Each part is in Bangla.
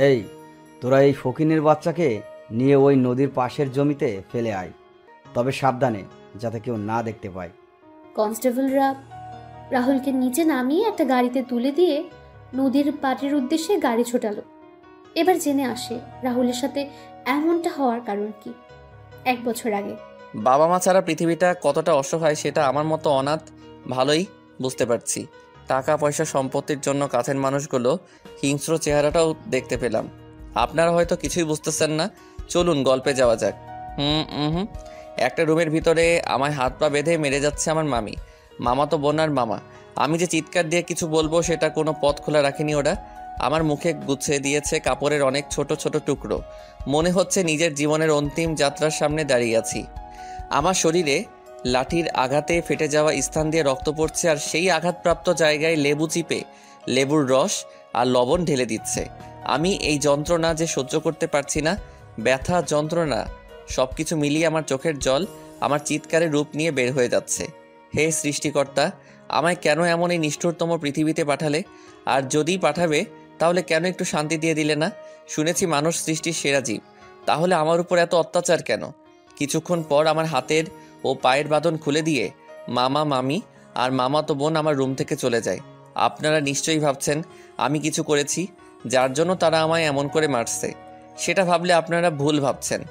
এই, তোরা এই ফকিনের বাচ্চাকে নিয়ে ওই নদীর পাশের জমিতে ফেলে আয়, তবে সাবধানে, যাতে কেউ না দেখতে পায়। কনস্টেবলরা রাহুলকে নিচে নামিয়ে একটা গাড়িতে তুলে দিয়ে নদীর পাড়ের উদ্দেশ্যে গাড়ি ছোটালো। এবার জেনে আসে রাহুলের সাথে এমনটা হওয়ার কারণ কি। 1 বছর আগে বাবা মা ছাড়া পৃথিবীটা কতটা অসহায় সেটা আমার মতো অনাথ ভালোই বুঝতে পারছি। টাকা পয়সা সম্পত্তির জন্য কাছের মানুষগুলো হিংস্র চেহারাটাও দেখতে পেলাম। আপনারা হয়তো কিছুই বুঝতেছেন না, চলুন গল্পে যাওয়া যাক। হুম হুম একটা রুমের ভিতরে আমায় হাত পা বেঁধে মেরে যাচ্ছে আমার মামি, মামা তো বোন আর মামা। আমি যে চিৎকার দিয়ে কিছু বলবো সেটা কোনো পথ খোলা রাখেনি ওরা। আমার মুখে গুছিয়ে দিয়েছে কাপড়ের অনেক ছোট ছোট টুকরো। মনে হচ্ছে নিজের জীবনের অন্তিম যাত্রার সামনে দাঁড়িয়ে আছি। আমার শরীরে লাঠির আঘাতে ফেটে যাওয়া স্থান দিয়ে রক্ত পড়ছে, আর সেই আঘাতপ্রাপ্ত জায়গায় লেবু চিপে লেবুর রস আর লবণ ঢেলে দিচ্ছে। আমি এই যন্ত্রণা যে সহ্য করতে পারছি না, ব্যথা যন্ত্রণা সব কিছু মিলিয়ে আমার চোখের জল আমার চিৎকারে রূপ নিয়ে বের হয়ে যাচ্ছে। হে সৃষ্টিকর্তা, আমায় কেন এমন এই নিষ্ঠুরতম পৃথিবীতে পাঠালে? আর যদি পাঠাবে তাহলে কেন একটু শান্তি দিয়ে দিলে না? শুনেছি মানুষ সৃষ্টির সেরা জীব, তাহলে আমার উপর এত অত্যাচার কেন? কিছুক্ষণ পর আমার হাতের ও পায়ের বাঁধন খুলে দিয়ে মামা মামি আর মামাতো বোন আমার রুম থেকে চলে যায়। আপনারা নিশ্চয়ই ভাবছেন আমি কিছু করেছি যার জন্য তারা আমায় এমন করে মারছে। সেটা ভাবলে আপনারা ভুল ভাবছেন।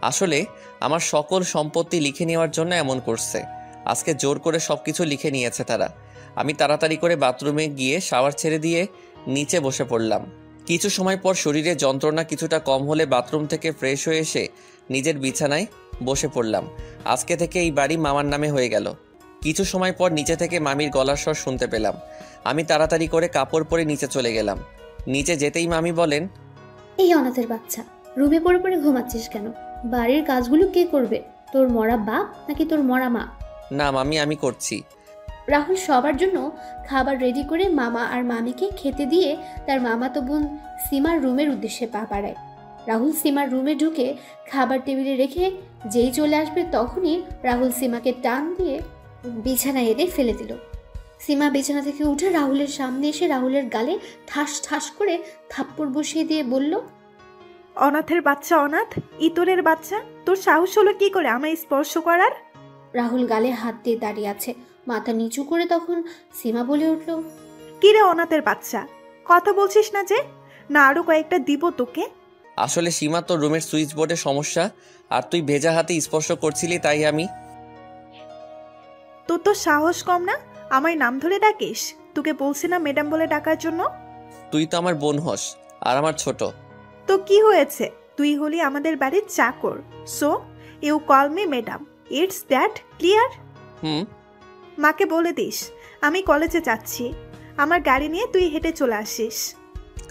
আসলে আমার সকল সম্পত্তি লিখে নেওয়ার জন্য এমন করছে। আজকে জোর করে সব কিছু লিখে নিয়েছে তারা। আমি তাড়াতাড়ি করে বাথরুমে গিয়ে শাওয়ার ছেড়ে দিয়ে নিচে বসে পড়লাম। কিছু সময় পর শরীরে যন্ত্রণা কিছুটা কম হলে বাথরুম থেকে ফ্রেশ হয়ে এসে নিজের বিছানায় বসে পড়লাম। আজকে থেকে এই বাড়ি মামার নামে হয়ে গেল। কিছু সময় পর নিচে থেকে মামির গলার স্বর শুনতে পেলাম। আমি তাড়াতাড়ি করে কাপড় পরে নিচে চলে গেলাম। নিচে যেতেই মামি বলেন, এই অনাথের বাচ্চা, রুমে পড়ে পড়ে ঘুমাচ্ছিস কেন? বাড়ির কাজগুলো কে করবে? তোর মরা বাপ নাকি তোর মরা মা? না মামি, আমি করছি। রাহুল সবার জন্য খাবার রেডি করে মামা আর মামিকে খেতে দিয়ে তার মামাতো বোন সীমার রুমের উদ্দেশ্যে পা বাড়ায়। রাহুল সীমার রুমে ঢুকে খাবার টেবিলে রেখে যেই চলে আসবে তখনই রাহুল সীমাকে টান দিয়ে বিছানায় এনে ফেলে দিল। সীমা বিছানা থেকে উঠে রাহুলের সামনে এসে রাহুলের গালে ঠাস ঠাস করে থাপ্পড় বসিয়ে দিয়ে বলল, অনাথের বাচ্চা, অনাথ ইতরের বাচ্চা, তোর সাহস হলো কি করে আমায় স্পর্শ করার? রাহুল গালে হাত দিয়ে দাঁড়িয়ে আছে, মাথা নিচু করে। তখন সীমা বলে উঠল, কিরে অনাথের বাচ্চা, কথা বলছিস না যে? না আরো কয়েকটা দিব তোকে? আসলে সীমা তোর রুমের সুইচ বোর্ডে সমস্যা, আর তুই ভেজা হাতে স্পর্শ করছিলি তাই আমি। তোর তো সাহস কম না, আমায় নাম ধরে ডাকিস? তোকে বলছি না ম্যাডাম বলে ডাকার জন্য? তুই তো আমার বোন হস আর আমার ছোট। তো কি হয়েছে? তুই হলি আমাদের বাড়ির চাকর, so you call me madam. It's that clear? হুম। মাকে বলে দিস আমি কলেজে যাচ্ছি, আমার গাড়ি নিয়ে তুই হেঁটে চলে আসিস।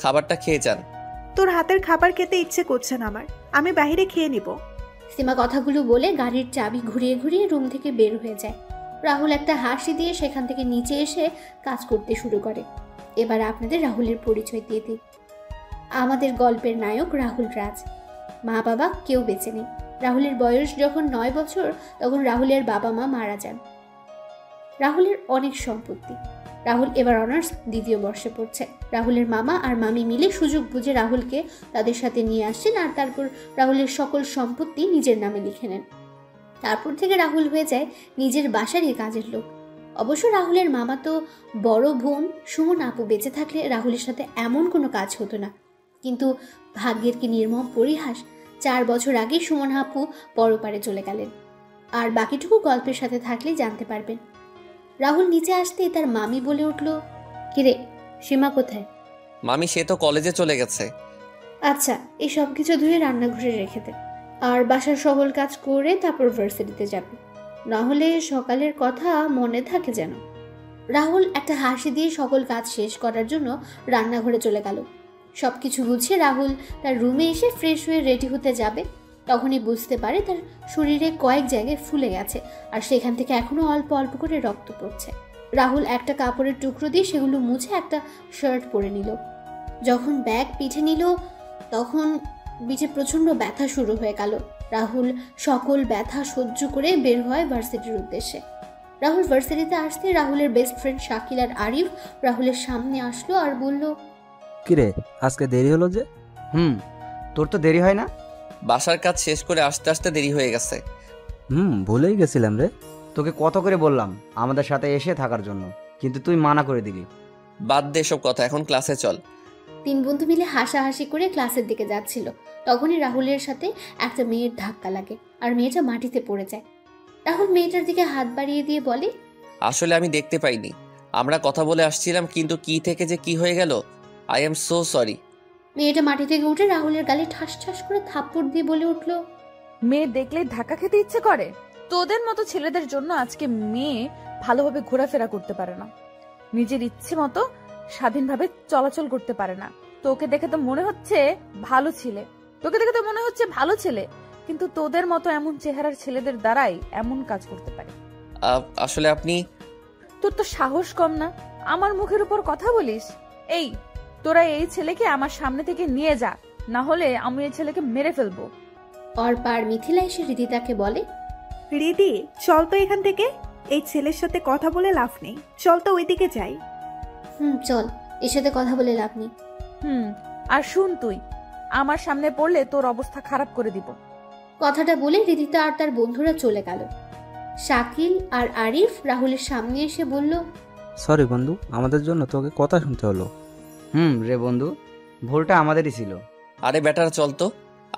খাবারটা খেয়ে যান। তোর হাতের খাবার খেতে ইচ্ছে করছে না আমার, আমি বাইরে খেয়ে নিব। সীমা কথাগুলো বলে গাড়ির চাবি ঘুরিয়ে ঘুরিয়ে রুম থেকে বের হয়ে যায়। রাহুল একটা হাসি দিয়ে সেখান থেকে নিচে এসে কাজ করতে শুরু করে। এবার আপনাদের রাহুলের পরিচয় দিয়ে দিই। আমাদের গল্পের নায়ক রাহুল রাজ। মা বাবা কেউ বেঁচে নেই। রাহুলের বয়স যখন 9 বছর তখন রাহুলের বাবা মা মারা যান। রাহুলের অনেক সম্পত্তি। রাহুল এবার অনার্স 2য় বর্ষে পড়ছে। রাহুলের মামা আর মামি মিলে সুযোগ বুঝে রাহুলকে তাদের সাথে নিয়ে আসেন, আর তারপর রাহুলের সকল সম্পত্তি নিজের নামে লিখে নেন। তারপর থেকে রাহুল হয়ে যায় নিজের বাসারই কাজের লোক। অবশ্য রাহুলের মামা তো বড় বোন সুমন আপু বেঁচে থাকলে রাহুলের সাথে এমন কোনো কাজ হতো না। কিন্তু ভাগ্যের কি নির্মম পরিহাস, 4 বছর আগে সুমন আপু পরপারে চলে গেলেন। আর বাকিটুকু গল্পের সাথে থাকলেই জানতে পারবেন। রাহুল নিচে আসতেই তার মামি বলে উঠল, কিরে সীমা কোথায়? মামি সে তো কলেজে চলে গেছে। আচ্ছা, এই সব কিছু ধুয়ে রান্নাঘরে রেখে দে, আর বাসার সকল কাজ করে তারপর ভার্সিটিতে যাবে, না হলে সকালের কথা মনে থাকে যেন। রাহুল একটা হাসি দিয়ে সকল কাজ শেষ করার জন্য রান্নাঘরে চলে গেল। সব কিছু গুছিয়ে রাহুল তার রুমে এসে ফ্রেশ হয়ে রেডি হতে যাবে, তখনই বুঝতে পারে তার শরীরে কয়েক জায়গায় ফুলে গেছে, আর সেখান থেকে এখনো অল্প অল্প করে রক্ত পড়ছে। রাহুল একটা কাপড়ের টুকরো দিয়ে সেগুলো মুছে একটা শার্ট পরে নিল। যখন ব্যাগ পিঠে নিল তখন পিঠে প্রচণ্ড ব্যথা শুরু হয়ে গেল। রাহুল সকল ব্যথা সহ্য করে বের হয় ভার্সিটির উদ্দেশ্যে। রাহুল ভার্সিটিতে আসতে রাহুলের বেস্ট ফ্রেন্ড শাকিল আর আরিফ রাহুলের সামনে আসলো আর বলল, কিরে আজকে দেরি হলো যে? তোর তো দেরি হয় না? বাসার কাজ শেষ করে আসতে আসতে দেরি হয়ে গেছে। ভুলেই গেছিলাম রে। তোকে কত করে বললাম আমাদের সাথে এসে থাকার জন্য, কিন্তু তুই মানা করে দিলি। বাদ দে এসব কথা, এখন ক্লাসে চল। 3 বন্ধু মিলে হাসাহাসি করে ক্লাসের দিকে যাচ্ছিল। তখনই রাহুলের সাথে একটা মেয়ের ধাক্কা লাগে আর মেয়েটা মাটিতে পড়ে যায়। রাহুল মেয়েটার দিকে হাত বাড়িয়ে দিয়ে বলে, আসলে আমি দেখতে পাইনি, আমরা কথা বলে আসছিলাম, কিন্তু কি থেকে যে কি হয়ে গেল, আই এম সো সরি। মেয়েটা মাটি থেকে উঠে রাহুলের গালে ঠাস ঠাস করে থাপ্পড় দিয়ে বলে উঠল, মেয়ে দেখলে ধাক্কা খেতে ইচ্ছে করে? তোদের মতো ছেলেদের জন্য আজকে মেয়ে ভালোভাবে ঘোরাফেরা করতে পারে না, নিজের ইচ্ছে মতো স্বাধীনভাবে চলাচল করতে পারে না। তোকে দেখে তো মনে হচ্ছে ভালো ছেলে, কিন্তু তোদের মতো এমন চেহারার ছেলেদের দ্বারাই এমন কাজ করতে পারে। আসলে আপনি। তোর তো সাহস কম না, আমার মুখের উপর কথা বলিস? এই, তোরা এই ছেলেকে আমার সামনে থেকে নিয়ে যা, না হলে আমি এই ছেলেকে মেরে ফেলবো। অর্পা আর মিথিলা এসে রিদিতাকে বলে, রিদি, চল তো এখান থেকে। এই ছেলের সাথে কথা বলে লাভ নেই, চল তো ওইদিকে যাই। চল, এর সাথে কথা বলে লাভ নেই। আর শুন, তুই আমার সামনে পড়লে তোর অবস্থা খারাপ করে দিব। কথাটা বলে রিদিতা আর তার বন্ধুরা চলে গেল। শাকিল আর আরিফ রাহুলের সামনে এসে বলল, সরি বন্ধু, আমাদের জন্য তোকে কথা শুনতে হলো। রে বন্ধু, ভুলটা আমাদেরই ছিল। আরে বেটার চল তো,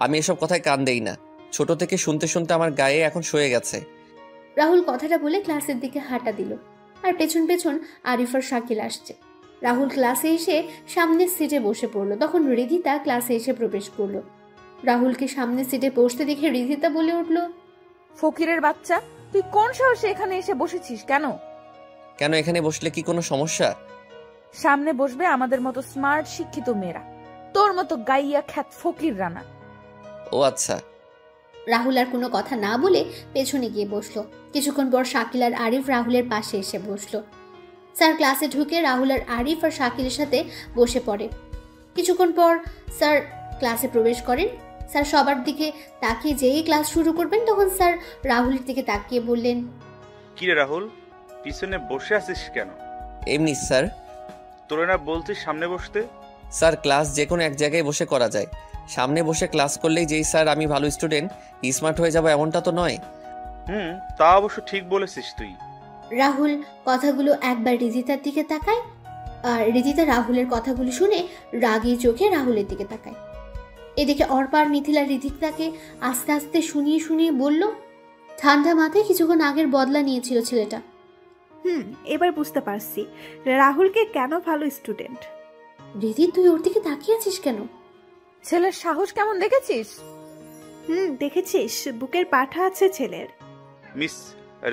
আমি এসব কথায় কান দেই না, ছোট থেকে শুনতে শুনতে আমার গায়ে এখন সয়ে গেছে। রাহুল কথাটা বলে ক্লাসের দিকে হাঁটা দিল, আর পেছন পেছন আরিফ আর শাকিল আসছে। রাহুল ক্লাসে এসে সামনের সিটে বসে পড়লো। তখন রিধিতা ক্লাসে এসে প্রবেশ করলো। রাহুলকে সামনের সিটে বসতে দেখে রিধিতা বলে উঠল, ফকিরের বাচ্চা, তুই কোন সাহসে এখানে এসে বসেছিস? কেন এখানে বসলে কি কোনো সমস্যা? সামনে বসবে আমাদের মতো স্মার্ট শিক্ষিত মেয়েরা, তোর মতো গাইয়া খ্যাত ফকির রানা। ও আচ্ছা। রাহুল আর কোনো কথা না বলে পেছনে গিয়ে বসলো। কিছুক্ষণ পর শাকিল আর আরিফ রাহুলের পাশে এসে বসলো। স্যার ক্লাসে ঢুকে রাহুল আর আরিফ আর শাকিলের সাথে বসে পড়ে। কিছুক্ষণ পর স্যার ক্লাসে প্রবেশ করেন। স্যার সবার দিকে তাকিয়ে যেই ক্লাস শুরু করবেন, তখন স্যার রাহুলের দিকে তাকিয়ে বললেন, কি রে রাহুল, পিছনে বসে আছিস কেন? এমনি স্যার। তোরে না বলছিস সামনে বসতে? স্যার ক্লাস যে কোনো এক জায়গায় বসে করা যায়, সামনে বসে ক্লাস করলেই যেই স্যার আমি ভালো স্টুডেন্ট স্মার্ট হয়ে যাবো এমনটা তো নয়। তা অবশ্য ঠিক বলেছিস তুই। রাহুল কথাগুলো একবার রিদিতার দিকে তাকায়, আর রিদিতা রাহুলের কথাগুলো শুনে রাগী চোখে রাহুলের দিকে তাকায়। এদিকে অর্পা আর মিথিলা রিদিতাকে আস্তে আস্তে শুনিয়ে শুনিয়ে বলল, ঠান্ডা মাথায় কিছুক্ষণ আগের বদলা নিয়েছিল ছেলেটা। এবার বুঝতে পারছি রাহুলকে কেন ভালো স্টুডেন্ট। রিদি, তুই ওর দিকে তাকিয়ে আছিস কেন? ছেলের সাহস কেমন দেখেছিস? দেখেছিস, বুকের পাঠা আছে ছেলের। মিস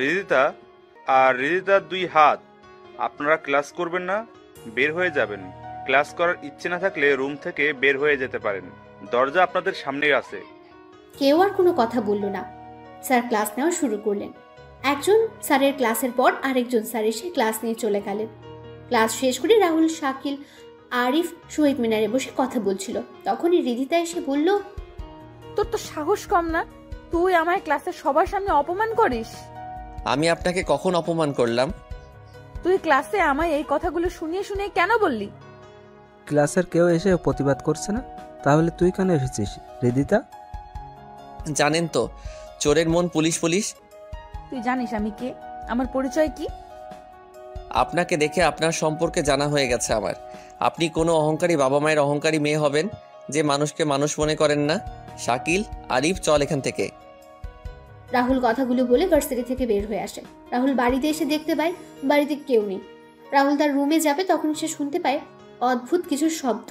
রিদিতা আর রিদিতার 2 হাত। আপনারা ক্লাস করবেন না? বের হয়ে যাবেন। ক্লাস করার ইচ্ছে না থাকলে রুম থেকে বের হয়ে যেতে পারেন, দরজা আপনাদের সামনে আছে। কেউ আর কোনো কথা বলল না। স্যার ক্লাস নেওয়া শুরু করলেন। একজন স্যারের ক্লাসের পর আরেকজন স্যার এসে ক্লাস নিয়ে চলে গেলেন। ক্লাস শেষ করে রাহুল, শাকিল, আরিফ শহীদ মিনারে বসে কথা বলছিল। তখনই রিদিতা এসে বলল, তোর তো সাহস কম না, তুই আমায় ক্লাসের সবার সামনে অপমান করিস। আমি আপনাকে কখন অপমান করলাম? তুই ক্লাসে আমায় এই কথাগুলো শুনিয়ে শুনিয়ে কেন বললি? ক্লাসের কেউ এসে প্রতিবাদ করছে না, তাহলে তুই কেন এসেছিস রিদিতা? জানেন তো, চোরের মন পুলিশ পুলিশ। তুই জানিস আমি কে, আমার পরিচয় কি? আপনাকে দেখে আপনার সম্পর্কে জানা হয়ে গেছে আমার। আপনি কোনো অহংকারী বাবা মায়ের অহংকারী মেয়ে হবেন যে মানুষকে মানুষ মনে করেন না। শাকিল, আরিফ, চল এখান থেকে। রাহুল কথাগুলো বলে ভার্সিটি থেকে বের হয়ে আসে। রাহুল বাড়িতে এসে দেখতে পায় বাড়িতে কেউ নেই। রাহুল তার রুমে যাবে, তখন সে শুনতে পায় অদ্ভুত কিছু শব্দ।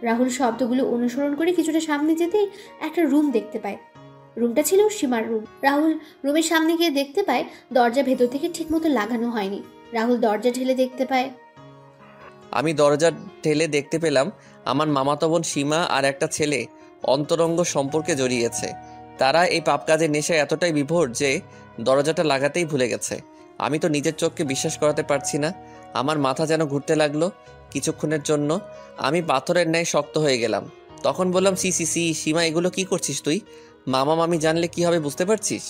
রাহুল শব্দগুলো অনুসরণ করে কিছুটা সামনে যেতেই একটা রুম দেখতে পায়। রুমটা ছিল সীমার রুম। রাহুল রুমের সামনে গিয়ে দেখতে পায় দরজা ভেতর থেকে ঠিকমতো লাগানো হয়নি। রাহুল দরজা ঠেলে দেখতে পায়, আমি দরজা ঠেলে দেখতে পেলাম আমার মামাতো বোন সীমা আর একটা ছেলে অন্তরঙ্গ সম্পর্কে জড়িয়েছে। তারা এই পাপ কাজের নেশায় এতটাই বিভোর যে দরজাটা লাগাতেই ভুলে গেছে। আমি তো নিজের চোখকে বিশ্বাস করাতে পারছি না। আমার মাথা যেন ঘুরতে লাগলো। কিছুক্ষণের জন্য আমি পাথরের ন্যায় শক্ত হয়ে গেলাম। তখন বললাম, সি সি সি, সীমা এগুলো কি করছিস তুই? মামা মামি জানলে কি হবে বুঝতে পারছিস?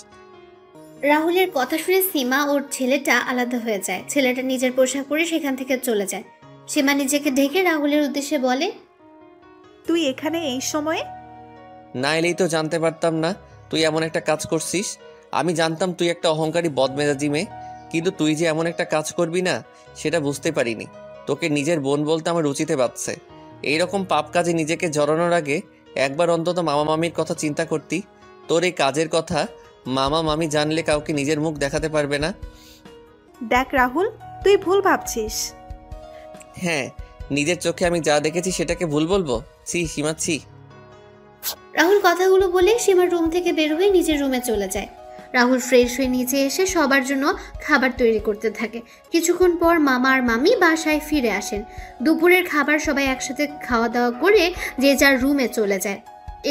রাহুলের কথা শুনে সীমা ওর ছেলেটা আলাদা হয়ে যায়। ছেলেটা নিজের পোশাক পরে সেখান থেকে চলে যায়। সীমা নিজেকে ঢেকে রাহুলের উদ্দেশ্যে বলে, তুই এখানে এই সময়ে? না এলেই তো জানতে পারতাম না তুই এমন একটা কাজ করছিস। আমি জানতাম তুই একটা অহংকারী বদমেজাজি মেয়ে, কিন্তু তুই যে এমন একটা কাজ করবি না সেটা বুঝতে পারিনি। তোকে নিজের বোন বলতে আমার রুচিতে বাজছে। এইরকম পাপ কাজে নিজেকে জড়ানোর আগে একবার অন্তত মামা মামির কথা চিন্তা করতি। তোর এই কাজের কথা মামা মামি জানলে কাউকে নিজের মুখ দেখাতে পারবে না। দেখ রাহুল, তুই ভুল ভাবছিস। হ্যাঁ, নিজের চোখে আমি যা দেখেছি সেটাকে ভুল বলবো? ছি সীমা, ছি। রাহুল কথাগুলো বলে সীমার রুম থেকে বের হয়ে নিজের রুমে চলে যায়। রাহুল ফ্রেশ হয়ে নিচে এসে সবার জন্য খাবার তৈরি করতে থাকে। কিছুক্ষণ পর মামা আর মামি বাসায় ফিরে আসেন। দুপুরের খাবার সবাই একসাথে খাওয়া দাওয়া করে যে যার রুমে চলে যায়।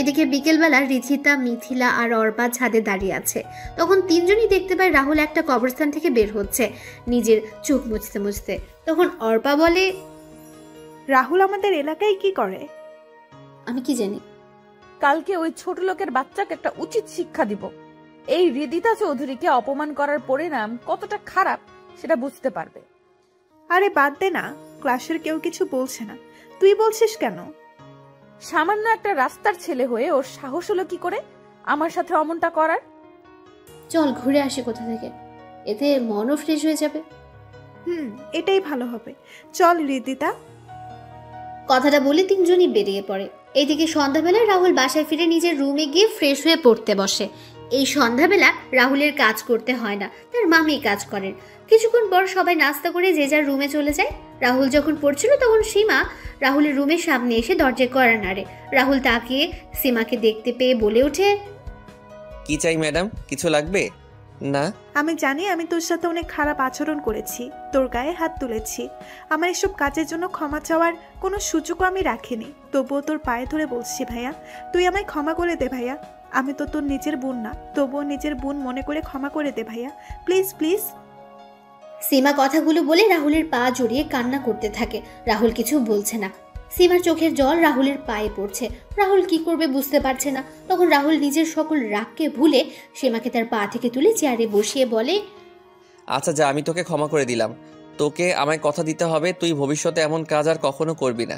এদিকে বিকেলবেলা রিধিতা, মিথিলা আর অর্পা ছাদে দাঁড়িয়ে আছে। তখন তিনজনই দেখতে পায় রাহুল একটা কবরস্থান থেকে বের হচ্ছে নিজের চোখ মুছতে মুছতে। তখন অর্পা বলে, রাহুল আমাদের এলাকায় কি করে? আমি কি জানি। কালকে ওই ছোট লোকের বাচ্চাকে একটা উচিত শিক্ষা দিব। এই হৃদিতা চৌধুরীকে অপমান করার পরিণাম কতটা খারাপ সেটা বুঝতে পারবে। আরে বাদ দে না, ক্লাসের কেউ কিছু বলছে না, তুই বলছিস কেন? সামান্য একটা রাস্তার ছেলে হয়ে ওর সাহস হলো কি করে আমার সাথে অমনটা করার? চল ঘুরে আসি কোথা থেকে, এতে মনও ফ্রেশ হয়ে যাবে। এটাই ভালো হবে, চল হৃদিতা। কথাটা বলে তিনজনই বেরিয়ে পড়ে। এইদিকে সন্ধ্যাবেলা রাহুল বাসায় ফিরে নিজের রুমে গিয়ে ফ্রেশ হয়ে পড়তে বসে। এই সন্ধ্যাবেলা রাহুলের কাজ করতে হয় না, তার মামি কাজ করেন। কিছুক্ষণ পর সবাই নাস্তা করে যে যার রুমে চলে যায়। রাহুল যখন পড়ছিল তখন সীমা রাহুলের রুমের সামনে এসে দরজায় কড়া নাড়ে। রাহুল তাকিয়ে সীমাকে দেখতে পেয়ে বলে ওঠে, কি চাই ম্যাডাম? কিছু লাগবে? না। আমি জানি আমি তোর সাথে অনেক খারাপ আচরণ করেছি, তোর গায়ে হাত তুলেছি। আমার এসব কাজের জন্য ক্ষমা চাওয়ার কোনো সুযোগও আমি রাখিনি। তবুও তোর পায়ে ধরে বলছি ভাইয়া, তুই আমায় ক্ষমা করে দে ভাইয়া। আমি তো তোর নিজের বোন না, তবুও নিজের বোন মনে করে ক্ষমা করে দে ভাইয়া, প্লিজ প্লিজ। সীমা কথাগুলো বলে রাহুলের পা জড়িয়ে কান্না করতে থাকে। রাহুল কিছু বলছে না। সীমার চোখের জল রাহুলের পায়ে পড়ছে। রাহুল কি করবে বুঝতে পারছে না। তখন রাহুল নিজের সকল রাগকে ভুলে সীমাকে তার পা থেকে তুলে চেয়ারে বসিয়ে বলে, আচ্ছা যা, আমি তোকে ক্ষমা করে দিলাম। তোকে আমায় কথা দিতে হবে তুই ভবিষ্যতে এমন কাজ আর কখনো করবি না।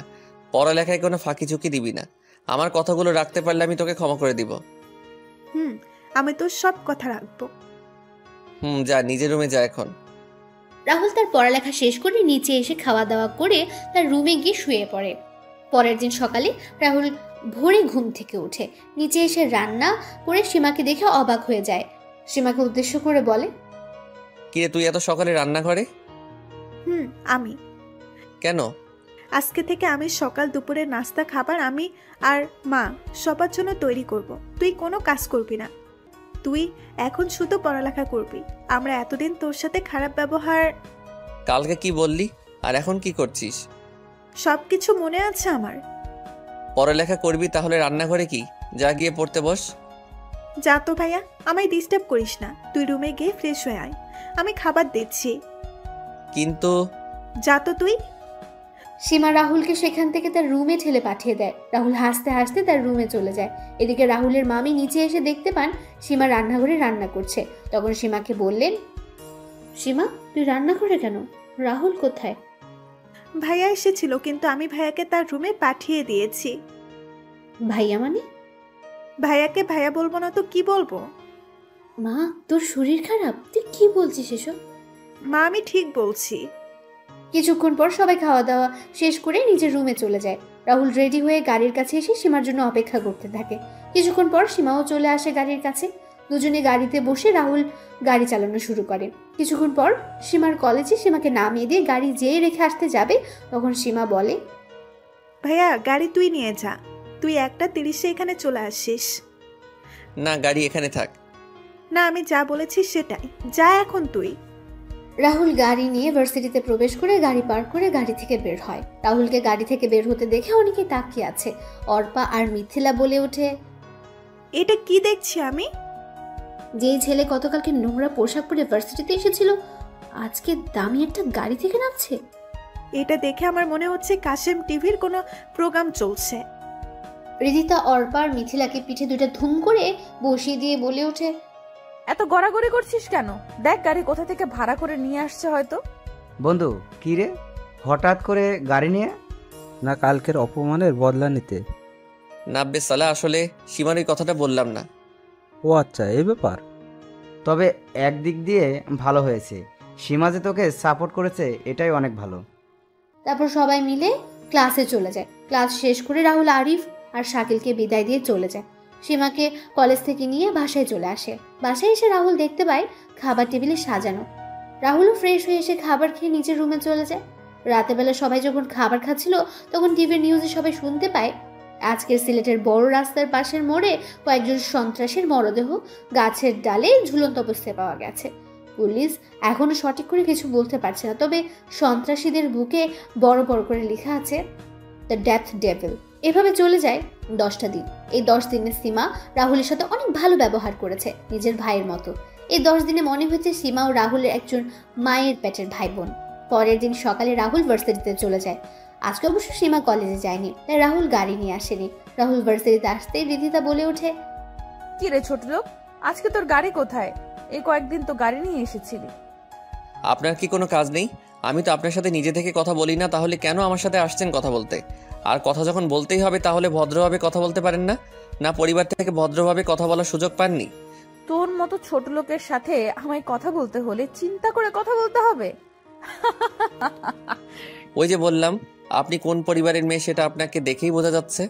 পড়ালেখায় কোনো ফাঁকি ঝুঁকি দিবি না। আমার কথাগুলো রাখতে পারলে আমি তোকে ক্ষমা করে দিব। আমি তোর সব কথা রাখবো। যা, নিজের রুমে যা এখন। রাহুল তার পড়ালেখা শেষ করে নিচে এসে খাওয়া দাওয়া করে তার রুমে গিয়ে শুয়ে পড়ে। পরের দিন সকালে রাহুল ভোরে ঘুম থেকে উঠে নিচে এসে রান্না করে সীমাকে দেখে অবাক হয়ে যায়। সীমাকে উদ্দেশ্য করে বলে, কিরে তুই এত সকালে রান্নাঘরে? আমি কেন? আজকে থেকে আমি সকাল দুপুরের নাস্তা খাবার আমি আর মা সবার জন্য তৈরি করব। তুই কোনো কাজ করবি না, তুই এখন শুধু পড়ালেখা করবি। আমরা এতদিন তোর সাথে খারাপ ব্যবহার। কালকে কি বললি আর এখন কি করছিস? সবকিছু মনে আছে আমার। পড়ালেখা করবি তাহলে রান্নাঘরে কি? যা গিয়ে পড়তে বস। যা তো ভাইয়া, আমায় ডিস্টার্ব করিস না, তুই রুমে গিয়ে ফ্রেশ হয়ে আয়, আমি খাবার দিচ্ছি। কিন্তু যা তো তুই। সীমা রাহুলকে সেখান থেকে তার রুমে ঠেলে পাঠিয়ে দেয়। রাহুল হাসতে হাসতে তার রুমে চলে যায়। এদিকে রাহুলের মামি নিচে এসে দেখতে পান সীমা রান্নাঘরে রান্না করছে। তখন সীমাকে বললেন, সীমা তুই রান্না করে কেন? রাহুল কোথায়? ভাইয়া এসেছিল, কিন্তু আমি ভাইয়াকে তার রুমে পাঠিয়ে দিয়েছি। ভাইয়া মানে? ভাইয়াকে ভাইয়া বলবো না তো কি বলবো? মা তোর শরীর খারাপ? তুই কি বলছিস এসব? মা আমি ঠিক বলছি। কিছুক্ষণ পর সবাই খাওয়া দাওয়া শেষ করে নিজের রুমে চলে যায়। রাহুল রেডি হয়ে গাড়ির কাছে এসে সীমার জন্য অপেক্ষা করতে থাকে। কিছুক্ষণ পর সীমাও চলে আসে গাড়ির কাছে। দুজনে গাড়িতে বসে রাহুল গাড়ি চালানো শুরু করে। কিছুক্ষণ পর সীমার কলেজে সীমাকে নামিয়ে দিয়ে গাড়ি যেয়ে রেখে আসতে যাবে, তখন সীমা বলে, ভাইয়া গাড়ি তুই নিয়ে যা, তুই 1:30 এখানে চলে আসিস। না, গাড়ি এখানে থাক। না, আমি যা বলেছি সেটাই, যা এখন তুই। রাহুল গাড়ি নিয়ে ভার্সিটিতে প্রবেশ করে গাড়ি পার্ক করে গাড়ি থেকে বের হয়। রাহুলকে গাড়ি থেকে বের হতে দেখে অনেকে তাকিয়ে আছে। অর্পা আর মিথিলা বলে ওঠে, এটা কি দেখছি আমি? যেই ছেলে গতকালকে নোংরা পোশাক পরে ভার্সিটিতে এসেছিল আজকে দামি একটা গাড়ি থেকে নামছে। এটা দেখে আমার মনে হচ্ছে কাশেম টিভির কোনো প্রোগ্রাম চলছে। রিদিতা অর্পা আর মিথিলাকে পিঠে দুটো ধুম করে বসিয়ে দিয়ে বলে ওঠে, এত গড়াগড়ি করছিস কেন? দেখ গাড়ি কোথা থেকে ভাড়া করে নিয়ে আসছে হয়তো। বন্ধু কী রে, হঠাৎ করে গাড়ি নিয়ে? না, কালকের অপমানের বদলা নিতে। নাব্বে সালা, আসলে সীমার ওই কথাটা বললাম না। ও আচ্ছা, এই ব্যাপার। তবে একদিক দিয়ে ভালো হয়েছে, সীমা যে তোকে সাপোর্ট করেছে, এটাই অনেক ভালো। তারপর সবাই মিলে ক্লাসে চলে যায়। ক্লাস শেষ করে রাহুল আরিফ আর শাকিলকে বিদায় দিয়ে চলে যায়। সীমাকে কলেজ থেকে নিয়ে বাসায় চলে আসে। বাসায় এসে রাহুল দেখতে পায় খাবার টেবিলে সাজানো। রাহুলও ফ্রেশ হয়ে এসে খাবার খেয়ে নিজের রুমে চলে যায়। রাতের বেলা সবাই যখন খাবার খাচ্ছিল তখন টিভির নিউজে সবাই শুনতে পায় আজকের সিলেটের বড় রাস্তার পাশের মোড়ে কয়েকজন সন্ত্রাসীর মরদেহ গাছের ডালে ঝুলন্ত অবস্থায় পাওয়া গেছে। পুলিশ এখনো সঠিক করে কিছু বলতে পারছে না, তবে সন্ত্রাসীদের বুকে বড় বড় করে লেখা আছে দ্য ডেথ ডেভিল। এভাবে চলে যায় 10টা দিন। এই 10 দিনে সীমা রাহুলের সাথে অনেক ভালো ব্যবহার করেছে, নিজের ভাইয়ের মতো। এই 10 দিনে মনে হয়েছে সীমা ও রাহুলের একজন মায়ের পেটের ভাই বোন। পরের দিন সকালে রাহুল ভার্সিটিতে চলে যায়। আজকে অবশ্য সীমা কলেজে যায়নি, তাই রাহুল গাড়ি নিয়ে আসেনি। রাহুল ভার্সিটিতে আসতেই রিধিতা বলে ওঠে, কি রে ছোট লোক, আজকে তোর গাড়ি কোথায়? এই কয়েকদিন তো গাড়ি নিয়ে এসেছিলি। আপনার কি কোনো কাজ নেই? আমি তো আপনার সাথে নিজে থেকে কথা বলি না, তাহলে কেন আমার সাথে আসছেন কথা বলতে? আর কথা যখন বলতেই হবে তাহলে ভদ্রভাবে কথা বলতে পারেন না? না পরিবার থেকে ভদ্রভাবে কথা বলার সুযোগ পাননি? তোর মতো ছোট লোকের সাথে আমায় কথা বলতে হলে চিন্তা করে কথা বলতে হবে। ওই যে বললাম, আপনি কোন পরিবারের মেয়ে সেটা আপনাকে দেখেই বোঝা যাচ্ছে।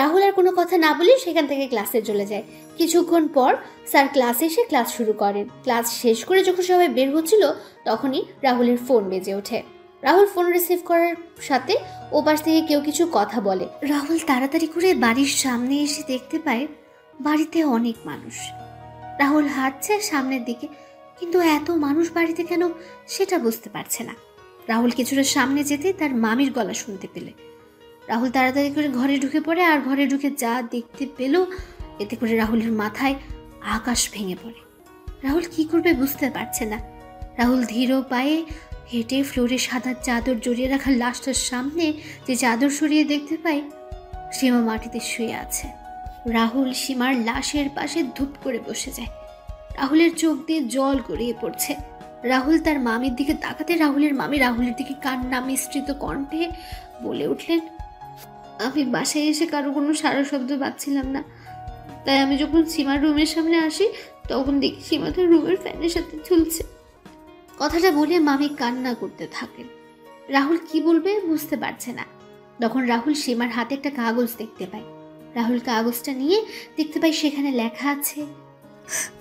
রাহুল আর কোনো কথা না বলে সেখান থেকে ক্লাসে চলে যায়। কিছুক্ষণ পর স্যার ক্লাসে এসে ক্লাস শুরু করেন। ক্লাস শেষ করে যখন সবাই বের হচ্ছিল তখনই রাহুলের ফোন বেজে ওঠে। রাহুল ফোন রিসিভ করার সাথে ওপাশ থেকে কেউ কিছু কথা বলে। রাহুল তাড়াতাড়ি করে বাড়ির সামনে এসে দেখতে পায় বাড়িতে অনেক মানুষ। রাহুল হাঁটছে সামনের দিকে, কিন্তু এত মানুষ বাড়িতে কেন সেটা বুঝতে পারছে না। রাহুল কিছুটা সামনে যেতে তার মামির গলা শুনতে পেলে রাহুল তাড়াতাড়ি করে ঘরে ঢুকে পড়ে। আর ঘরে ঢুকে যা দেখতে পেল এতে করে রাহুলের মাথায় আকাশ ভেঙে পড়ে। রাহুল কি করবে বুঝতে পারছে না। রাহুল ধীর পায়ে হেঁটে ফ্লোরে সাদা চাদর জড়িয়ে রাখা লাশটার সামনে যে চাদর সরিয়ে দেখতে পায় সীমা মাটিতে শুয়ে আছে। রাহুল সীমার লাশের পাশে ধূপ করে বসে যায়। রাহুলের চোখ দিয়ে জল গড়িয়ে পড়ছে। রাহুল তার মামির দিকে তাকাতে রাহুলের মামি রাহুলের দিকে কান্না মিশ্রিত কণ্ঠে বলে উঠলেন, আমি বাসায় এসে কারো কোনো সারা শব্দ পাচ্ছিলাম না, তাই আমি যখন সীমার রুমের সামনে আসি তখন দেখি সীমা তার রুমের ফ্যানের সাথে ঝুলছে। কথাটা বলে মামি কান্না করতে থাকেন। রাহুল কি বলবে বুঝতে পারছে না। তখন রাহুল সীমার হাতে একটা কাগজ দেখতে পায়। রাহুল কাগজটা নিয়ে দেখতে পায় সেখানে লেখা আছে,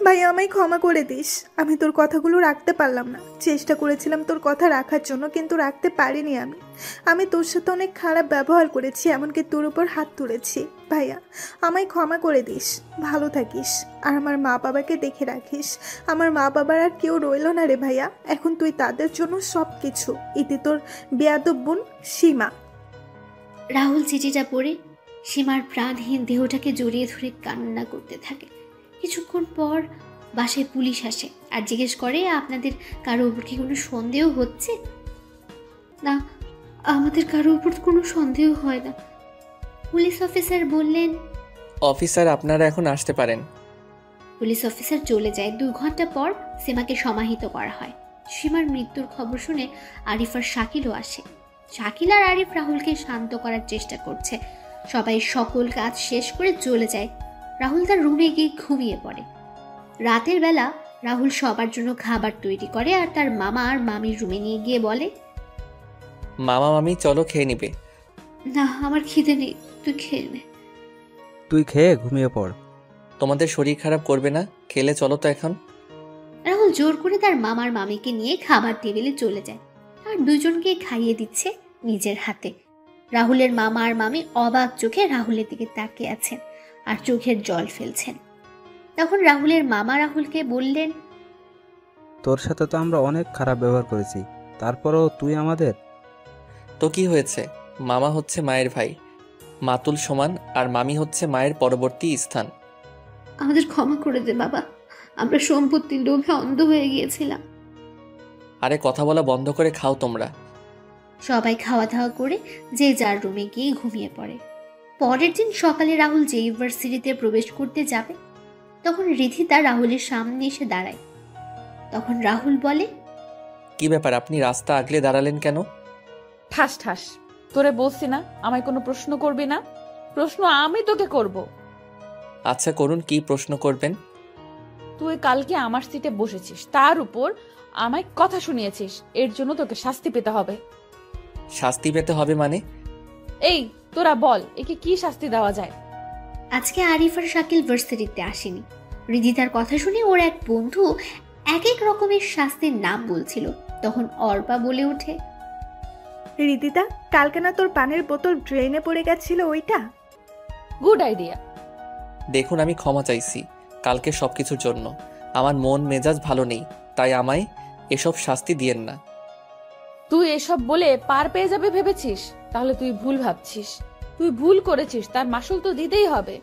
ভাইয়া আমায় ক্ষমা করে দিস, আমি তোর কথাগুলো রাখতে পারলাম না। চেষ্টা করেছিলাম তোর কথা রাখার জন্য, কিন্তু রাখতে পারিনি। আমি তোর সাথে অনেক খারাপ ব্যবহার করেছি, এমনকি তোর উপর হাত তুলেছি। ভাইয়া আমায় ক্ষমা করে দিস, ভালো থাকিস আর আমার মা বাবাকে দেখে রাখিস। আমার মা বাবার আর কেউ রইল না রে ভাইয়া, এখন তুই তাদের জন্য সব কিছু। ইতি তোর বেয়াদব বোন সীমা। রাহুল চিঠিটা পড়ে সীমার প্রাণহীন দেহটাকে জড়িয়ে ধরে কান্না করতে থাকে। কিছুক্ষণ পর বাসায় পুলিশ আসে আর জিজ্ঞেস করে, আপনাদের কারো উপর কি কোনো সন্দেহ হচ্ছে? না, আমাদের কারো উপর কোনো সন্দেহ হয় না। পুলিশ অফিসার বললেন, অফিসার আপনারা এখন আসতে পারেন। পুলিশ অফিসার চলে যায়। 2 ঘন্টা পর সীমাকে সমাহিত করা হয়। সীমার মৃত্যুর খবর শুনে আরিফ আর শাকিলও আসে। শাকিল আর আরিফ রাহুলকে শান্ত করার চেষ্টা করছে। সবাই সকল কাজ শেষ করে চলে যায়। রাহুল তার রুমে গিয়ে ঘুমিয়ে পড়ে। রাতের বেলা রাহুল সবার জন্য খাবার তৈরি করে আর তার মামা আর মামির রুমে নিয়ে গিয়ে বলে, মামা মামি চলো খেয়ে নিবে। না, আমার খিদে নেই, তুই খেয়ে নে। তুই খেয়ে ঘুমিয়ে পড়। তোমাদের শরীর খারাপ করবে না, খেলে চলো তো এখন। রাহুল জোর করে তার মামার মামিকে নিয়ে খাবার টেবিলে চলে যায় আর দুজনকে খাইয়ে দিচ্ছে নিজের হাতে। রাহুলের মামা আর মামি অবাক চোখে রাহুলের দিকে তাকিয়ে আছেন আর চোখের জল ফেলছেন। তখন রাহুলের মামা রাহুলকে বললেন, তোর সাথে তো আমরা অনেক খারাপ ব্যবহার করেছি, তারপরেও তুই আমাদের। তো কি হয়েছে, মামা হচ্ছে মায়ের ভাই, মাতুল সমান, আর মামি হচ্ছে মায়ের পরবর্তী স্থান। আমাদের ক্ষমা করে দে বাবা, আমরা সম্পত্তির লোভে অন্ধ হয়ে গিয়েছিলাম। আরে কথা বলা বন্ধ করে খাও তোমরা। সবাই খাওয়া দাওয়া করে যে যার রুমে গিয়ে ঘুমিয়ে পড়ে। পরের দিন সকালে রাহুল যে ইউনিভার্সিটিতে প্রবেশ করতে যাবে তখন রিধিতা রাহুলের সামনে এসে দাঁড়ায়। তখন রাহুল বলে, কি ব্যাপার, আপনি রাস্তা আগলে দাঁড়ালেন কেন? ঠাস ঠাস, তোরে বলছি না আমায় কোনো প্রশ্ন করবি না? প্রশ্ন আমি তোকে করব। আচ্ছা করুন, কি প্রশ্ন করবেন? তুই কালকে আমার সিটে বসেছিস, তার উপর আমায় কথা শুনিয়েছিস, এর জন্য তোকে শাস্তি পেতে হবে। শাস্তি পেতে হবে মানে? এই তোরা বল, একে কি শাস্তি দেওয়া যায়? আজকে আরিফ আর শাকিল ভার্সিটিতে আসেনি। রিধিতার কথা শুনে ওর এক বন্ধু এক এক রকমের শাস্তির নাম বলছিল। তখন অর্পা বলে ওঠে, রিদিতা, কালকে না তোর পানির বোতল ড্রেনে পড়ে গেছিল ওইটা? Good idea. দেখুন, আমি ক্ষমা চাইছি কালকে সবকিছুর জন্য। আমার মন মেজাজ ভালো নেই, তাই আমায় এসব শাস্তি দিয়েন না। তুই এসব বলে পার পেয়ে যাবে ভেবেছিস? তাহলে তুই ভুল ভাবছিস। তুই ভুল করেছিস, তার মাসুল তো দিতেই হবে।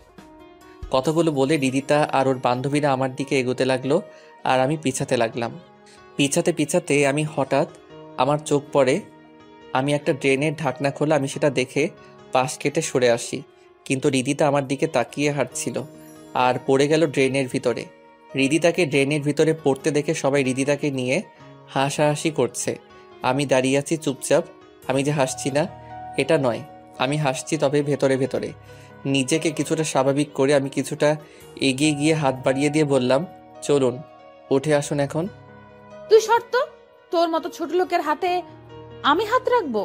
কথাগুলো বলে রিদিতা আর ওর বান্ধবীরা আমার দিকে এগোতে লাগলো, আর আমি পিছাতে লাগলাম। পিছাতে পিছাতে আমি হঠাৎ আমার চোখ পড়ে, আমি একটা ড্রেনের ঢাকনা খোলা, আমি সেটা দেখে পাশ কেটে সরে আসি। কিন্তু রিদিতা আমার দিকে তাকিয়ে হাঁটছিল আর পড়ে গেল ড্রেনের ভিতরে। রিদিতাকে ড্রেনের ভিতরে পড়তে দেখে সবাই রিদিতাকে নিয়ে হাসাহাসি করছে। আমি দাঁড়িয়ে আছি চুপচাপ। আমি যে হাসছি না এটা নয়, আমি হাসছি তবে ভেতরে ভেতরে। নিজেকে কিছুটা স্বাভাবিক করে আমি কিছুটা এগিয়ে গিয়ে হাত বাড়িয়ে দিয়ে বললাম, চলুন উঠে আসুন এখন। তুই শর্ত, তোর মতো ছোট লোকের হাতে আমি হাত রাখবো?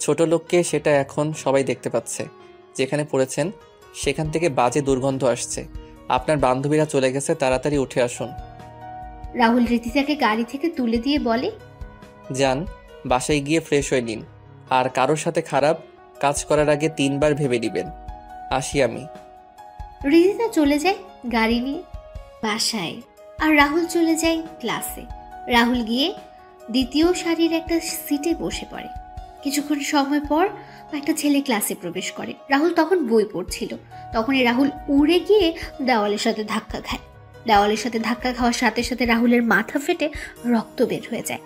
ছোট লোককে সেটা এখন সবাই দেখতে পাচ্ছে। যেখানে পড়েছেন সেখান থেকে বাজে দুর্গন্ধ আসছে। আপনার বান্ধবীরা চলে গেছে, তাড়াতাড়ি উঠে আসুন। রাহুল রিধিতাকে গাড়ি থেকে তুলে দিয়ে বলে, যান, বাসায় গিয়ে ফ্রেশ হয়ে নিন। আর কারোর সাথে খারাপ কাজ করার আগে 3 বার ভেবে নেবেন। আসি আমি। রিধিতা চলে যায় গাড়ি নিয়ে বাসায়, আর রাহুল চলে যায় ক্লাসে। রাহুল গিয়ে দ্বিতীয় সারির একটা সিটে বসে পড়ে। কিছুক্ষণ সময় পর একটা ছেলে ক্লাসে প্রবেশ করে। রাহুল তখন বই পড়ছিল। তখনই রাহুল উড়ে গিয়ে দেওয়ালের সাথে ধাক্কা খায়। দেওয়ালের সাথে ধাক্কা খাওয়ার সাথে সাথে রাহুলের মাথা ফেটে রক্ত বের হয়ে যায়।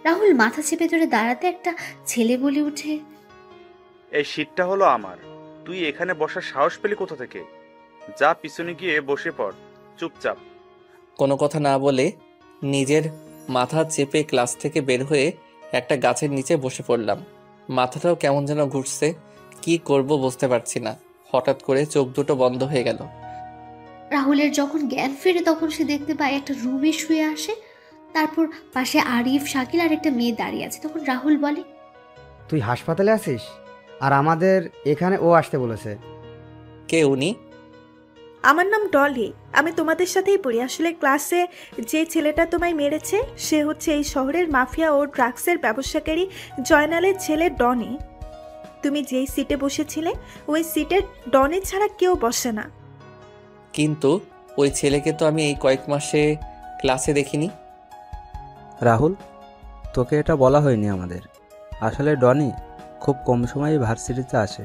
রাহুল মাথা চেপে ধরে দাঁড়াতে একটা ছেলে বলে ওঠে, এই সিটটা হলো আমার। তুই এখানে বসার সাহস পেলি কোথা থেকে? যা পিছনে গিয়ে বসে পড় চুপচাপ। কোনো কথা না বলে নিজের মাথা চেপে ক্লাস থেকে বের হয়ে একটা গাছের নিচে বসে পড়লাম। মাথাটাও কেমন যেন ঘুরছে, কি করব বুঝতে পারছি না। হঠাৎ করে চোখ দুটো বন্ধ হয়ে গেল। রাহুলের যখন জ্ঞান ফেরে তখন সে দেখতে পায় একটা রুমে শুয়ে আসে। তারপর পাশে আরিফ, শাকিল আর একটা মেয়ে দাঁড়িয়ে আছে। তখন রাহুল বলে, তুই হাসপাতালে আছিস? আর আমাদের এখানে ও আসতে বলেছে। কে উনি? আমার নাম ডলি, আমি তোমাদের সাথেই পড়ি। আসলে ক্লাসে যে ছেলেটা তোমায় মেরেছে সে হচ্ছে এই শহরের মাফিয়া ও ড্রাগসের ব্যবসাকারী জয়নালের ছেলে ডনি। তুমি যেই সিটে বসেছিলে ওই সিটে ডনি ছাড়া কেউ বসে না। কিন্তু ওই ছেলেকে তো আমি এই কয়েক মাসে ক্লাসে দেখিনি। রাহুল, তোকে এটা বলা হয়নি আমাদের। আসলে ডনি খুব কম সময়ে ভার্সিটিতে আসে।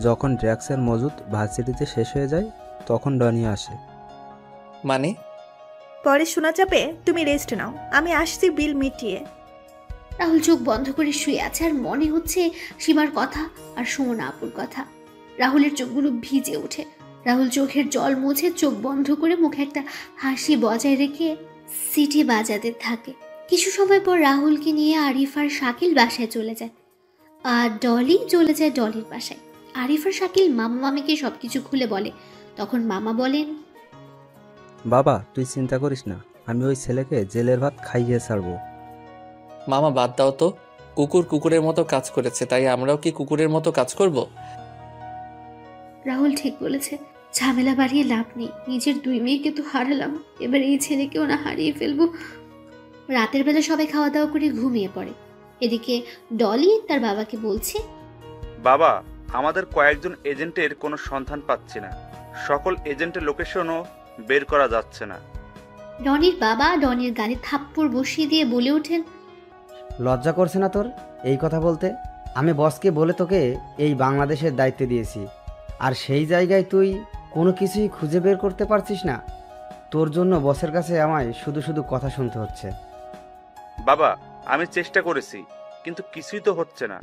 যখন ড্রাগসের মজুদ ভার্সিটিতে শেষ হয়ে যায় তখন ডনি আসে। মানে? পরে শোনা যাবে, তুমি রেস্ট নাও, আমি আসছি বিল মিটিয়ে। রাহুল চোখ বন্ধ করে শুয়ে আছে আর মনে হচ্ছে সীমার কথা আর সুমনা আপুর কথা। রাহুলের চোখগুলো ভিজে ওঠে। রাহুল চোখের জল মুছে চোখ বন্ধ করে মুখে একটা হাসি বজায় রেখে সিটি বাজাতে থাকে। কিছু সময় পর রাহুলকে নিয়ে আরিফ আর শাকিল বাসায় চলে যায়, আর ডলি চলে যায় ডলির বাসায়। আরিফ আর শাকিল মামা মামিকে সবকিছু খুলে বলে। তখন মামা বলেন, বাবা, তুই চিন্তা করিস না, আমি ওই ছেলেকে জেলের ভাত খাইয়ে ছাড়বো। মামা বাদ দাও তো, কুকুর কুকুরের মতো কাজ করেছে, তাই আমরাও কি কুকুরের মতো কাজ করব? রাহুল ঠিক বলেছে, ঝামেলা বাড়িয়ে লাভ নেই। নিজের 2 মেয়েকে তো হারালাম, এবার এই ছেলেকেও না হারিয়ে ফেলবো। রাতের বেলা সবাই খাওয়া দাওয়া করে ঘুমিয়ে পড়ে। এদিকে ডলি তার বাবাকে বলছে, বাবা, আমাদের কয়েকজন এজেন্টের কোনো সন্ধান পাচ্ছি না। সকল এজেন্টের লোকেশনও বের করা যাচ্ছে না। ডনির বাবা ডনির গালে থাপ্পড় বসিয়ে দিয়ে বলে ওঠেন, লজ্জা করছে না তোর এই কথা বলতে? আমি বসকে বলে তোকে এই বাংলাদেশের দায়িত্ব দিয়েছি, আর সেই জায়গায় তুই কোনো কিছুই খুঁজে বের করতে পারছিস না। তোর জন্য বসের কাছে আমায় শুধু শুধু কথা শুনতে হচ্ছে। বাবা, আমি চেষ্টা করেছি, কিন্তু কিছুই তো হচ্ছে না।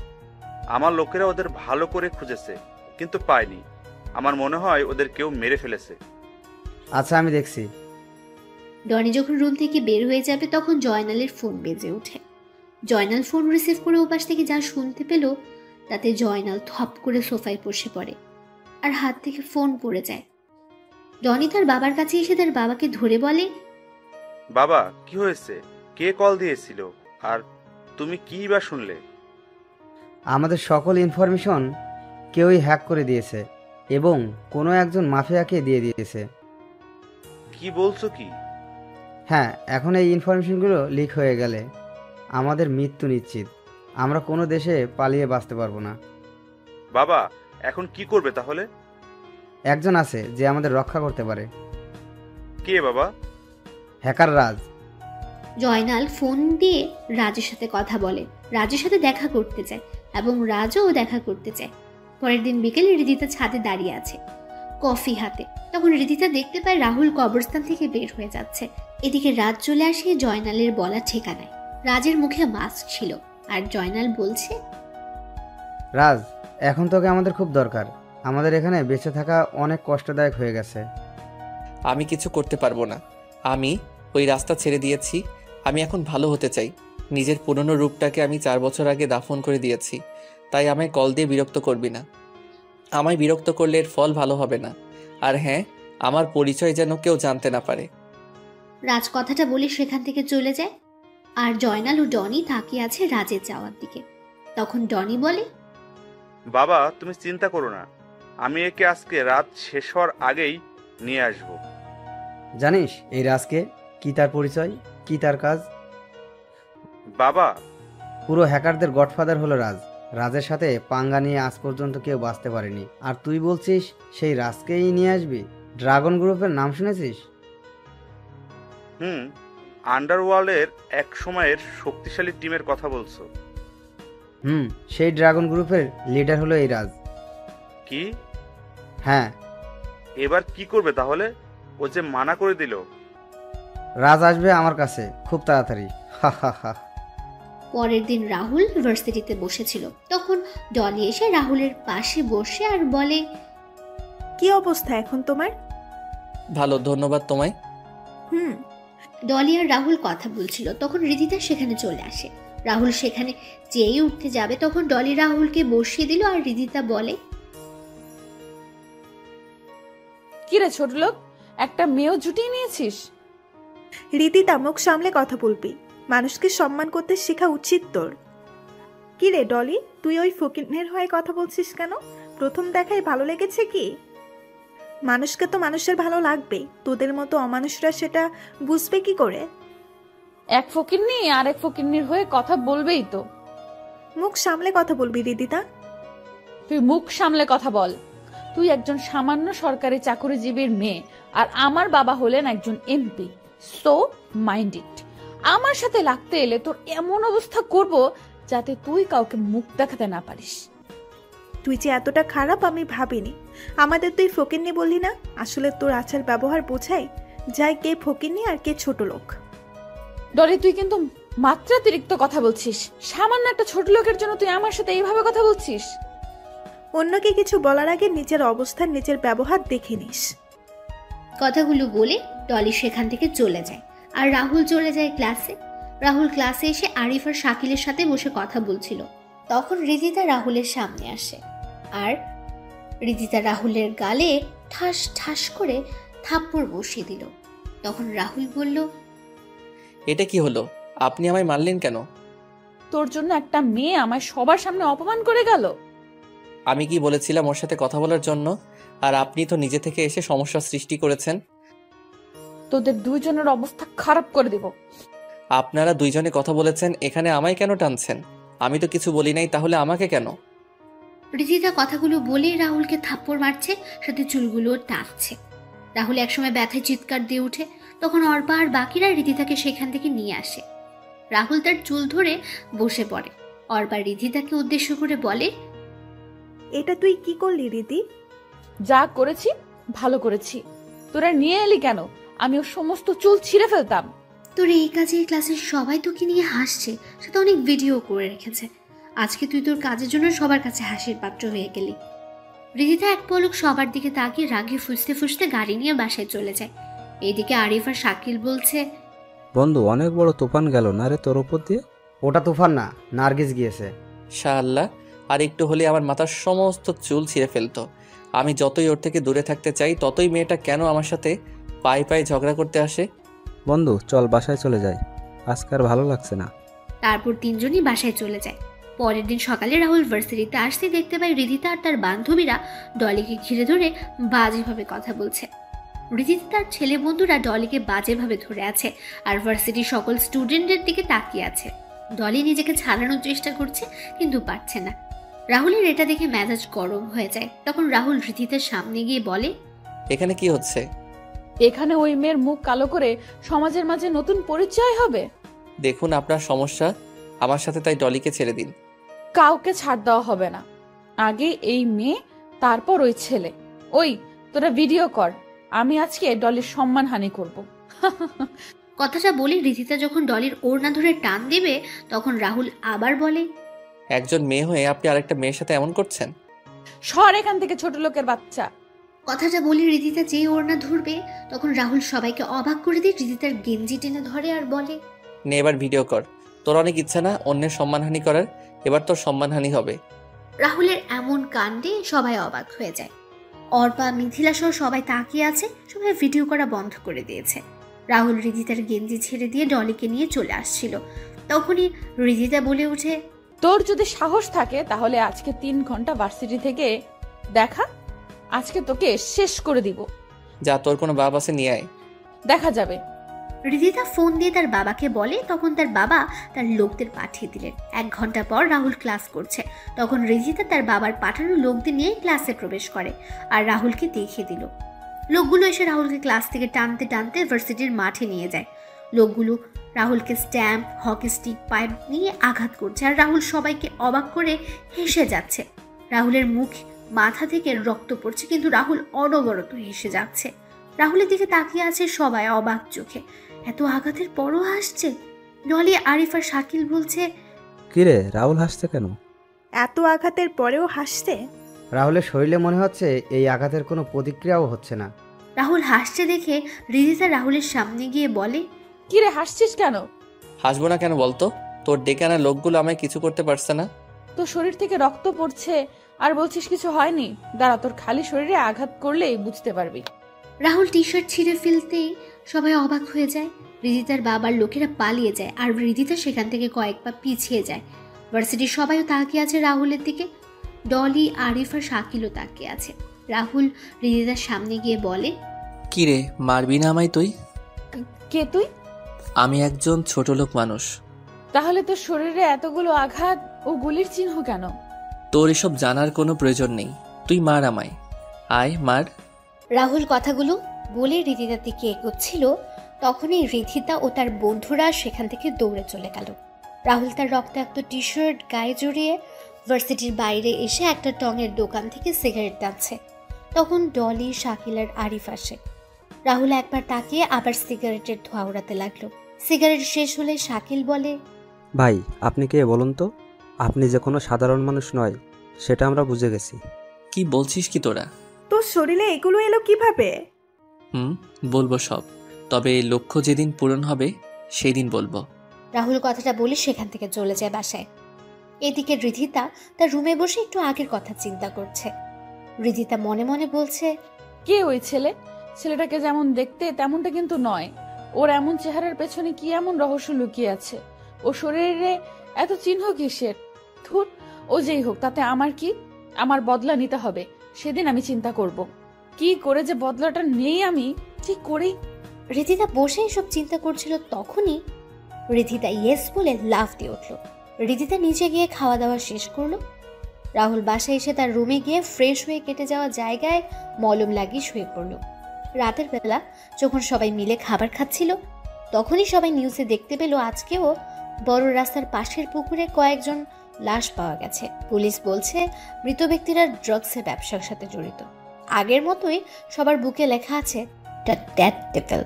আমার লোকেরা ওদের ভালো করে খুঁজেছে, কিন্তু পায়নি। আমার মনে হয় ওদের কেউ মেরে ফেলেছে। আচ্ছা আমি দেখছি। ডনি যখন রুম থেকে বের হয়ে যাবে তখন জয়নালের ফোন বেজে ওঠে। জয়নাল ফোন রিসিভ করে ওপাশ থেকে যা শুনতে পেল তাতে জয়নাল থপ করে সোফায় বসে পড়ে আর হাত থেকে ফোন পড়ে যায়। ডনি তার বাবার কাছে এসে তার বাবাকে ধরে বলে, বাবা কি হয়েছে? কে কল দিয়েছিল? আর তুমি কি বা শুনলে? আমাদের সকল ইনফরমেশন কেউই হ্যাক করে দিয়েছে এবং কোনো একজন মাফিয়াকে দিয়ে দিয়েছে। কি বলছো কি? হ্যাঁ, এখন এই ইনফরমেশনগুলো লিক হয়ে গেলে আমাদের মৃত্যু নিশ্চিত। আমরা কোনো দেশে পালিয়ে বাঁচতে পারবো না। বাবা এখন কি করবে তাহলে? একজন আছে যে আমাদের রক্ষা করতে পারে। কে বাবা? হ্যাকার রাজ। জয়নাল ফোন দিয়ে রাজের সাথে কথা বলে, রাজের সাথে দেখা করতে চায় এবং রাজও দেখা করতে চায়। পরের দিন বিকেলে হৃদিতা ছাদে দাঁড়িয়ে আছে কফি হাতে। তখন হৃদিতা দেখতে পায় রাহুল কবরস্থান থেকে বের হয়ে যাচ্ছে। এদিকে রাজ চলে আসে জয়নালের বলা ঠিকানায়। রাজের মুখে মাস্ক ছিল আর জয়নাল বলছে, রাজ, এখন তোকে আমাদের খুব দরকার। আমাদের এখানে বেঁচে থাকা অনেক কষ্টদায়ক হয়ে গেছে। আমি কিছু করতে পারবো না। আমি ওই রাস্তা ছেড়ে দিয়েছি। আমি এখন ভালো হতে চাই। নিজের পুরনো রূপটাকে আমি 4 বছর আগে দাফন করে দিয়েছি। তাই আমায় কল দিয়ে বিরক্ত করবি না। আমায় বিরক্ত করলে এর ফল ভালো হবে না। আর হ্যাঁ, আমার পরিচয় যেন কেউ জানতে না পারে। রাজ কথাটা বলে সেখান থেকে চলে যায় আর জয়নাল ও ডনি তাকিয়ে আছে রাজের যাওয়ার দিকে। তখন ডনি বলে, বাবা তুমি চিন্তা করো না, আমি একে আজকে রাত শেষ হওয়ার আগেই নিয়ে আসব। জানিস এই রাজকে? কি তার পরিচয়, কি তার কাজ? বাবা পুরো হ্যাকারদের গডফাদার হলো রাজ। রাজের সাথে পাঙ্গা নিয়ে আজ পর্যন্ত কেউ বাঁচতে পারেনি। আর তুই বলছিস সেই রাজকেই নিয়ে আসবি? ড্রাগন গ্রুপের নাম শুনেছিস? আন্ডারওয়ার্ল্ডের এক সময়ের শক্তিশালী টিমের কথা বলছো? সেই ড্রাগন গ্রুপের লিডার হলো এই রাজ। কি? হ্যাঁ। এবার কি করবে তাহলে? ও যে মানা করে দিল। রাজ আসবে আমার কাছে খুব তাড়াতাড়ি। হা হা হা। পরের দিন রাহুল ভার্সিটিতে বসেছিল। তখন ডলি এসে রাহুলের পাশে বসে আর বলে, কি অবস্থা এখন তোমার? ভালো, ধন্যবাদ তোমায়। ডলি আর রাহুল কথা বলছিল তখন হৃদিতা সেখানে চলে আসে। রাহুল সেখানে যেই উঠতে যাবে তখন ডলি রাহুলকে বসিয়ে দিল আর হৃদিতা বলে, কিরে ছোট লোক, একটা মেয়েও জুটিয়ে নিয়েছিস? রীতিতা, মুখ সামলে কথা বলবি। মানুষকে সম্মান করতে শেখা উচিত তোর। কি রে ডলি, তুই ওই ফকিনের হয়ে কথা বলছিস কেন? প্রথম দেখায় ভালো লেগেছে কি? মানুষকে তো মানুষের ভালো লাগবেই, তোদের মতো অমানুষরা সেটা বুঝবে কি করে? এক ফকিন্নি আর এক ফকিন্নির হয়ে কথা বলবেই তো। মুখ সামলে কথা বলবি রীতিতা। তুই মুখ সামলে কথা বল। তুই একজন সামান্য সরকারি চাকরিজীবীর মেয়ে আর আমার বাবা হলেন একজন এমপি। So mind it. আমার সাথে লাগতে এলে তোর এমন অবস্থা করব যাতে তুই কাউকে মুখ দেখাতে না পারিস। তুই যে এতটা খারাপ আমি ভাবিনি। আমাদের তুই ফকিন্নি বললি না? আসলে তোর আচার ব্যবহার বোঝাই যায় কে ফকিন্নি আর কে ছোট লোক। ডলি, তুই কিন্তু মাত্রাতিরিক্ত কথা বলছিস। সামান্য একটা ছোট লোকের জন্য তুই আমার সাথে এইভাবে কথা বলছিস? অন্যকে কিছু বলার আগে নিজের অবস্থান, নিজের ব্যবহার দেখে নিস। কথাগুলো বলে ডলি সেখান থেকে চলে যায় আর রাহুল চলে যায় ক্লাসে। রাহুল ক্লাসে এসে আরিফ আর শাকিলের সাথে বসে কথা বলছিল। তখন হৃদিতা রাহুলের সামনে আসে আর হৃদিতা রাহুলের গালে ঠাস ঠাস করে থাপ্পড় বসিয়ে দিল। তখন রাহুল বলল, এটা কি হলো? আপনি আমায় মারলেন কেন? তোর জন্য একটা মেয়ে আমায় সবার সামনে অপমান করে গেল। আমি কি বলেছিলাম ওর সাথে কথা বলার জন্য? আর আপনি তো নিজে থেকে এসে সমস্যা সৃষ্টি করেছেন। তোদের দুইজনের অবস্থা খারাপ করে দিব। আপনারা দুইজনে কথা বলেছেন, এখানে আমায় কেন টানছেন? আমি তো কিছু বলি নাই, তাহলে আমাকে কেন? হৃদিতা কথাগুলো বলে রাহুলকে থাপ্পড় মারছে, সাথে চুলগুলো টানছে। রাহুল একসময় ব্যথায় চিৎকার দিয়ে উঠে। তখন অর্পা আর বাকিরা হৃদিতাকে সেখান থেকে নিয়ে আসে। রাহুল তার চুল ধরে বসে পড়ে। অর্পা হৃদিতাকে উদ্দেশ্য করে বলে, এটা তুই কি করলি রীতি? যা করেছি ভালো করেছি। তোরা নিয়ে এলি কেন? আমি ওর সমস্ত চুল ছিঁড়ে ফেলতাম। তোর এই কাজে ক্লাসের সবাই তোকে নিয়ে হাসছে, সেটা অনেক ভিডিও করে রেখেছে। আজকে তুই তোর কাজের জন্য সবার কাছে হাসির পাত্র হয়ে গেলি। রিদিতা এক পলক সবার দিকে তাকিয়ে রাগে ফুসতে ফুসতে গাড়ি নিয়ে বাসায় চলে যায়। এইদিকে আরিফ আর শাকিল বলছে, বন্ধু অনেক বড় তুফান গেল না রে তোর ওপর দিয়ে। ওটা তুফান না, নার্গিস গিয়েছে। শাআল্লাহ, আর একটু হলে আমার মাথার সমস্ত চুল ছিঁড়ে ফেলতো। আমি যতই ওর থেকে দূরে থাকতে চাই ততই মেয়েটা কেন আমার সাথে পায়ে পায়ে ঝগড়া করতে আসে। বন্ধু চল বাসায় চলে যাই, আজকে আর ভালো লাগছে না। তারপর তিনজনই বাসায় চলে যায়। পরের দিন সকালে রাহুল ভার্সিটিতে আসতে দেখতে পায় রিদিতা আর তার বান্ধবীরা ডলিকে ঘিরে ধরে বাজেভাবে কথা বলছে। রিদিতা তার ছেলে বন্ধুরা ডলিকে বাজেভাবে ধরে আছে আর ভার্সিটির সকল স্টুডেন্টদের দিকে তাকিয়ে আছে। ডলি নিজেকে ছাড়ানোর চেষ্টা করছে কিন্তু পারছে না। রাহুলের এটা দেখে মেজাজ গরম হয়ে যায়। তখন রাহুল রিদিতার সামনে গিয়ে বলে, এখানে কি হচ্ছে? এখানে ওই মেয়ের মুখ কালো করে সমাজের মাঝে নতুন পরিচয় হবে। দেখুন আপনার সমস্যা আমার সাথে, তাই ডলিকে ছেড়ে দিন। কাউকে ছাড় দেওয়া হবে না, আগে এই মেয়ে তারপর ওই ছেলে। ওই তোরা ভিডিও কর, আমি আজকে ডলির সম্মানহানি করব। কথাটা বলে রিদিতা যখন ডলির ওড়না ধরে টান দেবে তখন রাহুল আবার বলে, একজন মেয়ে হয়ে আপনি আরেকটা মেয়ের সাথে এমন করছেন? সর এখান থেকে ছোট লোকের বাচ্চা। কথাটা বলে রিদিতা যেই ওড়না ধরবে তখন রাহুল সবাইকে অবাক করে দিয়ে রিদিতার গেঞ্জি টেনে ধরে আর বলে, নে এবার ভিডিও কর। তোর অনেক ইচ্ছা না অন্যের সম্মানহানি করার, এবার তোর সম্মানহানি হবে। রাহুলের এমন কাণ্ডে সবাই অবাক হয়ে যায়। অর্পা, মিথিলা সহ সবাই তাকিয়ে আছে। সবাই ভিডিও করা বন্ধ করে দিয়েছে। রাহুল রিদিতার গেঞ্জি ছেড়ে দিয়ে ডলিকে নিয়ে চলে আসছিল। তখনই রিদিতা বলে উঠে, তোর যদি সাহস থাকে তাহলে আজকে 3 ঘন্টা ভার্সিটি থেকে দেখা, আজকে তোকে শেষ করে দিব। যা, তোর কোনো বাপ আছে নিয়ে আয়। দেখা যাবে। রিদিতা ফোন দিয়ে তার বাবাকে বলে। তখন তার বাবা তার লোকদের পাঠিয়ে দিলেন। 1 ঘন্টা পর রাহুল ক্লাস করছে। তখন রিদিতা তার বাবার পাঠানো লোকদের নিয়ে ক্লাসে প্রবেশ করে আর রাহুলকে দেখিয়ে দিল। লোকগুলো এসে রাহুলকে ক্লাস থেকে টানতে টানতে ভার্সিটির মাঠে নিয়ে যায়। লোকগুলো রাহুলকে স্ট্যাম্প, হকি স্টিক, পাইপ নিয়ে আঘাত করছে আর রাহুল সবাইকে অবাক করে হেসে যাচ্ছে। রাহুলের মুখ, মাথা থেকে রক্ত পড়ছে কিন্তু রাহুল অনবরত হেসে যাচ্ছে। রাহুলের দিকে তাকিয়ে আছে সবাই অবাক চোখে। এত আঘাতের পরও হাসছে। ডলি, আরিফ আর শাকিল বলছে, কিরে রাহুল হাসছে কেন? এত আঘাতের পরেও হাসছে। রাহুলের শরীরে মনে হচ্ছে এই আঘাতের কোনো প্রতিক্রিয়াও হচ্ছে না। রাহুল হাসছে দেখে রিদিতা রাহুলের সামনে গিয়ে বলে, কিরে হাসছিস কেন? হাসবো না কেন বলতো? তোর ডেকে আনা লোকগুলো আমায় কিছু করতে পারছে না। তোর শরীর থেকে রক্ত পড়ছে আর বলছিস কিছু হয়নি। দাঁড়া, তোর খালি শরীরে আঘাত করলেই বুঝতে পারবি। রাহুল টি শার্ট ছিঁড়ে ফেলতেই সবাই অবাক হয়ে যায়। রিদিতার বাবার লোকেরা পালিয়ে যায় আর রিদিতা সেখান থেকে কয়েক পা পিছিয়ে যায়। ভার্সিটির সবাইও তাকিয়ে আছে রাহুলের দিকে। ডলি, আরিফ আর শাকিলও তাকিয়ে আছে। রাহুল রিদিতার সামনে গিয়ে বলে, কি রে, মারবি না আমায় তুই? কে তুই? আমি একজন ছোট লোক মানুষ। তাহলে তোর শরীরে এতগুলো আঘাত ও গুলির চিহ্ন কেন? তোর এসব জানার কোনো প্রয়োজন নেই। তুই মার আমায়, আয় মার। রাহুল কথাগুলো বলে রিদিতার দিকে এগোচ্ছিল। তখনই রিদিতা ও তার বন্ধুরা সেখান থেকে দৌড়ে চলে গেল। রাহুল তার রক্তাক্ত টি শার্ট গায়ে জড়িয়ে ভার্সিটির বাইরে এসে একটা টঙের দোকান থেকে সিগারেট টানছে। তখন ডলি, শাকিল আর আরিফ আসে। রাহুল একবার তাকিয়ে আবার সিগারেটের ধোঁয়া উড়াতে লাগলো। সিগারেট শেষ হলে শাকিল বলে, ভাই আপনি কে বলুন তো? আপনি যে কোনো সাধারণ মানুষ নয় সেটা আমরা বুঝে গেছি। কি বলছিস কি তোরা? তোর শরীরে এগুলো এলো কিভাবে? বলবো সব, তবে লক্ষ্য যেদিন পূরণ হবে সেই দিন বলবো। রাহুল কথাটা বলে সেখান থেকে চলে যায় বাসায়। এদিকে রিদিতা তার রুমে বসে একটু আগের কথা চিন্তা করছে। রিদিতা মনে মনে বলছে, কে ওই ছেলে? ছেলেটাকে যেমন দেখতে তেমনটা কিন্তু নয়। ওর এমন চেহারার পেছনে কি এমন রহস্য লুকিয়ে আছে? ও শরীরে এত চিহ্ন কিসের? ধুর, ও যেই হোক তাতে আমার কি? আমার বদলা নিতে হবে। সেদিন আমি চিন্তা করব কি করে যে বদলাটা নেই আমি ঠিক করেই। রিদিতা বসে এসব চিন্তা করছিল। তখনই রিদিতা ইয়েস বলে লাফ দিয়ে উঠল। রিদিতা নিচে গিয়ে খাওয়া দাওয়া শেষ করলো। রাহুল বাসায় এসে তার রুমে গিয়ে ফ্রেশ হয়ে কেটে যাওয়া জায়গায় মলম লাগিয়ে শুয়ে পড়ল। রাতের বেলা যখন সবাই মিলে খাবার খাচ্ছিল তখনই সবাই নিউজে দেখতে পেল আজকেও বড় রাস্তার পাশের পুকুরে কয়েকজন লাশ পাওয়া গেছে। পুলিশ বলছে মৃত ব্যক্তিরা ড্রাগসের ব্যবসার সাথে জড়িত। আগের মতোই সবার বুকে লেখা আছে দ্য ডেথ ডেভিল।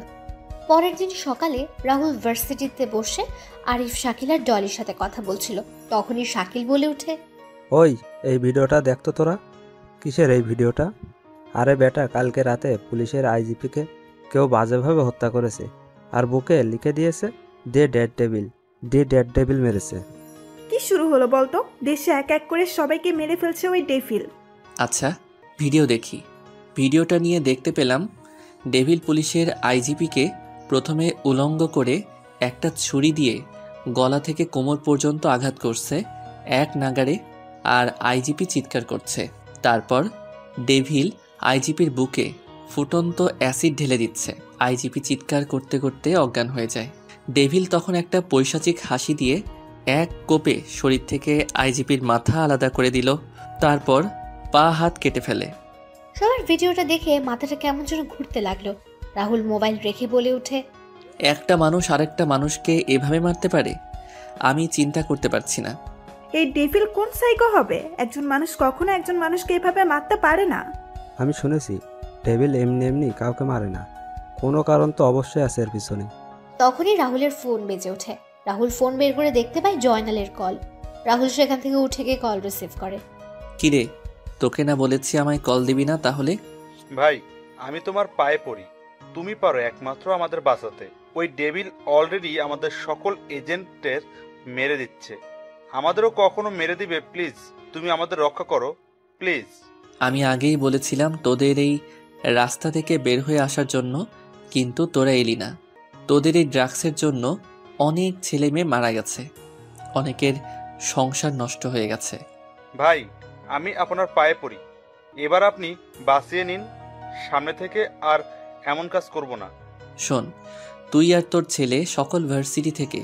পরের দিন সকালে রাহুল ভার্সিটিতে বসে আরিফ, শাকিল আর ডলির সাথে কথা বলছিল। তখনই শাকিল বলে ওঠে, ওই এই ভিডিওটা দেখতো তোরা। কিসের এই ভিডিওটা? আরে বেটা, কালকে রাতে পুলিশের আইজিপিকে কেউ বাজেভাবে হত্যা করেছে, আর বুকে লিখে দিয়েছে ডে ডেড ডেভিল মেরেছে। কি শুরু হলো বলতো? দেশে এক এক করে সবাইকে মেরে ফেলছে ওই ডেভিল। আচ্ছা, ভিডিও দেখি। ভিডিওটা নিয়ে দেখতে পেলাম ডেভিল পুলিশের আইজিপিকে প্রথমে উলঙ্গ করে একটা ছুরি দিয়ে গলা থেকে কোমর পর্যন্ত আঘাত করছে এক নাগাড়ে, আর আইজিপি চিৎকার করছে। তারপর ডেভিল আইজিপির বুকে ফুটন্ত অ্যাসিড ঢেলে দিচ্ছে। আইজিপি চিৎকার করতে করতে অজ্ঞান হয়ে যায়। ডেভিল তখন একটা পৈশাচিক হাসি দিয়ে এক কোপে শরীর থেকে আইজিপির মাথা আলাদা করে দিল, তারপর পা হাত কেটে ফেলে। সবার ভিডিওটা দেখে মাথাটা কেমন যেন ঘুরতে লাগলো। রাহুল মোবাইল রেখে বলে ওঠে, একটা মানুষ আরেকটা মানুষকে এভাবে মারতে পারে? আমি চিন্তা করতে পারছি না। এই ডেভিল কোন সাইকো হবে? একজন মানুষ কখনো একজন মানুষকে এভাবে মারতে পারে না। আমি শুনেছি ডেভিল এমনি এমনি কাউকে মারে না, কোনো কারণ তো অবশ্যই আছে এর পিছনে। তখনই রাহুলের ফোন বেজে ওঠে। রাহুল ফোন বের করে দেখতে পায় জয়নালের কল। রাহুল সেখান থেকে উঠে গিয়ে কল রিসিভ করে। কিরে, তোকে না বলেছি আমায় কল দিবি না? তাহলে ভাই, আমি তোমার পায়ে পড়ি, তুমি পারো একমাত্র আমাদের বাঁচাতে। ওই ডেভিল অলরেডি আমাদের সকল এজেন্টের মেরে দিচ্ছে, আমাদেরও কখনো মেরে দিবে। প্লিজ তুমি আমাদের রক্ষা করো, প্লিজ। আমি আগেই বলেছিলাম তোদের এই রাস্তা থেকে বের হয়ে আসার জন্য, কিন্তু তোরা এলি না। তোদের এই ড্রাগসের জন্য অনেক ছেলে মেয়ে মারা গেছে, অনেকের সংসার নষ্ট হয়ে গেছে। ভাই, আমি আপনার পায়ে পড়ি, এবার আপনি বাঁচিয়ে নিন, সামনে থেকে আর এমন কাজ করব না। শোন, তুই আর তোর ছেলে সকল ভার্সিটি থেকে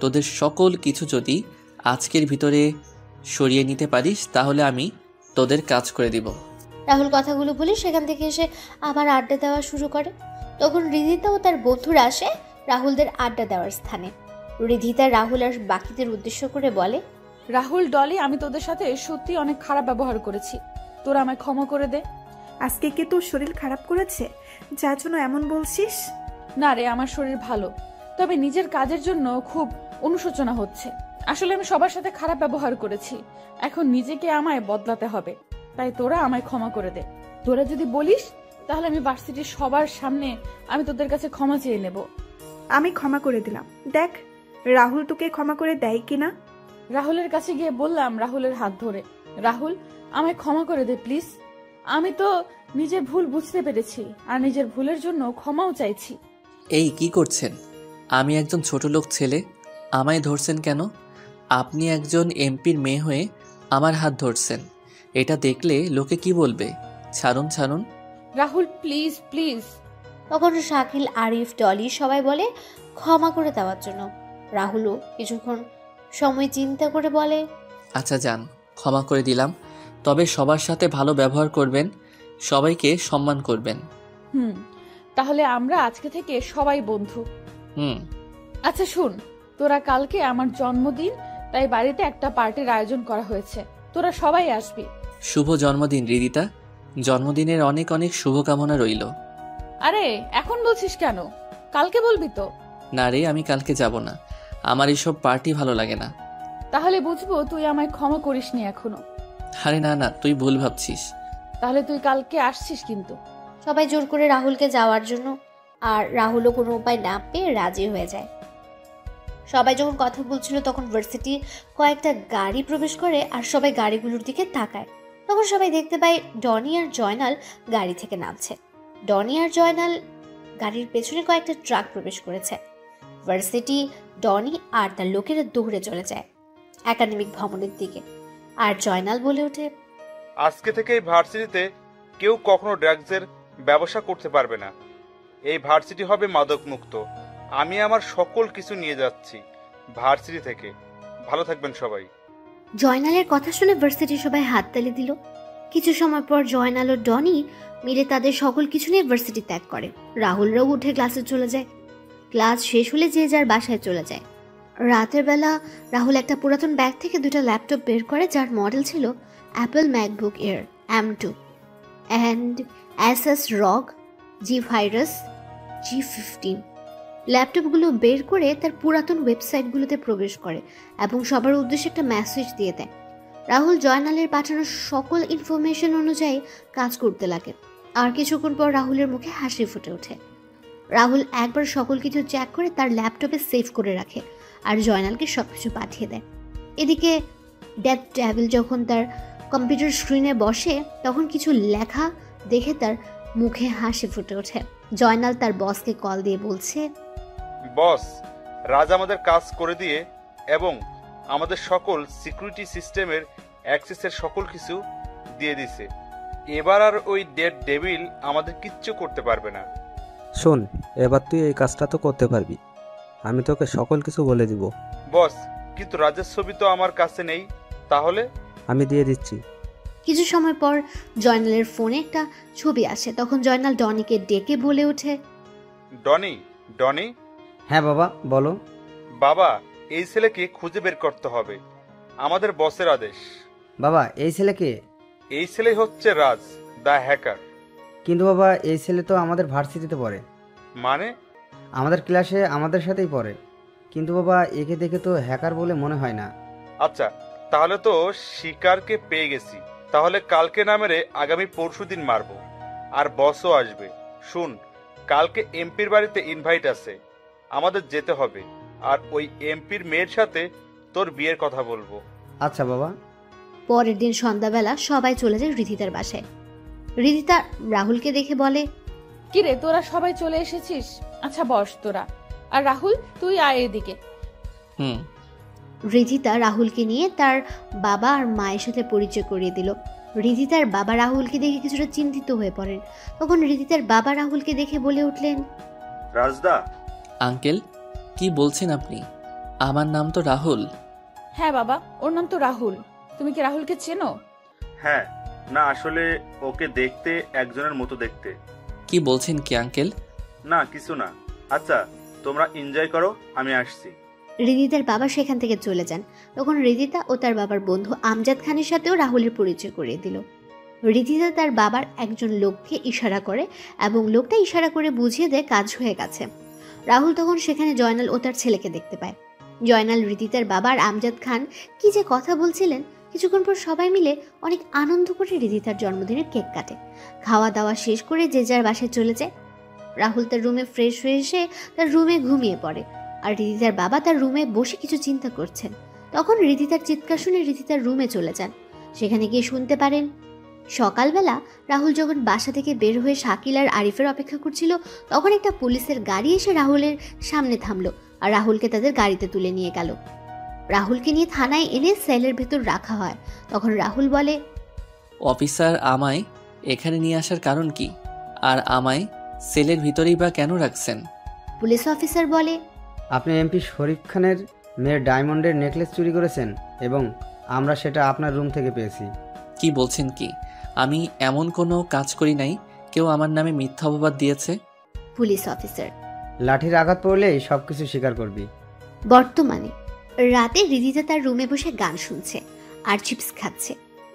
তোদের সকল কিছু যদি আজকের ভিতরে সরিয়ে নিতে পারিস, তাহলে আমি তোদের কাজ করে দিব। রাহুল কথাগুলো বলে সেখান থেকে এসে আবার আড্ডা দেওয়া শুরু করে। তখন রিধিতা ও তার বন্ধুরা আসে রাহুলদের আড্ডা দেওয়ার স্থানে। রিধিতা রাহুল আর বাকিদের উদ্দেশ্য করে বলে, রাহুল, ডলি, আমি তোদের সাথে সত্যি অনেক খারাপ ব্যবহার করেছি, তোরা আমায় ক্ষমা করে দে। আজকে কি তোর শরীর খারাপ করেছে যার জন্য এমন বলছিস? না রে, আমার শরীর ভালো, তবে নিজের কাজের জন্য খুব অনুশোচনা হচ্ছে। আসলে আমি সবার সাথে খারাপ ব্যবহার করেছি, এখন নিজেকে আমায় বদলাতে হবে, তাই তোরা আমায় ক্ষমা করে দে। তোরা যদি বলিস তাহলে আমি ভার্সিটির সবার সামনে আমি তোদের কাছে ক্ষমা চেয়ে নেব। আমি ক্ষমা করে দিলাম, দেখ রাহুল তোকে ক্ষমা করে দেয় কিনা। রাহুলের কাছে গিয়ে বললাম রাহুলের হাত ধরে, রাহুল, আমায় ক্ষমা করে দে প্লিজ। আমি তো নিজের ভুল বুঝতে পেরেছি আর নিজের ভুলের জন্য ক্ষমাও চাইছি। এই কি করছেন? আমি একজন ছোট লোক ছেলে, আমায় ধরছেন কেন? আপনি একজন এমপির মেয়ে হয়ে আমার হাত ধরছেন, এটা দেখলে লোকে কি বলবে? ছাড়ুন ছাড়ুন। Rahul please please. তখন শাকিল, আরিফ, ডলি সবাই বলে ক্ষমা করে দেওয়ার জন্য। রাহুলও কিছুক্ষণ সময় চিন্তা করে বলে, আচ্ছা যান, ক্ষমা করে দিলাম, তবে সবার সাথে ভালো ব্যবহার করবেন, সবাইকে সম্মান করবেন। তাহলে আমরা আজকে থেকে সবাই বন্ধু। হুম। আচ্ছা শুন, তোরা কালকে আমার জন্মদিন, তাই বাড়িতে একটা পার্টির আয়োজন করা হয়েছে, তোরা সবাই আসবি। শুভ জন্মদিন রিদিতা, জন্মদিনের অনেক অনেক শুভকামনা রইল। আরে এখন বলছিস কেন? কালকে বলবি তো? না রে, আমি কালকে যাব না, আমার এইসব পার্টি ভালো লাগে না। তাহলে বুঝবো তুই আমায় ক্ষমা করিসনি এখনো। আরে না না, তুই ভুল ভাবছিস। তাহলে তুই কালকে আসছিস কিন্তু। সবাই জোর করে রাহুলকে যাওয়ার জন্য, আর রাহুলও কোনো উপায় না পেয়ে রাজি হয়ে যায়। সবাই যখন কথা বলছিল তখন ভার্সিটি কয়েকটা গাড়ি প্রবেশ করে আর সবাই গাড়িগুলোর দিকে তাকায়। তখন সবাই দেখতে পায় ডনি আর জয়নাল গাড়ি থেকে নামছে। ডনি আর জয়নাল গাড়ির পেছনে কয়েকটা ট্রাক প্রবেশ করেছে। ভার্সিটি, ডনি আর তার লোকেরা দৌড়ে চলে যায় একাডেমিক ভবনের দিকে। আর জয়নাল বলে ওঠে, আজকে থেকে এই ভার্সিটিতে কেউ কখনো ড্রাগসের ব্যবসা করতে পারবে না, এই ভার্সিটি হবে মাদক মুক্ত। আমি আমার সকল কিছু নিয়ে যাচ্ছি ভার্সিটি থেকে। ভালো থাকবেন সবাই। জয়নালের কথা শুনে ভার্সিটির সবাই হাততালি দিল। কিছু সময় পর জয়নাল ও ডনি মিলে তাদের সকল কিছু নিয়ে ভার্সিটি ত্যাগ করে। রাহুলরাও উঠে ক্লাসে চলে যায়। ক্লাস শেষ হলে যে যার বাসায় চলে যায়। রাতের বেলা রাহুল একটা পুরাতন ব্যাগ থেকে দুটো ল্যাপটপ বের করে, যার মডেল ছিল Apple MacBook air M2 and Asus ROG Zephyrus G15। ল্যাপটপগুলো বের করে তার পুরাতন ওয়েবসাইটগুলোতে প্রবেশ করে এবং সবার উদ্দেশ্যে একটা মেসেজ দিয়ে দেয়। রাহুল জয়নালের পাঠানো সকল ইনফরমেশন অনুযায়ী কাজ করতে লাগে। আর কিছুক্ষণ পর রাহুলের মুখে হাসি ফুটে ওঠে। রাহুল একবার সকল কিছু চেক করে তার ল্যাপটপে সেভ করে রাখে আর জয়নালকে সব কিছু পাঠিয়ে দেয়। এদিকে ডেথ ডেভিল যখন তার কম্পিউটার স্ক্রিনে বসে তখন কিছু লেখা দেখে তার মুখে হাসি ফুটে ওঠে। জয়নাল তার বসকে কল দিয়ে বলছে, বস, রাজ আমাদের কাজ করে দিয়ে এবং আমাদের সকল সিকিউরিটি সিস্টেমের অ্যাক্সেসের সকল কিছু দিয়ে দিছে। এবার আর ওই ডেড ডেভিল আমাদের কিচ্ছু করতে পারবে না। শোন, এবার তুই এই কাজটা তো করতে পারবি। আমি তোকে সকল কিছু বলে দিব। বস, কিন্তু রাজের ছবি তো আমার কাছে নেই, তাহলে? আমি দিয়ে দিচ্ছি। কিছু সময় পর জয়নালের ফোনে একটা ছবি আসে। তখন জয়নাল ডনিকে ডেকে বলে ওঠে, ডনি, ডনি, হ্যাঁ বাবা, বলো। বাবা, এই ছেলেকে খুঁজে বের করতে হবে, আমাদের বসের আদেশ। বাবা, এই ছেলেকে? এই ছেলে হচ্ছে রাজ দ্য হ্যাকার। কিন্তু বাবা, এই ছেলে তো আমাদের ভার্সিটিতে পড়ে। মানে? আমাদের ক্লাসে আমাদের সাথেই পড়ে। কিন্তু বাবা, একে দেখে তো হ্যাকার বলে মনে হয় না। আচ্ছা, তাহলে তো শিকারকে পেয়ে গেছি। তাহলে কালকে না মেরে আগামী পরশুদিন মারবো, আর বসও আসবে। শুন, কালকে এমপির বাড়িতে ইনভাইট আছে, আমাদের যেতে হবে। আর ওই এমপির মেয়ের সাথে তোর বিয়ের কথা বলবো। আচ্ছা বাবা। পরের দিন সন্ধ্যাবেলা সবাই চলে যায় রিধিতার বাসায়। রিধিতা রাহুলকে দেখে বলে, কিরে, তোরা সবাই চলে এসেছিস? আচ্ছা বস তোরা। আর রাহুল, তুই আয় এদিকে। হুম। রিধিতা রাহুলকে নিয়ে তার বাবা আর মায়ের সাথে পরিচয় করিয়ে দিল। রিধিতার বাবা রাহুলকে দেখে কিছুটা চিন্তিত হয়ে পড়েন। তখন রিধিতার বাবা রাহুলকে দেখে বলে উঠলেন, রাজদা। আঙ্কেল, কি বলছেন আপনি? আমার নাম তো রাহুল। হ্যাঁ বাবা, ওর নাম তো রাহুল। তুমি কি রাহুলকে চেনো? হ্যাঁ, না আসলে ওকে দেখতে একজনের মতো দেখতে। কি বলছেন কি আঙ্কেল? না কিছু না। আচ্ছা, তোমরা এনজয় করো, আমি আসছি। রিধিতার বাবা সেখান থেকে চলে যান। তখন রিধিতা ও তার বাবার বন্ধু আমজাদ খানের সাথেও রাহুলের পরিচয় করিয়ে দিল। রিধিতা তার বাবার একজন লোককে ইশারা করে এবং লোকটা ইশারা করে বুঝিয়ে দেয় কাজ হয়ে গেছে। রাহুল তখন সেখানে জয়নাল ও তার ছেলেকে দেখতে পায়। জয়নাল, রিধিতার বাবা আর আমজাদ খান কি যে কথা বলছিলেন। কিছুক্ষণ পর সবাই মিলে অনেক আনন্দ করে রিধিতার জন্মদিনের কেক কাটে। খাওয়া দাওয়া শেষ করে যে যার বাসায় চলে যায়। রাহুল তার রুমে ফ্রেশ হয়ে এসে তার রুমে ঘুমিয়ে পড়ে। আর রিধিতার বাবা তার রুমে বসে কিছু চিন্তা করছেন। তখন রিধিতার চিৎকার শুনে রিধিতার রুমে চলে যান। সেখানে গিয়ে শুনতে পারেন সকালবেলা রাহুল যখন বাসা থেকে বের হয়ে শাকিল আর আরিফের অপেক্ষা করছিল, তখন একটা পুলিশের গাড়ি এসে রাহুলের সামনে থামলো আর রাহুলকে তাদের গাড়িতে তুলে নিয়ে গেল। রাহুলকে নিয়ে থানায় এনে সেলের ভেতর রাখা হয়। তখন রাহুল বলে, অফিসার আমায় এখানে নিয়ে আসার কারণ কি? আর আমায় সেলের ভিতরেই বা কেন রাখছেন? পুলিশ অফিসার বলে, আপনি এমপি শরীফ খানের মেয়ের ডায়মন্ডের নেকলেস চুরি করেছেন এবং আমরা সেটা আপনার রুম থেকে পেয়েছি। কি বলছেন কি? আমি এমন কোনো কাজ করি নাই। কেউ আমার নামে মিথ্যা অপবাদ দিয়েছে। পুলিশ অফিসার, লাঠির আঘাত পড়লেই সব কিছু স্বীকার করবি। বর্তমানে রাতে রিধিতা তার রুমে বসে গান শুনছে আর চিপস খাচ্ছে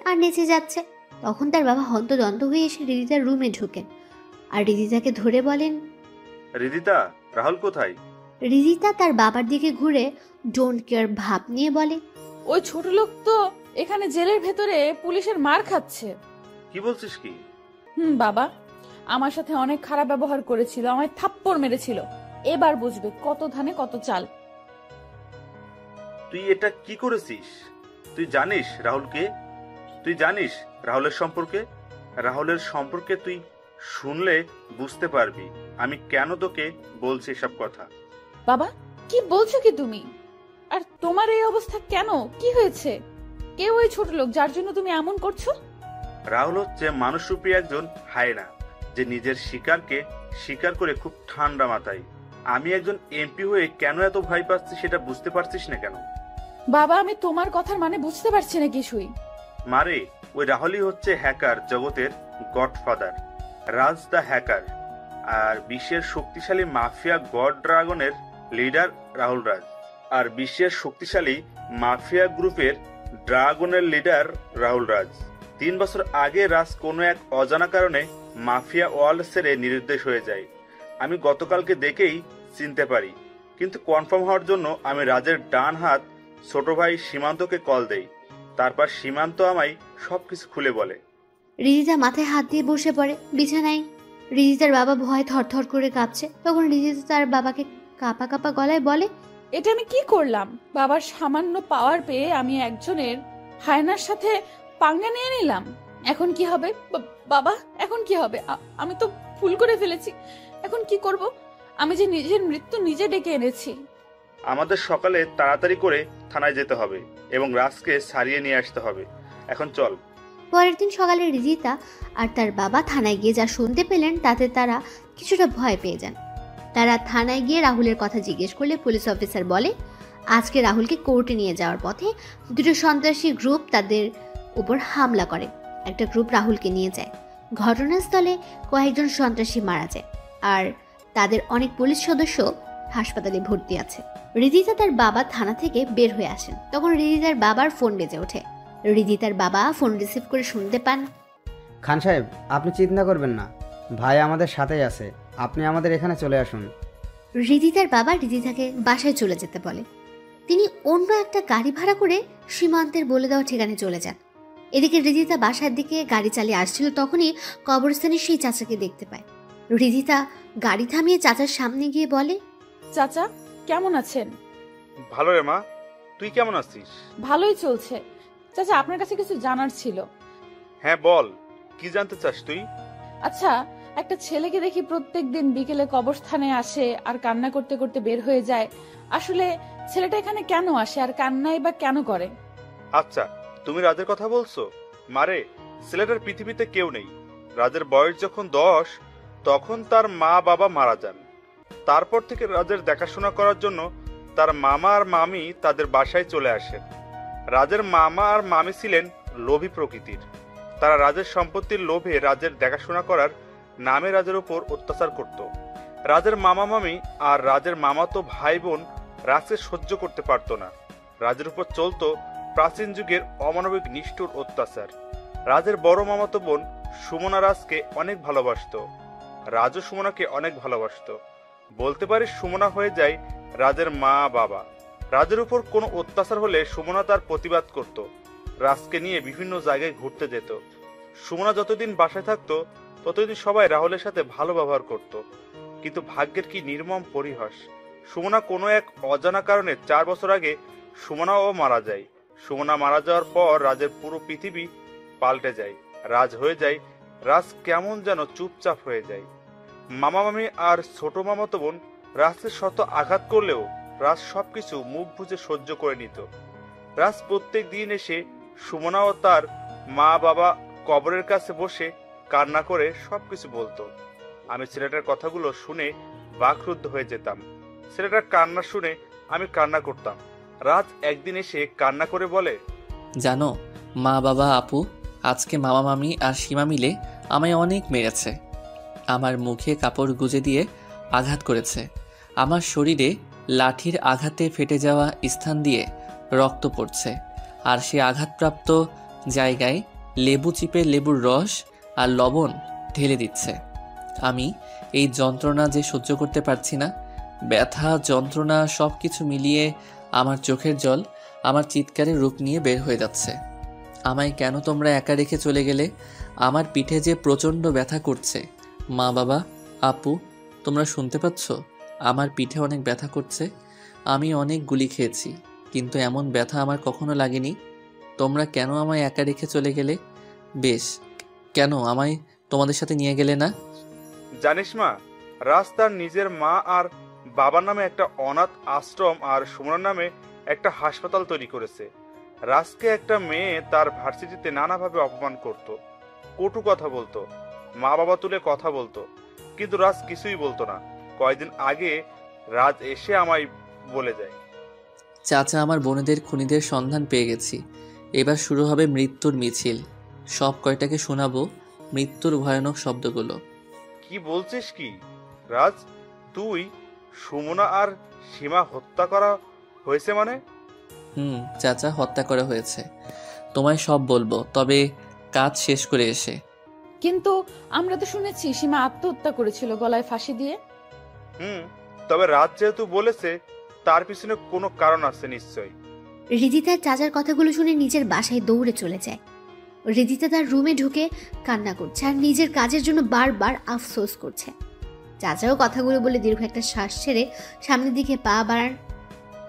আর নেচে যাচ্ছে। তখন তার বাবা হন্তদন্ত হয়ে এসে রিধিতার রুমে ঢোকেন আর রিধিতাকে ধরে বলেন, রিদিতা, রাহুল কোথায়? রিধিতা তার বাবার দিকে ঘুরে ডোন্ট কেয়ার ভাব নিয়ে বলে, ওই ছোট লোক তো এখানে জেলের ভেতরে পুলিশের মার খাচ্ছে। কি বলছিস কি? বাবা, আমার সাথে অনেক খারাপ ব্যবহার করেছিল, আমায় থাপ্পড় মেরেছিল। এবার বুঝবে কত ধানে কত চাল। তুই এটা কি করেছিস? তুই জানিস রাহুলকে? তুই জানিস রাহুলের সম্পর্কে? রাহুলের সম্পর্কে তুই শুনলে বুঝতে পারবি আমি কেন তোকে বলছি এসব কথা। বাবা, কি বলছো কি তুমি? আর তোমার এই অবস্থা কেন? কি হয়েছে? কে ওই ছোট লোক যার জন্য তুমি এমন করছো? রাহুল হচ্ছে মানুষরূপী একজন হায়না, যে নিজের শিকারকে শিকার করে খুব ঠান্ডা মাথায়। আমি একজন এমপি হয়ে কেন এত ভয় পাচ্ছি সেটা বুঝতে পারছিস না কেন? বাবা, আমি তোমার কথার মানে বুঝতে পারছি না কিছুই। মারে, ওই রাহুলই হচ্ছে হ্যাকার জগতের গডফাদার, রাজ দ্য হ্যাকার। আর বিশ্বের শক্তিশালী মাফিয়া গড ড্রাগনের লিডার রাহুল রাজ। আর বিশ্বের শক্তিশালী মাফিয়া গ্রুপের ড্রাগনের লিডার রাহুল রাজ। 3 বছর আগে রাজ কোনো এক অজানা কারণে মাফিয়া ওয়ার্ল্ড ছেড়ে নিরুদ্দেশ হয়ে যায়। আমি গতকালকে দেখেই চিনতে পারি, কিন্তু কনফার্ম হওয়ার জন্য আমি রাজের ডান হাত ছোট ভাই সীমান্তকে কল দেই। তারপর সীমান্ত আমায় সবকিছু খুলে বলে। রিদিতা মাথায় হাত দিয়ে বসে পড়ে বিছানায়। রিদিতার বাবা ভয়ে থরথর করে কাঁপছে। তখন রিদিতা তার বাবাকে কাঁপা কাঁপা গলায় বলে, এটা আমি কি করলাম? বাবার সামান্য পাওয়ার পেয়ে আমি একজনের হায়নার সাথে পাঙ্গা নিয়ে নিলাম। এখন কি হবে বাবা? এখন কি হবে? আমি তো ভুল করে ফেলেছি। এখন কি করব? আমি যে নিজের মৃত্যু নিজে ডেকে এনেছি। আমাদের সকালে তাড়াতাড়ি করে থানায় যেতে হবে এবং রাজকে ছাড়িয়ে নিয়ে আসতে হবে। এখন চল। পরের দিন সকালে রিদিতা আর তার বাবা থানায় গিয়ে যা শুনতে পেলেন তাতে তারা কিছুটা ভয় পেয়ে যান। তারা থানায় গিয়ে রাহুলের কথা জিজ্ঞেস করলে পুলিশ অফিসার বলে, আজকে রাহুলকে কোর্টে নিয়ে যাওয়ার পথে দুটো সন্ত্রাসী গ্রুপ তাদের উপর হামলা করে। একটা গ্রুপ রাহুলকে নিয়ে যায়। ঘটনাস্থলে কয়েকজন সন্ত্রাসী মারা যায় আর তাদের অনেক পুলিশ সদস্য হাসপাতালে ভর্তি আছে। রিদিতা তার বাবা থানা থেকে বের হয়ে আসেন। তখন রিদিতার বাবার ফোন বেজে ওঠে। রিদিতার বাবা ফোন রিসিভ করে শুনতে পান, খান সাহেব, আপনি চিন্তা করবেন না, ভাই আমাদের সাথেই আছে, আপনি আমাদের এখানে চলে আসুন। রিদিতার বাবা রিদিতাকে বাসায় চলে যেতে বলে। তিনি অন্য একটা গাড়ি ভাড়া করে সীমান্তের বলে দেওয়া ঠিকানায় চলে যান। এদিকে রিদিতা বাসার দিকে গাড়ি চালিয়ে আসছিল, তখনই কবরস্থানে সেই চাচাকে দেখতে পায়। রিদিতা গাড়ি থামিয়ে চাচার সামনে গিয়ে বলে, চাচা কেমন আছেন? ভালো রে মা, তুই কেমন আছিস? ভালোই চলছে। চাচা আপনার কাছে কিছু জানার ছিল। হ্যাঁ বল, কি জানতে চাস তুই? আচ্ছা, একটা ছেলেকে দেখি প্রত্যেকদিন বিকেলে কবরস্থানে আসে আর কান্না করতে করতে বের হয়ে যায়। আসলে ছেলেটা এখানে কেন আসে আর কান্নাই বা কেন করে? আচ্ছা, তুমি রাজের কথা বলছো? মারে, ছেলেটার পৃথিবীতে কেউ নেই। রাজের বয়স যখন 10 তখন তার মা বাবা মারা যান। তারপর থেকে রাজের দেখাশোনা করার জন্য তার মামা আর মামি তাদের বাসায় চলে আসেন। রাজের মামা আর মামি ছিলেন লোভী প্রকৃতির। তারা রাজের সম্পত্তির লোভে রাজের দেখাশোনা করার নামে রাজের উপর অত্যাচার করত। রাজের মামা মামি আর রাজের মামাতো ভাই বোন রাজকে সহ্য করতে পারত না। রাজের উপর চলত প্রাচীন যুগের অমানবিক নিষ্ঠুর অত্যাচার। রাজের বড় মামাতো বোন সুমনা রাজকে অনেক ভালোবাসত। রাজও সুমনাকে অনেক ভালোবাসত। বলতে পারি সুমনা হয়ে যায় রাজের মা বাবা। রাজের উপর কোনো অত্যাচার হলে সুমনা তার প্রতিবাদ করত। রাজকে নিয়ে বিভিন্ন জায়গায় ঘুরতে যেত। সুমনা যতদিন বাসায় থাকতো ততদিন সবাই রাহুলের সাথে ভালো ব্যবহার করত। কিন্তু ভাগ্যের কি নির্মম পরিহাস, সুমনা কোনো এক অজানা কারণে 4 বছর আগে সুমনাও মারা যায়। সুমনা মারা যাওয়ার পর রাজের পুরো পৃথিবী পাল্টে যায়। রাজ হয়ে যায়, রাজ কেমন যেন চুপচাপ হয়ে যায়। মামা মামি আর ছোট মামাতো বোন রাজকে শত আঘাত করলেও রাজ সবকিছু মুখ বুজে সহ্য করে নিত। রাজ প্রত্যেক দিন এসে সুমনা ও তার মা বাবা কবরের কাছে বসে কান্না করে সবকিছু বলতো। আমি ছেলেটার কথাগুলো শুনে বাকরুদ্ধ হয়ে যেতাম। ছেলেটার কান্না শুনে আমি কান্না করতাম। রাজ একদিন এসে কান্না করে বলে, জানো মা বাবা আপু আজকে মামা মামি আর সীমা মিলে আমায় অনেক মেরেছে। আমার মুখে কাপড় গুজে দিয়ে আঘাত করেছে। আমার শরীরে লাঠির আঘাতে ফেটে যাওয়া স্থান দিয়ে রক্ত পড়ছে। আর সে আঘাতপ্রাপ্ত জায়গায় লেবু চিপে লেবুর রস আর লবণ ঢেলে দিচ্ছে। আমি এই যন্ত্রণা যে সহ্য করতে পারছি না। ব্যথা, যন্ত্রণা সব কিছু মিলিয়ে আমার চোখের জল আমার চিৎকারের রূপ নিয়ে বের হয়ে যাচ্ছে। আমায় কেন তোমরা একা রেখে চলে গেলে? আমার পিঠে যে প্রচণ্ড ব্যথা করছে। মা বাবা আপু, তোমরা শুনতে পাচ্ছ? আমার পিঠে অনেক ব্যথা করছে। আমি অনেক গুলি খেয়েছি, কিন্তু এমন ব্যথা আমার কখনো লাগেনি। তোমরা কেন আমায় একা রেখে চলে গেলে? বেশ, কেন আমায় তোমাদের সাথে নিয়ে গেলে না? জানিস মা, রাজ তার নিজের মা আর বাবার নামে একটা অনাথ আশ্রম আর সুমনার নামে একটা হাসপাতাল তৈরি করেছে। রাজকে একটা মেয়ে তার ভার্সিটিতে নানাভাবে অপমান করত, কটু কথা বলতো, মা বাবা তুলে কথা বলতো, কিন্তু রাজ কিছুই বলতো না। কয়েকদিন আগে রাজ এসে আমায় বলে যায়, চাচা, আমার বোনেদের খুনিদের সন্ধান পেয়ে গেছি। এবার শুরু হবে মৃত্যুর মিছিল। সব কয়টাকে শোনাবো মৃত্যুর ভয়ানক শব্দগুলো। কি বলছিস কি রাজ? তুই সুমনা আর সীমা হত্যা করা হয়েছে মানে? চাচা, হত্যা করা হয়েছে। তোমায় সব বলবো, তবে কাজ শেষ করে এসে। কিন্তু আমরা তো শুনেছি সীমা আত্মহত্যা করেছিল গলায় ফাঁসি দিয়ে। তবে রাজ যেহেতু বলেছে তার পিছনে কোনো কারণ আছে নিশ্চয়। হৃদিতার চাচার কথাগুলো শুনে নিজের বাসায় দৌড়ে চলে যায়। হৃদিতা তার রুমে ঢুকে কান্না করছে আর নিজের কাজের জন্য বারবার আফসোস করছে। চাচাও কথাগুলো বলে দীর্ঘ একটা শ্বাস ছেড়ে সামনের দিকে পা বাড়ান।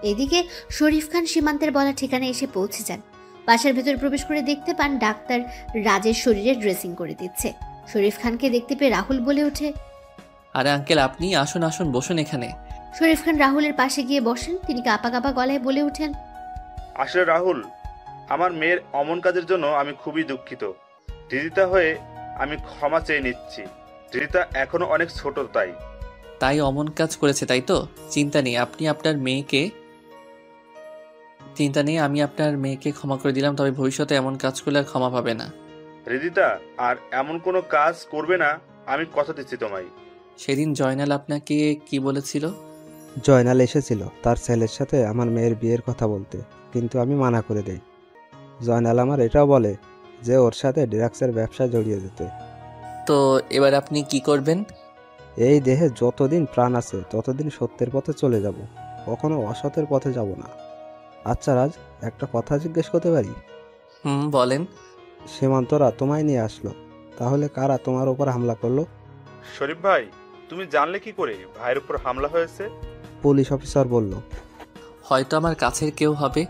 এদিকে শরীফ খান সীমান্তের বলা ঠিকানায় এসে পৌঁছে যান। বাসার ভেতরে প্রবেশ করে দেখতে পান ডাক্তার রাজের শরীরে ড্রেসিং করে দিচ্ছে। শরীফ খানকে দেখতে পেয়ে রাহুল বলে ওঠে, আরে আঙ্কেল, আপনি আসুন আসুন, বসুন এখানে। শরীফ খান রাহুলের পাশে গিয়ে বসেন। তিনি কাঁপা কাঁপা গলায় বলে ওঠেন, আসলে রাহুল, আমার মেয়ের অমন কাজের জন্য আমি খুবই দুঃখিত। হৃদিতা হয়ে আমি ক্ষমা চেয়ে নিচ্ছি। হৃদিতা এখনো অনেক ছোট, তাই অমন কাজ করেছে, তাই তো? চিন্তা নেই, আমি আপনার মেয়েকে ক্ষমা করে দিলাম। তবে ভবিষ্যতে এমন কাজ করলে আর ক্ষমা পাবে না। হৃদিতা আর এমন কোনো কাজ করবে না, আমি কথা দিচ্ছি তোমায়। সেদিন জয়নাল আপনাকে কি বলেছিল? জয়নাল এসেছিল তার ছেলের সাথে আমার মেয়ের বিয়ের কথা বলতে, কিন্তু আমি মানা করে দেই। জয়নাল আমার এটাও বলে যে ওর সাথে ড্রাগসের ব্যবসা জড়িয়ে যেতে। তো এবার আপনি কি করবেন? এই দেহে যতদিন প্রাণ আছে ততদিন সত্যের পথে চলে যাব, কখনো অসতের পথে যাব না। আচ্ছা রাজ, একটা কথা জিজ্ঞেস করতে পারি? বলেন। সীমান্তরা তোমায় নিয়ে আসলো, তাহলে কারা তোমার উপর হামলা করলো? শরীফ ভাই, তুমি জানলে কি করে ভাইয়ের উপর হামলা হয়েছে? পুলিশ অফিসার বলল। হয়তো আমার কাছের কেউ হবে,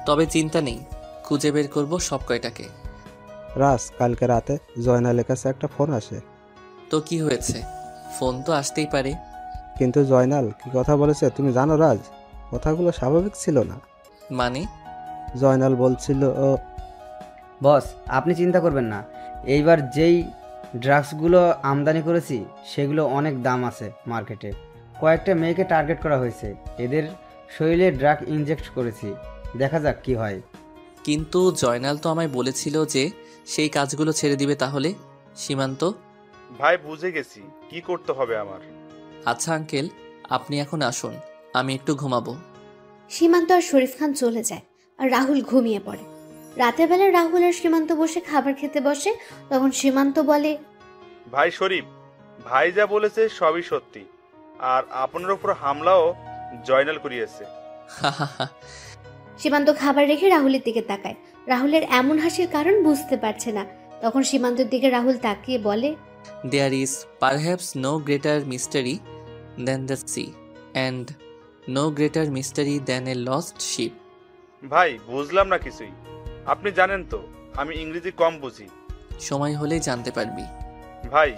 তবে চিন্তা নেই, খুঁজে বের করব সব কয়টাকে। রাজ, কালকে রাতে জয়নালের কাছে একটা ফোন আসে। তো কি হয়েছে? ফোন তো আসতেই পারে। কিন্তু জয়নাল কি কথা বলেছে তুমি জানো রাজ? কথাগুলো স্বাভাবিক ছিল না। মানে? জয়নাল বলছিল বস, আপনি চিন্তা করবেন না। এইবার যেই ড্রাগসগুলো আমদানি করেছি সেগুলো অনেক দাম আছে মার্কেটে। কয়েকটা মেয়েকে টার্গেট করা হয়েছে, এদের শরীরে ড্রাগ ইনজেক্ট করেছি, দেখা যাক কি হয়। কিন্তু জয়নাল তো আমায় বলেছিল যে সেই কাজগুলো ছেড়ে দিবে। তাহলে সীমান্ত ভাই, বুঝে গেছি কি করতে হবে আমার। আচ্ছা আঙ্কেল, আপনি এখন আসুন, আমি একটু ঘুমাবো। সীমান্ত আর শরীফ খান চলে যায় আর রাহুল ঘুমিয়ে পড়ে। রাতের বেলা রাহুল আর সীমান্ত বসে খাবার খেতে বসে। তখন সীমান্ত বলে, ভাই শরীফ, ভাই যা বলেছে সবই সত্যি, আর আপনার উপর হামলাও জয়নাল করিয়েছে। সীমান্ত খাবার রেখে রাহুলের দিকে তাকায়। রাহুলের এমন হাসির কারণ বুঝতে পারছে না। তখন সীমান্তের দিকে রাহুল তাকিয়ে বলে, There is perhaps no greater mystery than the sea, and no greater mystery than a lost ship. ভাই, বুঝলাম না কিছুই। আপনি জানেন তো আমি ইংরেজি কম বুঝি। সময় হলেই জানতে পারবি। ভাই,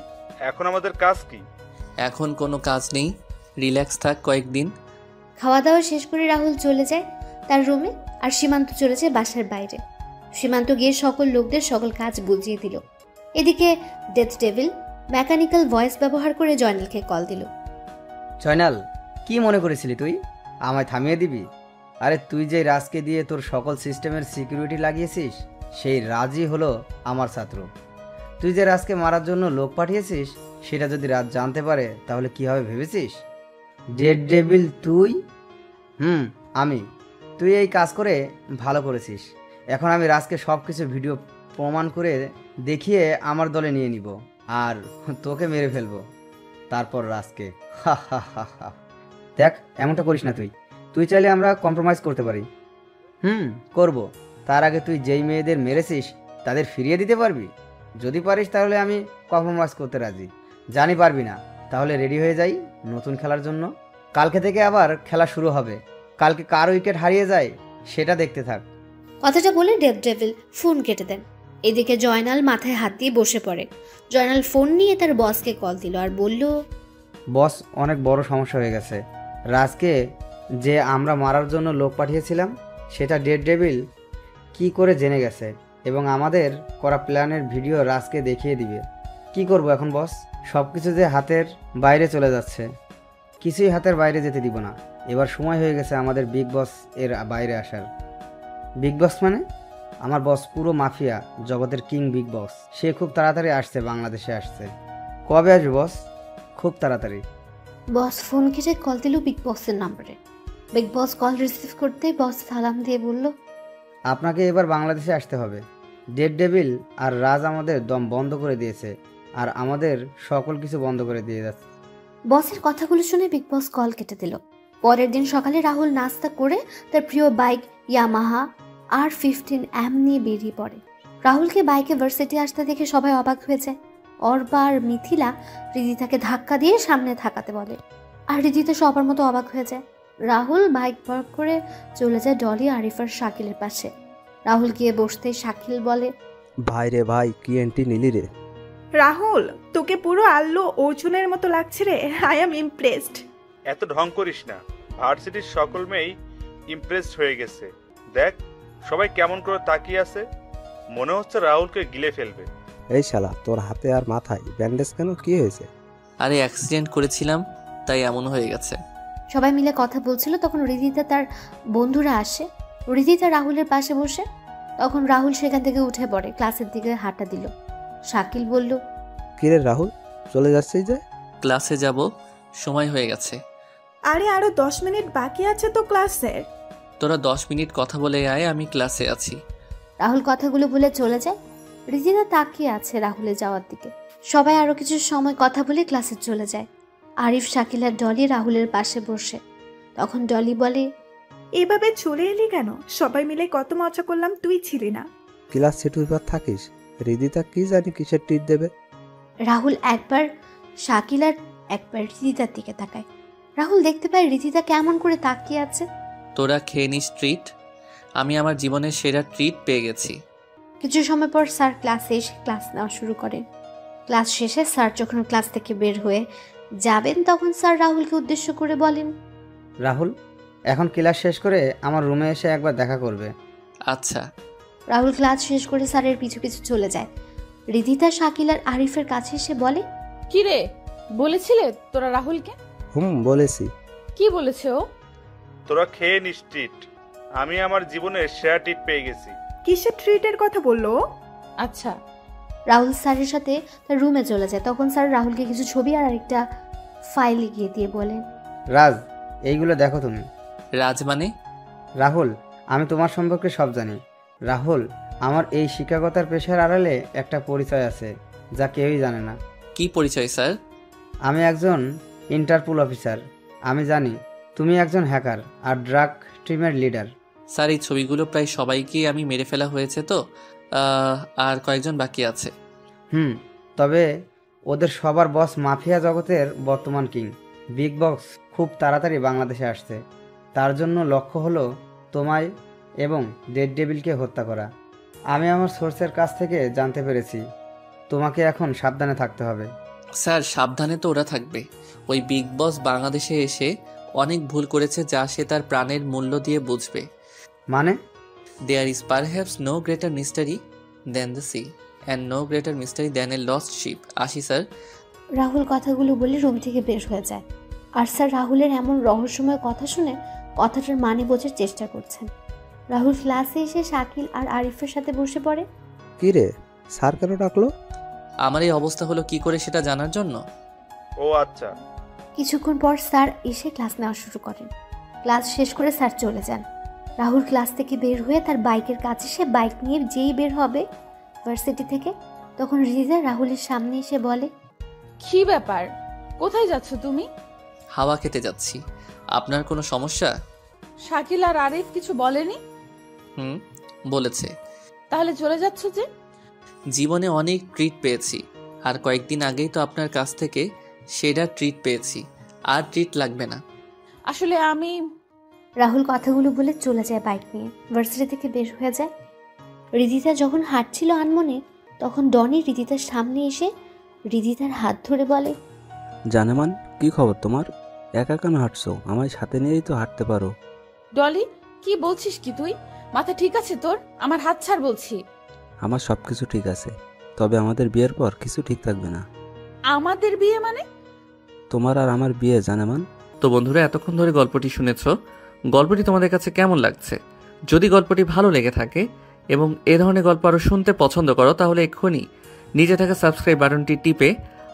এখন আমাদের কাজ কি? এখন কোনো কাজ নেই, রিল্যাক্স থাক কয়েকদিন। খাওয়া দাওয়া শেষ করে রাহুল চলে যায় তার রুমে আর সীমান্ত চলে যায় বাসার বাইরে। সীমান্ত গিয়ে সকল লোকদের সকল কাজ বুঝিয়ে দিল। এদিকে ডেথ ডেভিল মেকানিক্যাল ভয়েস ব্যবহার করে জয়নালকে কল দিল। জয়নাল, কি মনে করেছিলি তুই আমায় থামিয়ে দিবি? আরে তুই যে রাজকে দিয়ে তোর সকল সিস্টেমের সিকিউরিটি লাগিয়েছিস, সেই রাজই হলো আমার ছাত্র। তুই যে রাজকে মারার জন্য লোক পাঠিয়েছিস, সেটা যদি রাজ জানতে পারে তাহলে কি হবে ভেবেছিস? ডেড ডেভিল তুই? আমি। তুই এই কাজ করে ভালো করেছিস। এখন আমি রাজকে সব কিছু ভিডিও প্রমাণ করে দেখিয়ে আমার দলে নিয়ে নিব আর তোকে মেরে ফেলবো, তারপর রাজকে। হা হা হা হা। দেখ, এমনটা করিস না। তুই চাইলে আমরা কম্প্রোমাইজ করতে পারি। করব। তার আগে তুই যেই মেয়েদের মেরেছিস তাদের ফিরিয়ে দিতে পারবি? যদি পারিস তাহলে আমি কম্প্রোমাইজ করতে রাজি। জানি পারবি না, তাহলে রেডি হয়ে যাই নতুন খেলার জন্য। কালকে থেকে আবার খেলা শুরু হবে। কালকে কার উইকেট হারিয়ে যায় সেটা দেখতে থাক। কথাটা বলে ডেথ ডেভিল ফোন কেটে দেন। এদিকে জয়নাল মাথায় হাত দিয়ে বসে পড়ে। জয়নাল ফোন নিয়ে তার বসকে কল দিল আর বলল, বস, অনেক বড় সমস্যা হয়ে গেছে। রাজকে যে আমরা মারার জন্য লোক পাঠিয়েছিলাম সেটা ডেড ডেভিল কি করে জেনে গেছে এবং আমাদের করা প্ল্যানের ভিডিও রাজকে দেখিয়ে দিবে। কি করব এখন বস? সব কিছু যে হাতের বাইরে চলে যাচ্ছে, কিছুই হাতের বাইরে যেতে দিব না। এবার সময় হয়ে গেছে আমাদের বিগ বস এর বাইরে আসার। বিগ বস মানে? আমার বস পুরো মাফিয়া জগতের কিং বিগ বস। সে খুব তাড়াতাড়ি আসছে, বাংলাদেশে আসছে। কবে আসবে বস? খুব তাড়াতাড়ি। বস ফোন কেটে কল দিল বিগ বসের নাম্বারে। বিগ বস কল রিসিভ করতে বস সালাম দিয়ে বলল, আপনাকে এবার বাংলাদেশে আসতে হবে। ডেড ডেভিল আর রাজ আমাদের দম বন্ধ করে দিয়েছে আর আমাদের সকল কিছু বন্ধ করে দিয়ে যাচ্ছে। বসের কথাগুলো শুনে বিগ বস কল কেটে দিল। পরের দিন সকালে রাহুল নাস্তা করে তার প্রিয় বাইক ইয়ামাহা R15M নিয়ে বেরিয়ে পড়ে। রাহুলকে বাইকে ভার্সিটি আসতে দেখে সবাই অবাক হয়ে যায়। অর্বা আর মিথিলা হৃদিতাকে ধাক্কা দিয়ে সামনে থাকাতে বলে, আর হৃদিতা সবার মতো অবাক হয়ে যায়। রাহুল বাইক পার্ক করে চলে যায় ডলি, আরিফ আর শাকিলের পাশে। রাহুল গিয়ে বসতে শাকিল বলে, ভাই রে ভাই, কি এন্ট্রি নিলি রে। রাহুল, তোকে পুরো আল্লু অর্জুনের মতো লাগছে রে। I am impressed. এত ঢং করিস না, ভার্সিটির সকল মেয়েই ইমপ্রেসড হয়ে গেছে। দেখ সবাই কেমন করে তাকিয়ে আছে, মনে হচ্ছে রাহুলকে গিলে ফেলবে। এই শালা, তোর হাতে আর মাথায় ব্যান্ডেজ কেন, কি হয়েছে? আরে অ্যাক্সিডেন্ট করেছিলাম, তাই এমন হয়ে গেছে। সবাই মিলে কথা বলছিল, তখন হৃদিতা তার বন্ধুরা আসে। হৃদিতা রাহুলের পাশে বসে। তখন রাহুল সেখান থেকে উঠে পড়ে, ক্লাসের দিকে হাঁটা দিল। শাকিল বলল, কিরে রাহুল, চলে যাচ্ছিস যে? ক্লাসে যাব, সময় হয়ে গেছে। আরে আরো 10 মিনিট বাকি আছে তো ক্লাসের। তোরা 10 মিনিট কথা বলে আয়, আমি ক্লাসে আছি। রাহুল কথাগুলো বলে চলে যায়। হৃদিতা তাকিয়ে আছে রাহুলের যাওয়ার দিকে। সবাই আরো কিছু সময় কথা বলে ক্লাসে চলে যায়। আরিফ, শাকিল আর ডলি রাহুলের পাশে বসে। তখন ডলি বলে, এভাবে চলে এলি কেন? সবাই মিলে কত মজা করলাম, তুই ছিলি না। ক্লাস সেটুর পর থাকিস, হৃদিতা কি জানি কিসের ট্রিট দেবে। রাহুল একবার শাকিল আর একবার হৃদিতার দিকে তাকায়। রাহুল দেখতে পায় হৃদিতা কেমন করে তাকিয়ে আছে। তোরা খেয়ে নিস ট্রিট, আমি আমার জীবনের সেরা ট্রিট পেয়ে গেছি। কিছু সময় পর স্যার ক্লাসে এসে ক্লাস নেওয়া শুরু করেন। ক্লাস শেষে স্যার যখন ক্লাস থেকে বের হয়ে যাবেন, তখন স্যার রাহুলকে উদ্দেশ্য করে বলেন, রাহুল, এখন ক্লাস শেষ করে আমার রুমে এসে একবার দেখা করবে। আচ্ছা। রাহুল ক্লাস শেষ করে স্যারের পিছু পিছু চলে যায়। হৃদিতা শাকিল আর আরিফের কাছে এসে বলে, কি রে, বলেছিলে তোরা রাহুলকে? বলেছি। কি বলেছে ও? তোরা খেয়ে নিস ট্রিট, আমি আমার জীবনের সেরা ট্রিট পেয়ে গেছি। কিসের ট্রিটের কথা বললো? আচ্ছা। রাহুল স্যারের সাথে তার রুমে চলে যায়। তখন স্যার রাহুলকে কিছু ছবি আর আরেকটা ফাইল এগিয়ে দিয়ে বলেন, রাজ, এইগুলো দেখো তুমি। রাজ মানে? রাহুল, আমি তোমার সম্পর্কে সব জানি। রাহুল, আমার এই শিক্ষকতার পেশার আড়ালে একটা পরিচয় আছে যা কেউই জানে না। কি পরিচয় স্যার? আমি একজন ইন্টারপোল অফিসার। আমি জানি তুমি একজন হ্যাকার আর ড্রাগ টিমের লিডার। স্যার, এই ছবিগুলো প্রায় সবাইকেই আমি মেরে ফেলা হয়েছে তো, আর কয়েকজন বাকি আছে। তবে ওদের সবার বস মাফিয়া জগতের বর্তমান কিং বিগ বক্স খুব তাড়াতাড়ি বাংলাদেশে আসছে। তার জন্য লক্ষ্য হলো তোমায় এবং ডেড ডেভিলকে হত্যা করা। আমি আমার সোর্সের কাছ থেকে জানতে পেরেছি তোমাকে এখন সাবধানে থাকতে হবে। স্যার, সাবধানে তো ওরা থাকবে। ওই বিগ বস বাংলাদেশে এসে অনেক ভুল করেছে, যা সে তার প্রাণের মূল্য দিয়ে বুঝবে। মানে? There is perhaps no greater mystery than the sea and no greater mystery than a lost ship. আসি স্যার। রাহুল কথাগুলো বলে রুম থেকে বের হয়ে যায়। আর স্যার রাহুলের এমন রহস্যময় কথা শুনে কথাটার মানে বোঝার চেষ্টা করছেন। রাহুল ক্লাসে এসে শাকিল আর আরিফের সাথে বসে পড়ে। কি রে, স্যার কেন ডাকলো? আমার এই অবস্থা হলো কি করে সেটা জানার জন্য। ও আচ্ছা। কিছুক্ষণ পর স্যার এসে ক্লাস নেওয়া শুরু করেন। ক্লাস শেষ করে স্যার চলে যান। রাহুল ক্লাস থেকে বের হয়ে তার বাইকের কাছে সে বাইক নিয়ে যেই বের হবে ভার্সিটি থেকে, তখন রিজা রাহুলের সামনে এসে বলে, কি ব্যাপার, কোথায় যাচ্ছ তুমি? হাওয়া খেতে যাচ্ছি। আপনার কোনো সমস্যা? শাকিল আর আরিফ কিছু বলেনি? বলেছে। তাহলে চলে যাচ্ছ যে? জীবনে অনেক ট্রিট পেয়েছি, আর কয়েকদিন আগেই তো আপনার কাছ থেকে সেটা ট্রিট পেয়েছি, আর ট্রিট লাগবে না। আসলে আমি... রাহুল কথাগুলো বলে চলে যায় বাইক নিয়ে, ভার্সিটি থেকে বের হয়ে যায়। রিদিতা যখন হাঁটছিল আনমনে, তখন ডনি রিদিতার সামনে এসে রিদিতার হাত ধরে বলে, জানেমান, কি খবর তোমার? একা কেন হাঁটছো? আমার সাথে নিয়েই তো হাঁটতে পারো। ডলি, কি বলছিস কি তুই? মাথা ঠিক আছে তোর? আমার হাত ছাড় বলছি। আমার সবকিছু ঠিক আছে, তবে আমাদের বিয়ের পর কিছু ঠিক থাকবে না। আমাদের বিয়ে মানে? তোমার আর আমার বিয়ে, জানেমান। তো বন্ধুরা, এতক্ষণ ধরে গল্পটি শুনেছো। গল্পটি তোমাদের কাছে কেমন লাগছে? যদি গল্পটি ভালো লেগে থাকে এবং এ ধরনের গল্প আরও শুনতে পছন্দ করো, তাহলে এক্ষুনি নিচে থাকা সাবস্ক্রাইব বাটনটি টিপে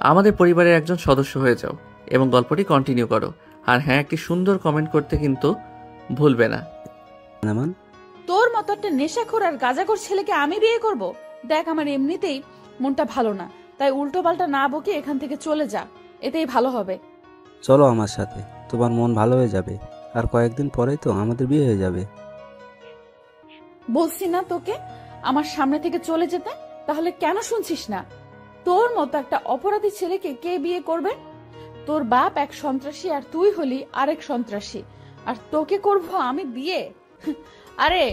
আমাদের পরিবারের একজন সদস্য হয়ে যাও এবং গল্পটি কন্টিনিউ করো। আর হ্যাঁ, একটি সুন্দর কমেন্ট করতে কিন্তু ভুলবে না। জানেমান, তোর মতো একটা নেশাখোর আর গাঁজাখোর ছেলেকে আমি বিয়ে করব? দেখ, আমার এমনিতেই মনটা ভালো না, তাই উল্টো পাল্টা না বকে এখান থেকে চলে যা, এতেই ভালো হবে। চলো আমার সাথে, তোমার মন ভালো হয়ে যাবে। আর কয়েকদিন পরেই তো আমাদের বিয়ে হয়ে যাবে। বলছি না তোকে আমার সামনে থেকে চলে যেতে? তাহলে কেন শুনছিস না? তোর মতো একটা অপরাধী ছেলেকে কে বিয়ে করবে? তোর বাপ এক সন্ত্রাসী আর তুই হলি আরেক সন্ত্রাসী, আর তোকে করব আমি বিয়ে? আরে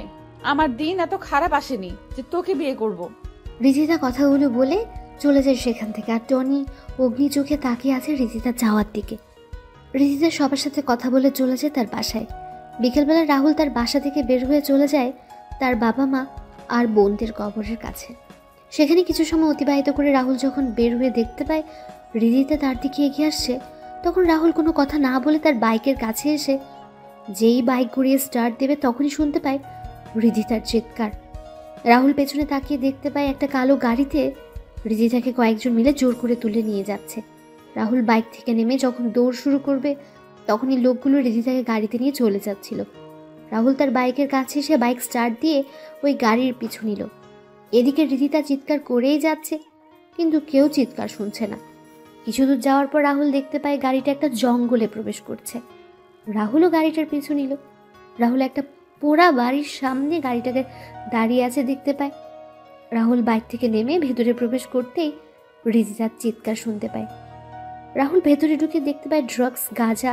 আমার দিন এত খারাপ আসেনি যে তোকে বিয়ে করব। রিজিতা কথাগুলো বলে চলে যায় সেখান থেকে, আর টনি অগ্নি চোখে তাকিয়ে আছে রিজিতা যাওয়ার দিকে। রিজিতা সবার সাথে কথা বলে চলে যায় তার বাসায়। বিকেলবেলা রাহুল তার বাসা থেকে বের হয়ে চলে যায় তার বাবা মা আর বোনদের কবরের কাছে। সেখানে কিছু সময় অতিবাহিত করে রাহুল যখন বের হয়ে দেখতে পায় রিজিতা তার দিকে এগিয়ে আসছে, তখন রাহুল কোনো কথা না বলে তার বাইকের কাছে এসে যেই বাইক ঘুরিয়ে স্টার্ট দেবে তখনই শুনতে পায় রিজিতার চিৎকার। রাহুল পেছনে তাকিয়ে দেখতে পায় একটা কালো গাড়িতে রিজিতাকে কয়েকজন মিলে জোর করে তুলে নিয়ে যাচ্ছে। রাহুল বাইক থেকে নেমে যখন দৌড় শুরু করবে তখনই লোকগুলো রিজিতাকে গাড়িতে নিয়ে চলে যাচ্ছিল। রাহুল তার বাইকের কাছে এসে বাইক স্টার্ট দিয়ে ওই গাড়ির পিছু নিল। এদিকে রিজিতা চিৎকার করেই যাচ্ছে, কিন্তু কেউ চিৎকার শুনছে না। কিছু দূর যাওয়ার পর রাহুল দেখতে পায় গাড়িটা একটা জঙ্গলে প্রবেশ করছে। রাহুলও গাড়িটার পিছু নিল। রাহুল একটা পোড়া বাড়ির সামনে গাড়িটাকে দাঁড়িয়ে আছে দেখতে পায়। রাহুল বাইক থেকে নেমে ভেতরে প্রবেশ করতেই রিজিতার চিৎকার শুনতে পায়। রাহুল ভেতরে ঢুকে দেখতে পায় ড্রাগস, গাঁজা,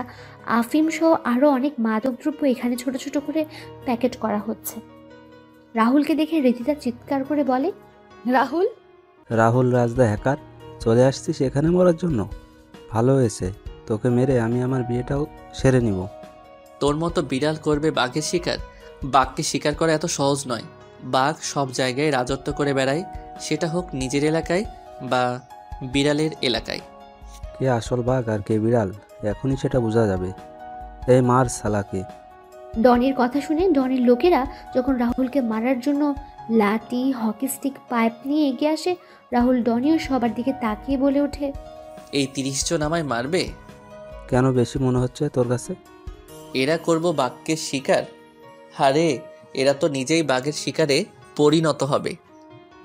আফিম সহ আরও অনেক মাদকদ্রব্য এখানে ছোট ছোট করে প্যাকেট করা হচ্ছে। রাহুলকে দেখে রিজিতা চিৎকার করে বলে, রাহুল, রাহুল রাজদা হ্যাকার, চলে আসছিস এখানে মরার জন্য? ভালো হয়েছে, তোকে মেরে আমি আমার বিয়েটাও সেরে নিব। তোর মতো বিড়াল করবে বাঘের শিকার? বাঘকে শিকার করা এত সহজ নয়। বাঘ সব জায়গায় রাজত্ব করে বেড়ায়, সেটা হোক নিজের এলাকায় বা বিড়ালের এলাকায়। কে আসল বাঘ আর কে বিড়াল এখনই সেটা বোঝা যাবে। এই মার শালাকে। ডনির কথা শুনে ডনির লোকেরা যখন রাহুলকে মারার জন্য লাঠি, হকি স্টিক, পাইপ নিয়ে এগিয়ে আসে, রাহুল ডনিও সবার দিকে তাকিয়ে বলে ওঠে, এই 30 জন আমায় মারবে? কেন বেশি মনে হচ্ছে তোর কাছে? এরা করব বাঘকে শিকার? হারে, এরা তো নিজেই বাঘের শিকারে পরিণত হবে।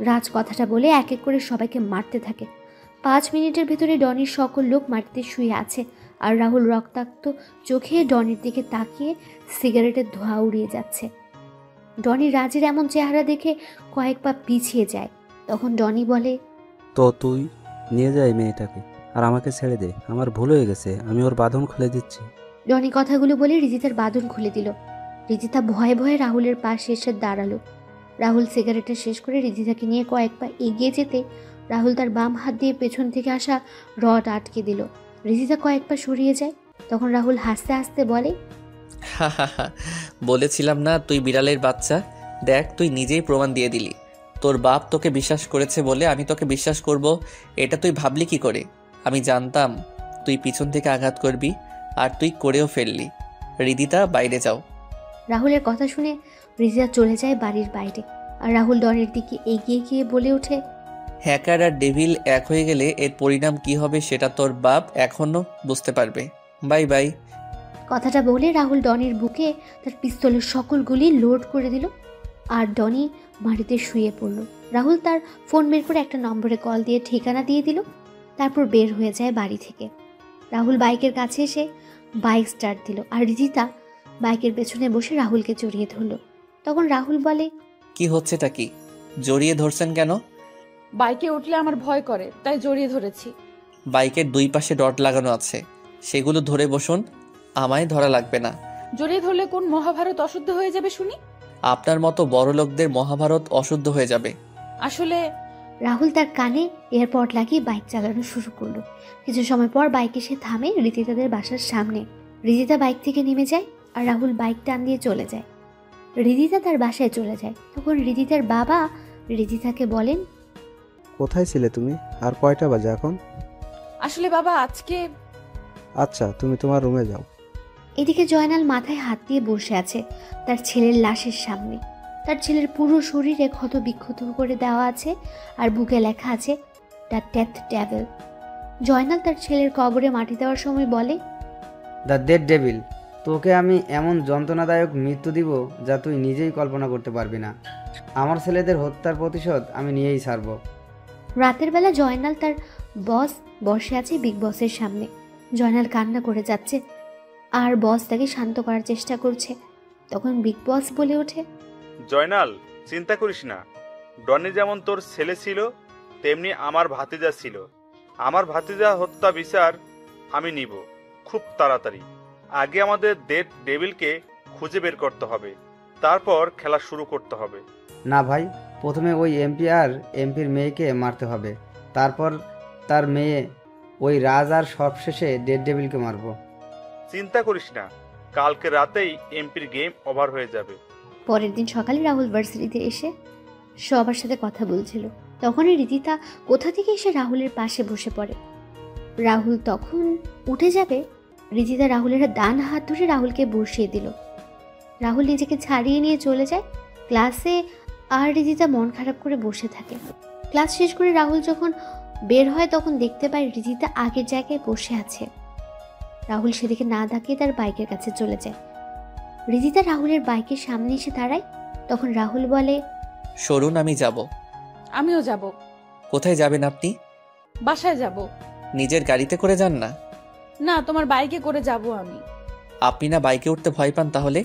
রাজ কথাটা বলে এক এক করে সবাইকে মারতে থাকে। 5 মিনিটের ভেতরে ডনির সকল লোক মাটিতে শুয়ে আছে, আর রাহুল রক্তাক্ত চোখে ডনির দিকে তাকিয়ে সিগারেটের ধোঁয়া উড়িয়ে যাচ্ছে। ডনি রাজের এমন চেহারা দেখে কয়েক পা পিছিয়ে যায়। তখন ডনি বলে, তো তুই নিয়ে যাই মেয়েটাকে, আর আমাকে ছেড়ে দে। আমার ভুল হয়ে গেছে, আমি ওর বাঁধন খুলে দিচ্ছি। ডনি কথাগুলো বলে রিজিতার বাঁধন খুলে দিল। রিজিতা ভয়ে ভয়ে রাহুলের পাশে এসে দাঁড়ালো। রাহুল সিগারেটটা শেষ করে রিজিতাকে নিয়ে কয়েক পা এগিয়ে যেতে রাহুল তার বাম হাত দিয়ে পেছন থেকে আসা রড আটকে দিল। রিজিতা কয়েক পা সরিয়ে যায়। তখন রাহুল হাসতে হাসতে বলে, বলেছিলাম না তুই বিড়ালের বাচ্চা? দেখ, তুই নিজেই প্রমাণ দিয়ে দিলি। তোর বাপ তোকে বিশ্বাস করেছে বলে আমি তোকে বিশ্বাস করব, এটা তুই ভাবলি কি করে? আমি জানতাম তুই পিছন থেকে আঘাত করবি, আর তুই করেও ফেললি। রিদিতা, বাইরে যাও। রাহুলের কথা শুনে রিজিতা চলে যায় বাড়ির বাইরে, আর রাহুল ডনের দিকে এগিয়ে গিয়ে বলে ওঠে, হ্যাকার আর ডেভিল এক হয়ে গেলে এর পরিণাম কি হবে সেটা তোর বাপ এখনো বুঝতে পারবে। Bye bye. কথাটা বলে রাহুল ডনির বুকে তার পিস্তলের সকল গুলি লোড করে দিল, আর ডনি মাটিতে শুয়ে পড়ল। রাহুল তার ফোন বের করে একটা নম্বরে কল দিয়ে ঠিকানা দিয়ে দিল, তারপর বের হয়ে যায় বাড়ি থেকে। রাহুল বাইকের কাছে এসে বাইক স্টার্ট দিল, আর রিজিতা বাইকের পেছনে বসে রাহুলকে জড়িয়ে ধরল। তখন রাহুল বলে, কি হচ্ছেটা কি? জড়িয়ে ধরছেন কেন? বাইকে উঠলে আমার ভয় করে, তাই জড়িয়ে ধরেছি। বাইকের দুই পাশে ডট লাগানো আছে, সেগুলো ধরে বসুন, আমায় ধরা লাগবে না। জড়িয়ে ধরলে কোন মহাভারত অশুদ্ধ হয়ে যাবে শুনি? আপনার মতো বড় লোকদের মহাভারত অশুদ্ধ হয়ে যাবে। আসলে রাহুল তার কানে এয়ারপড লাগিয়ে বাইক চালানো শুরু করলো। কিছু সময় পর বাইক এসে থামে রিদিতাদের বাসার সামনে। রিদিতা বাইক থেকে নেমে যায়, আর রাহুল বাইক টান দিয়ে চলে যায়। রিদিতা তার বাসায় চলে যায়। তখন রিদিতার বাবা রিদিতাকে বলেন, কোথায় ছিলে তুমি? আর কয়টা বাজে এখন? আসলে বাবা আজকে আচ্ছা, তুমি তোমার রুমে যাও। এদিকে জয়নাল মাথায় হাত দিয়ে বসে আছে তার ছেলের লাশের সামনে। তার ছেলের পুরো শরীরে ক্ষত বিক্ষত করে দেওয়া আছে, আর বুকে লেখা আছে দ্য ডেথ ডেভিল। জয়নাল তার ছেলের কবরে মাটি দেওয়ার সময় বলে, দ্য ডেড ডেভিল, তোকে আমি এমন যন্ত্রণাদায়ক মৃত্যু দিব যা তুই নিজেই কল্পনা করতে পারবি না। আমার ছেলেদের হত্যার প্রতিশোধ আমি নিয়েই ছাড়ব। রাতের বেলা জয়নাল তার বস বসে আছে বিগ বসের সামনে। জয়নাল কান্না করে যাচ্ছে। আর বস তাকে শান্ত করার চেষ্টা করছে। তখন বিগ বস বলে ওঠে, জয়নাল, চিন্তা করিস না। ডনি যেমন তোর ছেলে ছিল, তেমনি আমার ভাতিজা ছিল। আমার ভাতিজা হত্যা বিচার আমি নিব খুব তাড়াতাড়ি। আগে আমাদের ডেড ডেভিলকে খুঁজে বের করতে হবে, তারপর খেলা শুরু করতে হবে। না ভাই, প্রথমে ওই এমপি আর এমপির মেয়েকে মারতে হবে, তারপর তার মেয়ে ওই রাজ, আর সবশেষে ডেড ডেভিলকে মারবো। চিন্তা করিস না, কালকে রাতেই এমপির গেম ওভার হয়ে যাবে। পরের দিন সকালে রাহুল ভার্সিটিতে এসে সবার সাথে কথা বলছিল। তখনই রিদিতা কোথা থেকে এসে রাহুলের পাশে বসে পড়ে। রাহুল তখন উঠে যাবে, রিদিতা রাহুলের ডান হাত ধরে রাহুলকে বসিয়ে দিল। রাহুল নিজেকে ছাড়িয়ে নিয়ে চলে যায় ক্লাসে, আর রিদিতা মন খারাপ করে বসে থাকে। ক্লাস শেষ করে রাহুল যখন বের হয় তখন দেখতে পায় রিদিতা আগের জায়গায় বসে আছে। রাহুল সেদিকে না তাকিয়ে তার বাইকের কাছে চলে যায়। রিদিতা রাহুলের বাইকের সামনে এসে দাঁড়ায়। তখন রাহুল বলে, সরুন, আমি যাব। আমিও যাব। কোথায় যাবেন আপনি? বাসায় যাব। নিজের গাড়িতে করে যান না? না, তোমার বাইকে করে যাব আমি। আপনি না বাইকে উঠতে ভয় পান, তাহলে?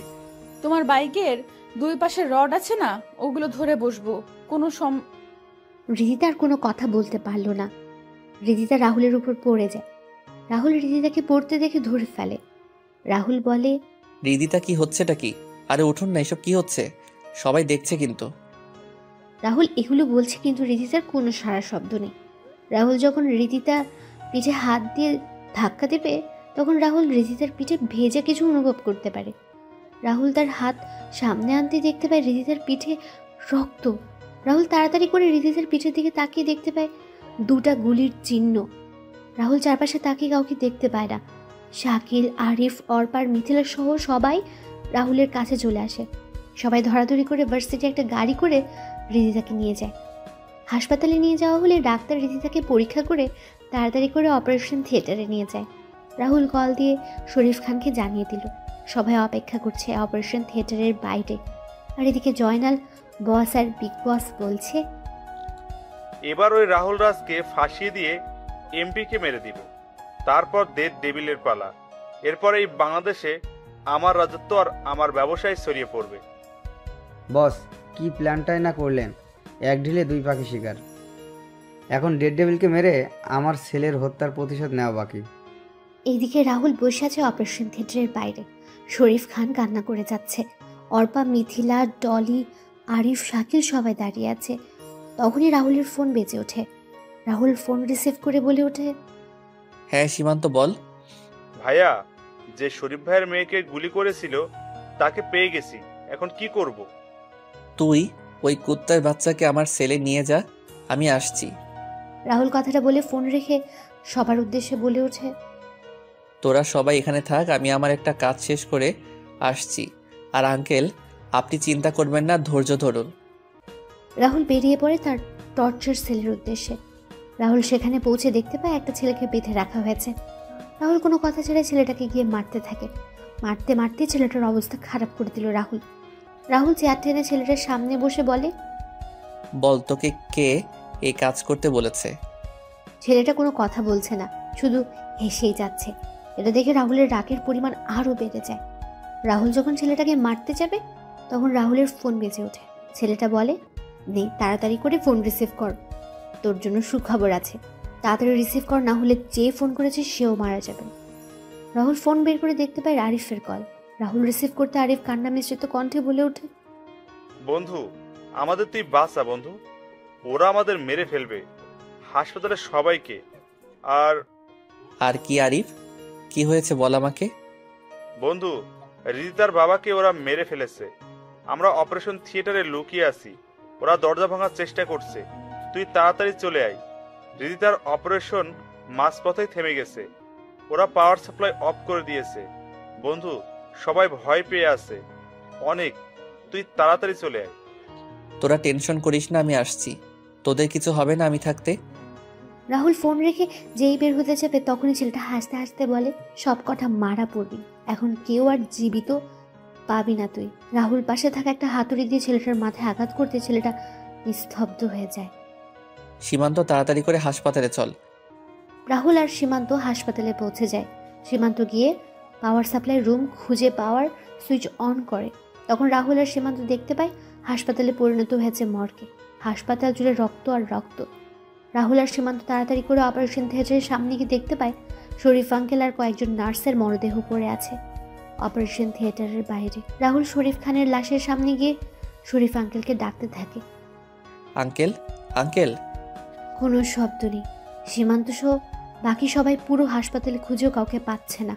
তোমার বাইকের দুই পাশে রড আছে না, ওগুলো ধরে বসবো। কোনো রিদিতা আর কোনো কথা বলতে পারল না। রিদিতা রাহুলের উপর পড়ে যায়। রাহুল রিদিতাকে পড়তে দেখে ধরে ফেলে। রাহুল বলে, রিদিতা, কি হচ্ছেটা কি? আরে উঠুন না, এসব কি হচ্ছে? সবাই দেখছে কিন্তু। রাহুল এগুলো বলছে কিন্তু রিদিতার কোনো সাড়া শব্দ নেই। রাহুল যখন রিদিতা পিঠে হাত দিয়ে ধাক্কা দেবে তখন রাহুল রিদিতার পিঠে ভেজা কিছু অনুভব করতে পারে। রাহুল তার হাত সামনে আনতে দেখতে পায় রিদিতার পিঠে রক্ত। রাহুল তাড়াতাড়ি করে রিদিতার পিঠের দিকে তাকিয়ে দেখতে পায় দুটা গুলির চিহ্ন। রাহুল চারপাশে তাকিয়ে কাউকে দেখতে পায় না। শাকিল, আরিফ, অর্পার, মিথিলা সহ সবাই রাহুলের কাছে চলে আসে। সবাই ধরাধরি করে ভার্সিটি একটা গাড়ি করে রিদিতাকে নিয়ে যায়। হাসপাতালে নিয়ে যাওয়া হলে ডাক্তার রিদিতাকে পরীক্ষা করে তাড়াতাড়ি করে অপারেশন থিয়েটারে নিয়ে যায়। রাহুল কল দিয়ে শরীফ খানকে জানিয়ে দিল। সবাই অপেক্ষা করছে অপারেশন থিয়েটারের বাইরে। আর এদিকে জয়নাল, বস আর বিগ বস বলছে, এবার ওই রাহুল রাজকে ফাঁসিয়ে দিয়ে এমপিকে মেরে দিব, তারপর ডেড ডেভিলের পালা। এরপর এই বাংলাদেশে আমার রাজত্ব আর আমার ব্যবসায় ছড়িয়ে পড়বে। বস, কি প্ল্যানটাই না করলেন! এক ঢিলে দুই পাখি শিকার। এখন ডেড ডেভিলকে মেরে আমার ছেলের হত্যার প্রতিশোধ নেওয়া বাকি। এইদিকে রাহুল বসে আছে অপারেশন থিয়েটারের বাইরে। শরীফ খান কান্না করে যাচ্ছে। অর্পা, মিথিলা, ডলি, আরিফ, শাকিল সবাই দাঁড়িয়ে আছে। তখনই রাহুলের ফোন বেজে ওঠে। রাহুল ফোন রিসিভ করে বলে ওঠে, হ্যাঁ সীমান্ত, বল। ভাইয়া, যে শরীফ ভাইয়ের মেয়েকে গুলি করেছিল তাকে পেয়ে গেছি, এখন কি করব? তুই ওই কুত্তার বাচ্চাকে আমার সেলে নিয়ে যা, আমি আসছি। রাহুল কথাটা বলে ফোন রেখে সবার উদ্দেশ্যে বলে ওঠে, তোরা সবাই এখানে থাক, আমি আমার একটা কাজ শেষ করে আসছি। আর আঙ্কেল, আপনি চিন্তা করবেন না, ধৈর্য ধরুন। রাহুল বেরিয়ে পড়ে তার টর্চার সেলের উদ্দেশ্যে। রাহুল সেখানে পৌঁছে দেখতে পায় একটা ছেলেকে বেঁধে রাখা হয়েছে। রাহুল কোনো কথা ছেড়ে ছেলেটাকে গিয়ে মারতে থাকে। মারতে মারতে ছেলেটার অবস্থা খারাপ করে দিল রাহুল। রাহুল চেয়ার টেনে ছেলেটার সামনে বসে বলে, বল, তোকে কে এই কাজ করতে বলেছে? ছেলেটা কোনো কথা বলছে না, শুধু হেসেই যাচ্ছে। এটা দেখে রাহুলের রাগের পরিমাণ আরও বেড়ে যায়। রাহুল যখন ছেলেটাকে মারতে যাবে তখন রাহুলের ফোন বেজে ওঠে। ছেলেটা বলে, নে তাড়াতাড়ি করে ফোন রিসিভ কর, তোর জন্য সুখবর আছে। তাড়াতাড়ি রিসিভ কর, না হলে যে ফোন করেছে সেও মারা যাবে। রাহুল ফোন বের করে দেখতে পায় আরিফের কল। রাহুল রিসিভ করতে আরিফ কান্না মিশ্রিত কণ্ঠে বলে ওঠে, বন্ধু, আমাদের তুই বাঁচা বন্ধু, ওরা আমাদের মেরে ফেলবে, হাসপাতালের সবাইকে। আর কি আরিফ, কি হয়েছে বল আমাকে। বন্ধু, রিদিতার বাবাকে ওরা মেরে ফেলেছে। আমরা অপারেশন থিয়েটারে লুকিয়ে আছি, ওরা দরজা ভাঙার চেষ্টা করছে। তুই তাড়াতাড়ি চলে আয়। রিদিতার অপারেশন মাঝপথেই থেমে গেছে, ওরা পাওয়ার সাপ্লাই অফ করে দিয়েছে। বন্ধু, সবাই ভয় পেয়ে আছে অনেক, তুই তাড়াতাড়ি চলে আয়। তোরা টেনশন করিস না, আমি আসছি। তোদের কিছু হবে না আমি থাকতে। রাহুল ফোন রেখে যেই বের হতে যাবে তখনই ছেলেটা হাসতে হাসতে বলে, সব কটা মারা পড়বি, এখন কেউ আর জীবিত পাবি না তুই। রাহুল পাশে থাকা একটা হাতুড়ি দিয়ে ছেলেটার মাথায় আঘাত করতে ছেলেটা নিস্তব্ধ হয়ে যায়। সীমান্ত, তাড়াতাড়ি করে হাসপাতালে চল। রাহুল আর সীমান্ত হাসপাতালে পৌঁছে যায়। সীমান্ত গিয়ে পাওয়ার সাপ্লাই রুম খুঁজে পাওয়ার সুইচ অন করে। তখন রাহুল আর সীমান্ত দেখতে পায় হাসপাতালে পরিণত হয়েছে মর্গে। হাসপাতাল জুড়ে রক্ত আর রক্ত। রাহুল আর সীমান্ত তাড়াতাড়ি করে অপারেশন থিয়েটারের সামনে গিয়ে দেখতে পায় শরীফ আঙ্কেল আর কয়েকজন নার্সের মরদেহ পড়ে আছে অপারেশন থিয়েটারের বাইরে। রাহুল শরীফ খানের লাশের সামনে গিয়ে শরীফ আঙ্কেলকে ডাকতে থাকে। Uncle, uncle. কোনো শব্দ নেই। সীমান্ত সহ বাকি সবাই পুরো হাসপাতালে খুঁজেও কাউকে পাচ্ছে না।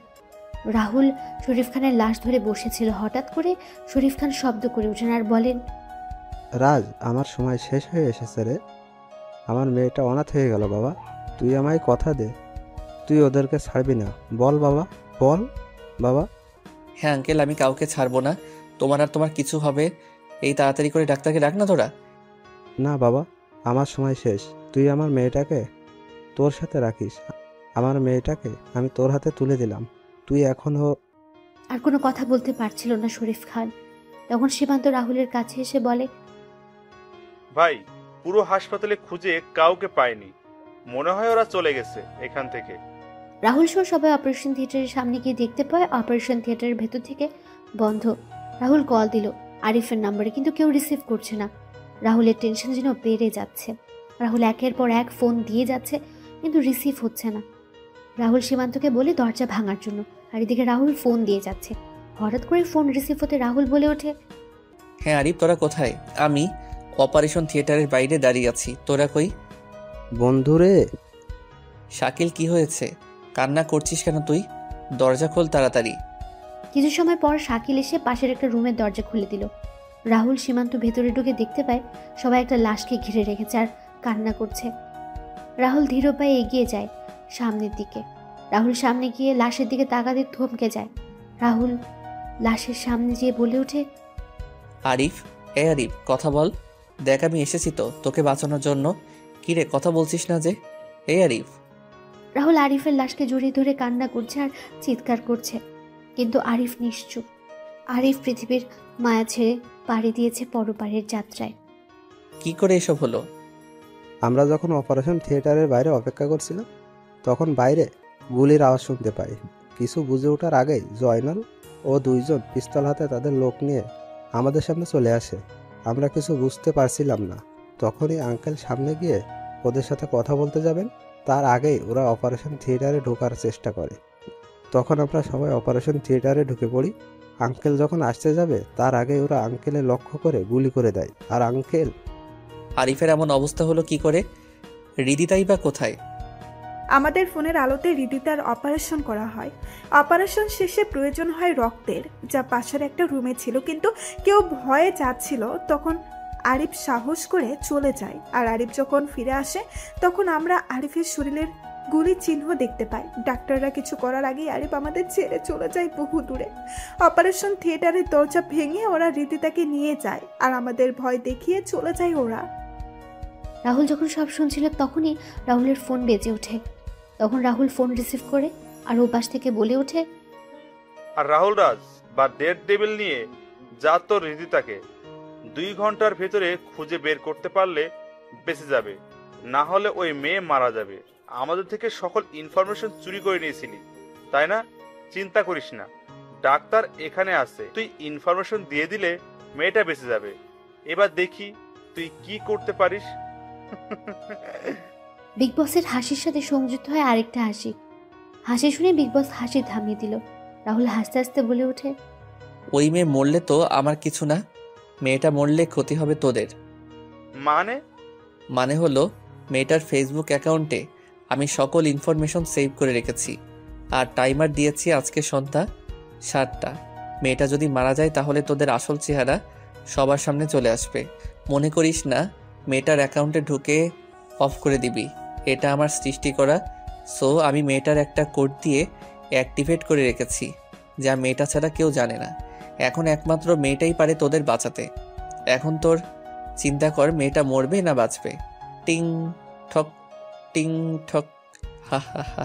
রাহুল শরীফ খানের লাশ ধরে বসেছিল। হঠাৎ করে শরীফ খান শব্দ করে ওঠেন আর বলেন, রাজ, আমার সময় শেষ হয়ে এসেছে রে। আমার মেয়েটা অনাথ হয়ে গেল বাবা। তুই আমায় কথা দে, তুই ওদেরকে ছাড়বি না। বল বাবা, বল বাবা। হ্যাঁ আঙ্কেল, আমি কাউকে ছাড়বো না। তোমার আর তোমার কিছু হবে। এই তাড়াতাড়ি করে ডাক্তারকে ডাক না তোরা। না বাবা, আমার সময় শেষ। তুই আমার মেয়েটাকে তোর সাথে রাখিস। আমার মেয়েটাকে আমি তোর হাতে তুলে দিলাম। তুই এখনও আর কোনো কথা বলতে পারছিল না শরীফ খান। তখন সীমান্ত রাহুলের কাছে এসে বলে, ভাই, পুরো হাসপাতালে খুঁজে কাউকে পায়নি, মনে হয় ওরা চলে গেছে এখান থেকে। রাহুল সহ সবাই অপারেশন থিয়েটারের সামনে গিয়ে দেখতে পায় অপারেশন থিয়েটারের ভেতর থেকে বন্ধ। রাহুল কল দিল আরিফের নম্বরে, কিন্তু কেউ রিসিভ করছে না। রাহুলের টেনশন যেন বেড়ে যাচ্ছে। রাহুল একের পর এক ফোন দিয়ে যাচ্ছে, কিন্তু রিসিভ হচ্ছে না। রাহুল সীমান্তকে বলে দরজা ভাঙার জন্য, আর এদিকে রাহুল ফোন দিয়ে যাচ্ছে। হঠাৎ করে ফোন রিসিভ হতে রাহুল বলে ওঠে, হ্যাঁ আরিফ, তোরা কোথায়? আমি অপারেশন থিয়েটারের বাইরে দাঁড়িয়ে আছি। তোরা কই? বন্ধুরে। শাকিল, কি হয়েছে? কান্না করছিস কেন তুই? দরজা খোল তাড়াতাড়ি। কিছু সময় পর শাকিল এসে পাশের একটা রুমের দরজা খুলে দিল। রাহুল সীমান্ত ভেতরে ঢুকে দেখতে পায় সবাই একটা লাশকে ঘিরে রেখেছে আর কান্না করছে। রাহুল ধীর পায়ে এগিয়ে যায় সামনের দিকে। রাহুল সামনে গিয়ে লাশের দিকে তাকাতে থমকে যায়। রাহুল লাশের সামনে যেয়ে বলে ওঠে, আরিফ, আরিফ, কথা বল। দেখ আমি এসেছি তো তোকে বাঁচানোর জন্য। কি রে, কথা বলছিস না যে? আরিফ। রাহুল আরিফের লাশকে জড়িয়ে ধরে কান্না করছে আর চিৎকার করছে, কিন্তু আরিফ নিশ্চুপ। আরিফ পৃথিবীর মায়া ছেড়ে পাড়ি দিয়েছে পরপারের যাত্রায়। কি করে এসব হলো? আমরা যখন অপারেশন থিয়েটারের বাইরে অপেক্ষা করছিলাম, তখন বাইরে গুলির আওয়াজ শুনতে পাই। কিছু বুঝে ওঠার আগেই জয়নাল ও দুইজন পিস্তল হাতে তাদের লোক নিয়ে আমাদের সামনে চলে আসে। আমরা কিছু বুঝতে পারছিলাম না। তখনই আঙ্কেল সামনে গিয়ে ওদের সাথে কথা বলতে যাবেন, তার আগেই ওরা অপারেশন থিয়েটারে ঢোকার চেষ্টা করে। তখন আমরা সবাই অপারেশন থিয়েটারে ঢুকে পড়ি। আঙ্কেল যখন আসতে যাবে তার আগেই ওরা আঙ্কেলের লক্ষ্য করে গুলি করে দেয়। আর আঙ্কেল। আরিফের এমন অবস্থা হলো কি করে? রিদিতাই বা কোথায়? আমাদের ফোনের আলোতে রিদিতার অপারেশন করা হয়। অপারেশন শেষে প্রয়োজন হয় রক্তের, যা পাশের একটা রুমে ছিল, কিন্তু কেউ ভয়ে যাচ্ছিল। তখন আরিফ সাহস করে চলে যায়। আর আরিফ যখন ফিরে আসে তখন আমরা আরিফের শরীরের গুলির চিহ্ন দেখতে পাই। ডাক্তাররা কিছু করার আগেই আরিফ আমাদের ছেড়ে চলে যায় বহু দূরে। অপারেশন থিয়েটারের দরজা ভেঙে ওরা রিদিতাকে নিয়ে যায়, আর আমাদের ভয় দেখিয়ে চলে যায় ওরা। রাহুল যখন সব শুনছিল তখনই রাহুলের ফোন বেজে ওঠে। তখন রাহুল ফোন রিসিভ করে আর ও পাশ থেকে বলে ওঠে, আর রাহুল রাজ বা ডেড ডেভিল নিয়ে যা তোর হৃদিতাকে 2 ঘন্টার ভেতরে খুঁজে বের করতে পারলে বেঁচে যাবে, না হলে ওই মেয়ে মারা যাবে। আমাদের থেকে সকল ইনফরমেশন চুরি করে নিয়েছিলি, তাই না? চিন্তা করিস না, ডাক্তার এখানে আছে। তুই ইনফরমেশন দিয়ে দিলে মেয়েটা বেঁচে যাবে। এবার দেখি তুই কি করতে পারিস। বিগ বসের হাসির সাথে সংযুক্ত হয় আরেকটা হাসি। হাসি শুনে বিগ বস হাসি থামিয়ে দিল। রাহুল হাসতে হাসতে বলে ওঠে, ওই মেয়ে মরলে তো আমার কিছু না, মেয়েটা মরলে ক্ষতি হবে তোদের। মানে হলো মেয়েটার ফেসবুক অ্যাকাউন্টে আমি সকল ইনফরমেশন সেভ করে রেখেছি, আর টাইমার দিয়েছি আজকে সন্ধ্যা 7টা। মেয়েটা যদি মারা যায় তাহলে তোদের আসল চেহারা সবার সামনে চলে আসবে। মনে করিস না মেয়েটার অ্যাকাউন্টে ঢুকে অফ করে দিবি। এটা আমার সৃষ্টি করা। সো আমি মেয়েটার একটা কোড দিয়ে অ্যাক্টিভেট করে রেখেছি, যা মেয়েটা ছাড়া কেউ জানে না। এখন একমাত্র মেয়েটাই পারে তোদের বাঁচাতে। এখন তোর চিন্তা কর, মেয়েটা মরবে না বাঁচবে। টিং ঠক, টিং ঠক, হা হা হা।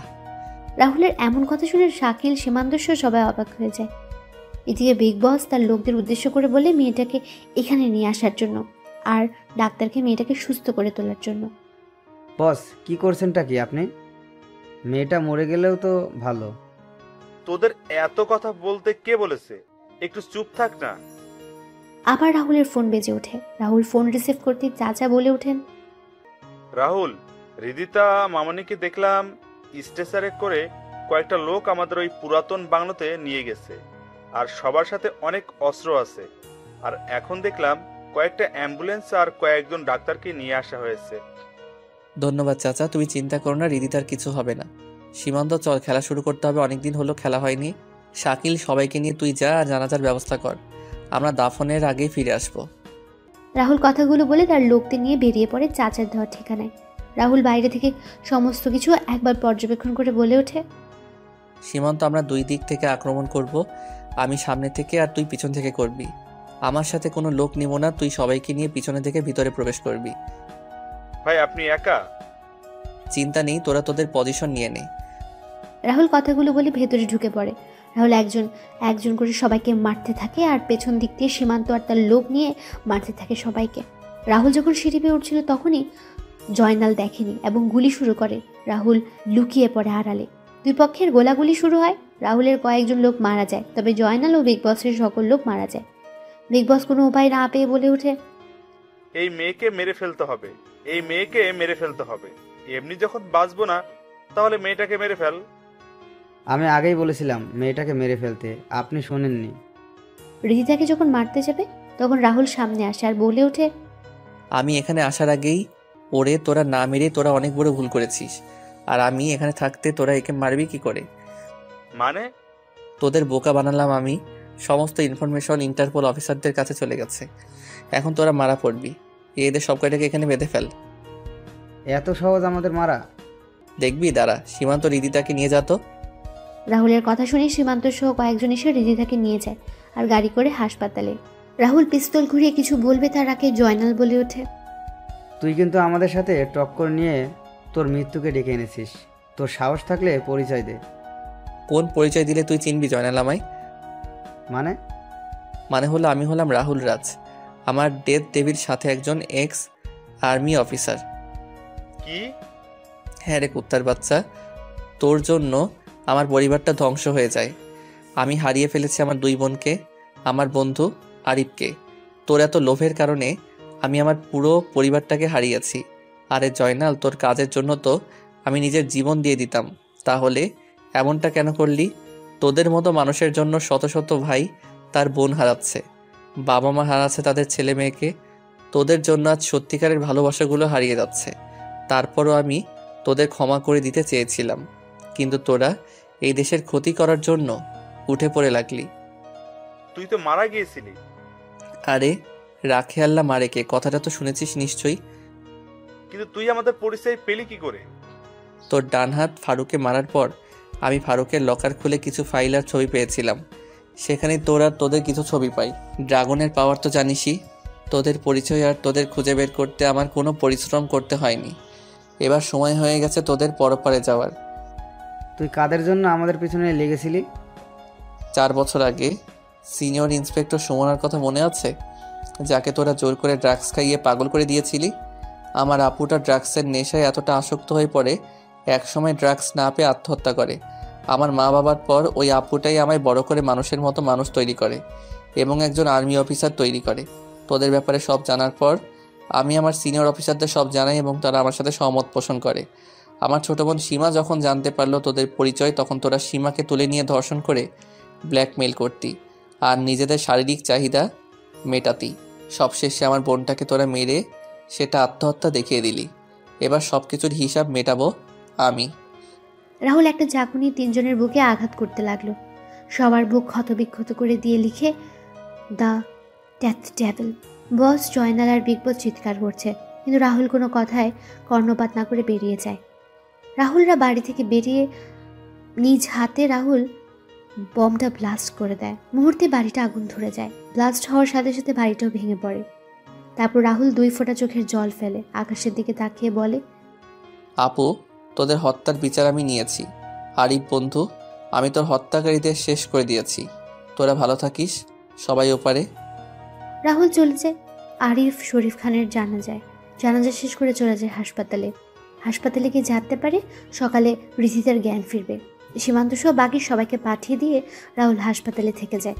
রাহুলের এমন কথা শুনে শাকিল, সীমান্ত সহ সবাই অবাক হয়ে যায়। এদিকে বিগ বস তার লোকদের উদ্দেশ্য করে বলে মেয়েটাকে এখানে নিয়ে আসার জন্য, আর ডাক্তারকে মেয়েটাকে সুস্থ করে তোলার জন্য। বস, কি করছেনটা কি আপনি? মেয়েটা মরে গেলেও তো ভালো। তোদের এত কথা বলতে কে বলেছে? একটু চুপ থাক না। আবার রাহুলের ফোন বেজে ওঠে। রাহুল ফোন রিসিভ করতে চাচা বলে ওঠেন, রাহুল, হৃদিতা মামনিকে দেখলাম স্ট্রেচারে করে কয়েকটা লোক আমাদের ওই পুরাতন বাংলোতে নিয়ে গেছে, আর সবার সাথে অনেক অস্ত্র আছে। আর এখন দেখলাম কয়েকটা অ্যাম্বুলেন্স আর কয়েকজন ডাক্তারকে নিয়ে আসা হয়েছে। ধন্যবাদ চাচা, তুমি চিন্তা করো না, রিদিতার কিছু হবে না। সীমান্ত, চল খেলা শুরু করতে হবে, অনেকদিন হলো খেলা হয়নি। শাকিল, সবাইকে নিয়ে তুই যা আর জানাজার ব্যবস্থা কর, আমরা দাফনের আগেই ফিরে আসবো। রাহুল কথাগুলো বলে তার লোকদের নিয়ে বেরিয়ে পড়ে চাচার দেওয়ার ঠিকানায়। রাহুল বাইরে থেকে সমস্ত কিছু একবার পর্যবেক্ষণ করে বলে ওঠে, সীমান্ত, আমরা দুই দিক থেকে আক্রমণ করব, আমি সামনে থেকে আর তুই পিছন থেকে করবি। আমার সাথে কোনো লোক নিব না, তুই সবাইকে নিয়ে পিছনে থেকে ভিতরে প্রবেশ করবি। ভাই, আপনি একা? চিন্তা নেই, তোরা তোদের পজিশন নিয়ে নে। রাহুল কথাগুলো বলে ভেতরে ঢুকে পড়ে। রাহুল একজন একজন করে সবাইকে মারতে থাকে আর পেছন দিক দিয়ে সীমান্ত আর তার লোক নিয়ে মারতে থাকে সবাইকে। রাহুল যখন সিঁড়ি পেয়ে উঠছিল তখনই জয়নাল দেখেনি এবং গুলি শুরু করে। রাহুল লুকিয়ে পড়ে আড়ালে। দুই পক্ষের গোলাগুলি শুরু হয়। রাহুলের কয়েকজন লোক মারা যায়, তবে জয়নাল ও বিগ বসের সকল লোক মারা যায়। বিগ বস কোনো উপায় না পেয়ে বলে ওঠে, এই মেয়েকে মেরে ফেলতে হবে, এই মেয়েকে মেরে ফেলতে হবে। এমনি যখন বাঁচবো না, তাহলে মেয়েটাকে মেরে ফেল। আমি আগেই বলেছিলাম মেয়েটাকে মেরে ফেলতে, আপনি শোনেননি। রিদিতাকে যখন মারতে যাবে তখন রাহুল সামনে আসে আর বলে ওঠে, আমি এখানে আসার আগেই ওরে তোরা না মেরে তোরা অনেক বড় ভুল করেছিস, আর আমি এখানে থাকতে তোরা একে মারবি কি করে? মানে? তোদের বোকা বানালাম আমি। সমস্ত ইনফরমেশন ইন্টারপোল অফিসারদের কাছে চলে গেছে, এখন তোরা মারা পড়বি। এদের সব কয়টাকে এখানে বেঁধে ফেল। এত সহজ আমাদের মারা? দেখবি, দাঁড়া, সীমান্ত রিদিতাকে নিয়ে যা তো। রাহুলের কথা শুনে সীমান্ত সহ কয়েকজন এসে রিদিতাকে নিয়ে যায় আর গাড়ি করে হাসপাতালে। রাহুল পিস্তল ঘুরিয়ে কিছু বলবে তার আগে জয়নাল বলে ওঠে, তুই কিন্তু আমাদের সাথে টক্কর নিয়ে তোর মৃত্যুকে ডেকে এনেছিস। তোর সাহস থাকলে পরিচয় দে। কোন পরিচয় দিলে তুই চিনবি জয়নাল আমায়? মানে হলো আমি হলাম রাহুল রাজ, আমার ডেথ দেবীর সাথে একজন এক্স আর্মি অফিসার। কি? হ্যাঁ রে কুত্তার বাচ্চা, তোর জন্য আমার পরিবারটা ধ্বংস হয়ে যায়। আমি হারিয়ে ফেলেছি আমার দুই বোনকে, আমার বন্ধু আরিফকে। তোর এত লোভের কারণে আমি আমার পুরো পরিবারটাকে হারিয়েছি। আরে জয়নাল, তোর কাজের জন্য তো আমি নিজের জীবন দিয়ে দিতাম, তাহলে এমনটা কেন করলি? তোদের মতো মানুষের জন্য শত শত ভাই তার বোন হারাচ্ছে, বাবা মা হারাচ্ছে তাদের ছেলে মেয়েকে। তোদের জন্য আজ সত্যিকারের ভালোবাসাগুলো হারিয়ে যাচ্ছে। তারপরও আমি তোদের ক্ষমা করে দিতে চেয়েছিলাম, কিন্তু তোরা এই দেশের ক্ষতি করার জন্য উঠে পড়ে লাগলি। তুই তো মারা গিয়েছিলি। আরে রাখে আল্লাহ মারেকে, কথাটা তো শুনেছিস নিশ্চয়ই। কিন্তু তুই আমাদের পরিচয় পেলি কি করে? তোর ডান হাত ফারুককে মারার পর আমি ফারুকের লকার খুলে কিছু ফাইল আর ছবি পেয়েছিলাম, সেখানে তোর আর তোদের কিছু ছবি পাই। ড্রাগনের পাওয়ার তো জানিসই। তোদের পরিচয় আর তোদের খুঁজে বের করতে আমার কোনো পরিশ্রম করতে হয়নি। এবার সময় হয়ে গেছে তোদের পরপারে যাওয়ার। তুই কাদের জন্য আমাদের পিছনে লেগেছিলি? 4 বছর আগে সিনিয়র ইন্সপেক্টর সুমনার কথা মনে আছে, যাকে তোরা জোর করে ড্রাগস খাইয়ে পাগল করে দিয়েছিলি? আমার আপুটা ড্রাগসের নেশায় এতটা আসক্ত হয়ে পড়ে একসময় ড্রাগস না পেয়ে আত্মহত্যা করে। আমার মা বাবার পর ওই আপুটাই আমায় বড় করে মানুষের মতো মানুষ তৈরি করে এবং একজন আর্মি অফিসার তৈরি করে। তোদের ব্যাপারে সব জানার পর আমি আমার সিনিয়র অফিসারদের সব জানাই এবং তারা আমার সাথে সহমত পোষণ করে। আমার ছোট বোন সীমা যখন জানতে পারলো তোদের পরিচয়, তখন তোরা সীমাকে তুলে নিয়ে ধর্ষণ করে ব্ল্যাকমেইল করতি আর নিজেদের শারীরিক চাহিদা মেটাতি। সবশেষে আমার বোনটাকে তোরা মেরে সেটা আত্মহত্যা দেখিয়ে দিলি। এবার সব কিছুর হিসাব মেটাবো আমি। রাহুল একটা চাকু নিয়ে তিনজনের বুকে আঘাত করতে লাগলো। সবার বুক ক্ষতবিক্ষত করে দিয়ে লিখে, the death devil. Boss, Joynal আর বিগ বস চিৎকার করছে, কিন্তু রাহুল কোনো কথায় কর্ণপাত না করে বেরিয়ে যায়। রাহুলরা বাড়ি থেকে বেরিয়ে নিজ হাতে রাহুল বমটা ব্লাস্ট করে দেয়। মুহূর্তে বাড়িটা আগুন ধরে যায়। ব্লাস্ট হওয়ার সাথে সাথে বাড়িটাও ভেঙে পড়ে। তারপর রাহুল 2 ফোঁটা চোখের জল ফেলে, আকাশের দিকে তাকিয়ে বলে, আপু, তোদের হত্যার বিচার আমি নিয়েছি। আরিফ বন্ধু, আমি তোর হত্যাকারীদের শেষ করে দিয়েছি। তোরা ভালো থাকিস, সবাই ওপারে। রাহুল চলে যায়। আরিফ শরীফ খানের জানাজা শেষ করে চলে যায় হাসপাতালে। হাসপাতালে গিয়ে জানতে পারে সকালে রিদিতার জ্ঞান ফিরবে। সীমান্ত সহ বাকি সবাইকে পাঠিয়ে দিয়ে রাহুল হাসপাতালে থেকে যায়।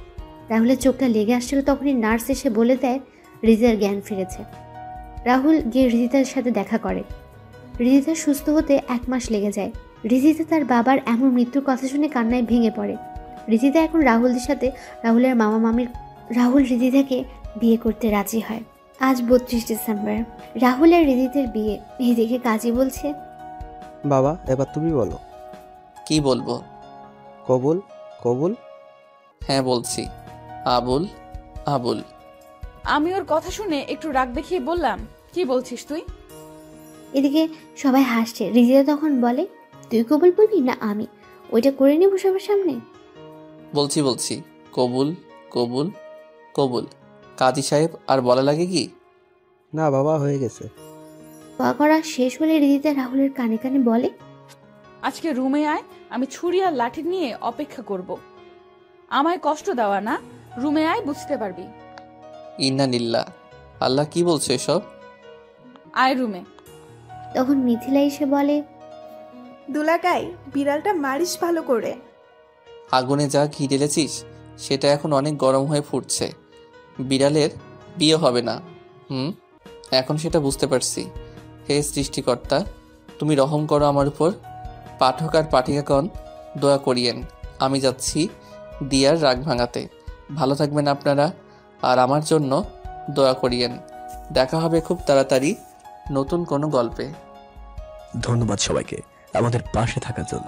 রাহুলের চোখটা লেগে আসছিল, তখনই নার্স এসে বলে দেয় রিদিতার জ্ঞান ফিরেছে। রাহুল গিয়ে রিদিতার সাথে দেখা করে। রিদিতা সুস্থ হতে 1 মাস লেগে যায়। রিদিতা তার বাবার এমন মৃত্যুর কথা শুনে কান্নায় ভেঙে পড়ে। রিদিতা এখন রাহুলদের সাথে রাহুলের মামা মামির। রাহুল রিদিতাকে বিয়ে করতে রাজি হয়। আজ 32 ডিসেম্বর, রাহুল আর রিদিতার বিয়ে। এদিকে কাজী বলছে, বাবা এবার তুমি বলো। কি বলবো? কবুল কবুল। হ্যাঁ বলছি, আবুল আবুল। আমি ওর কথা শুনে একটু রাগ দেখিয়ে বললাম, কি বলছিস তুই? এদিকে সবাই হাসছে। রিদিতা তখন বলে, তুই কবুল বলবি না আমি? ওইটা করে নেব সবার সামনে। বলছি কবুল কবুল কবুল। কাজী সাহেব আর বলা লাগে কি? না বাবা, হয়ে গেছে। দোয়া করা শেষ হলে রিদিতা রাহুলের কানে কানে বলে, আজকে রুমে আয়, আমি ছুরি আর লাঠি নিয়ে অপেক্ষা করব। আমায় কষ্ট দেওয়া না, রুমে আয়, বুঝতে পারবি। ইন্না নিল্লাহ, আল্লাহ কি বলছো এসব? আয় রুমে। তখন মিথিলা এসে বলে, দুলাগাই, বিড়ালটা মারিস ভালো করে। আগুনে যা ঘি ঢেলেছিস সেটা এখন অনেক গরম হয়ে ফুটছে। বিড়ালের বিয়ে হবে না। এখন সেটা বুঝতে পারছি। হে সৃষ্টিকর্তা, তুমি রহম করো আমার উপর। পাঠক আর পাঠিকাগণ দোয়া করিয়েন। আমি যাচ্ছি দিয়ার রাগ ভাঙাতে। ভালো থাকবেন আপনারা, আর আমার জন্য দোয়া করিয়েন। দেখা হবে খুব তাড়াতাড়ি নতুন কোনো গল্পে। ধন্যবাদ সবাইকে আমাদের পাশে থাকার জন্য।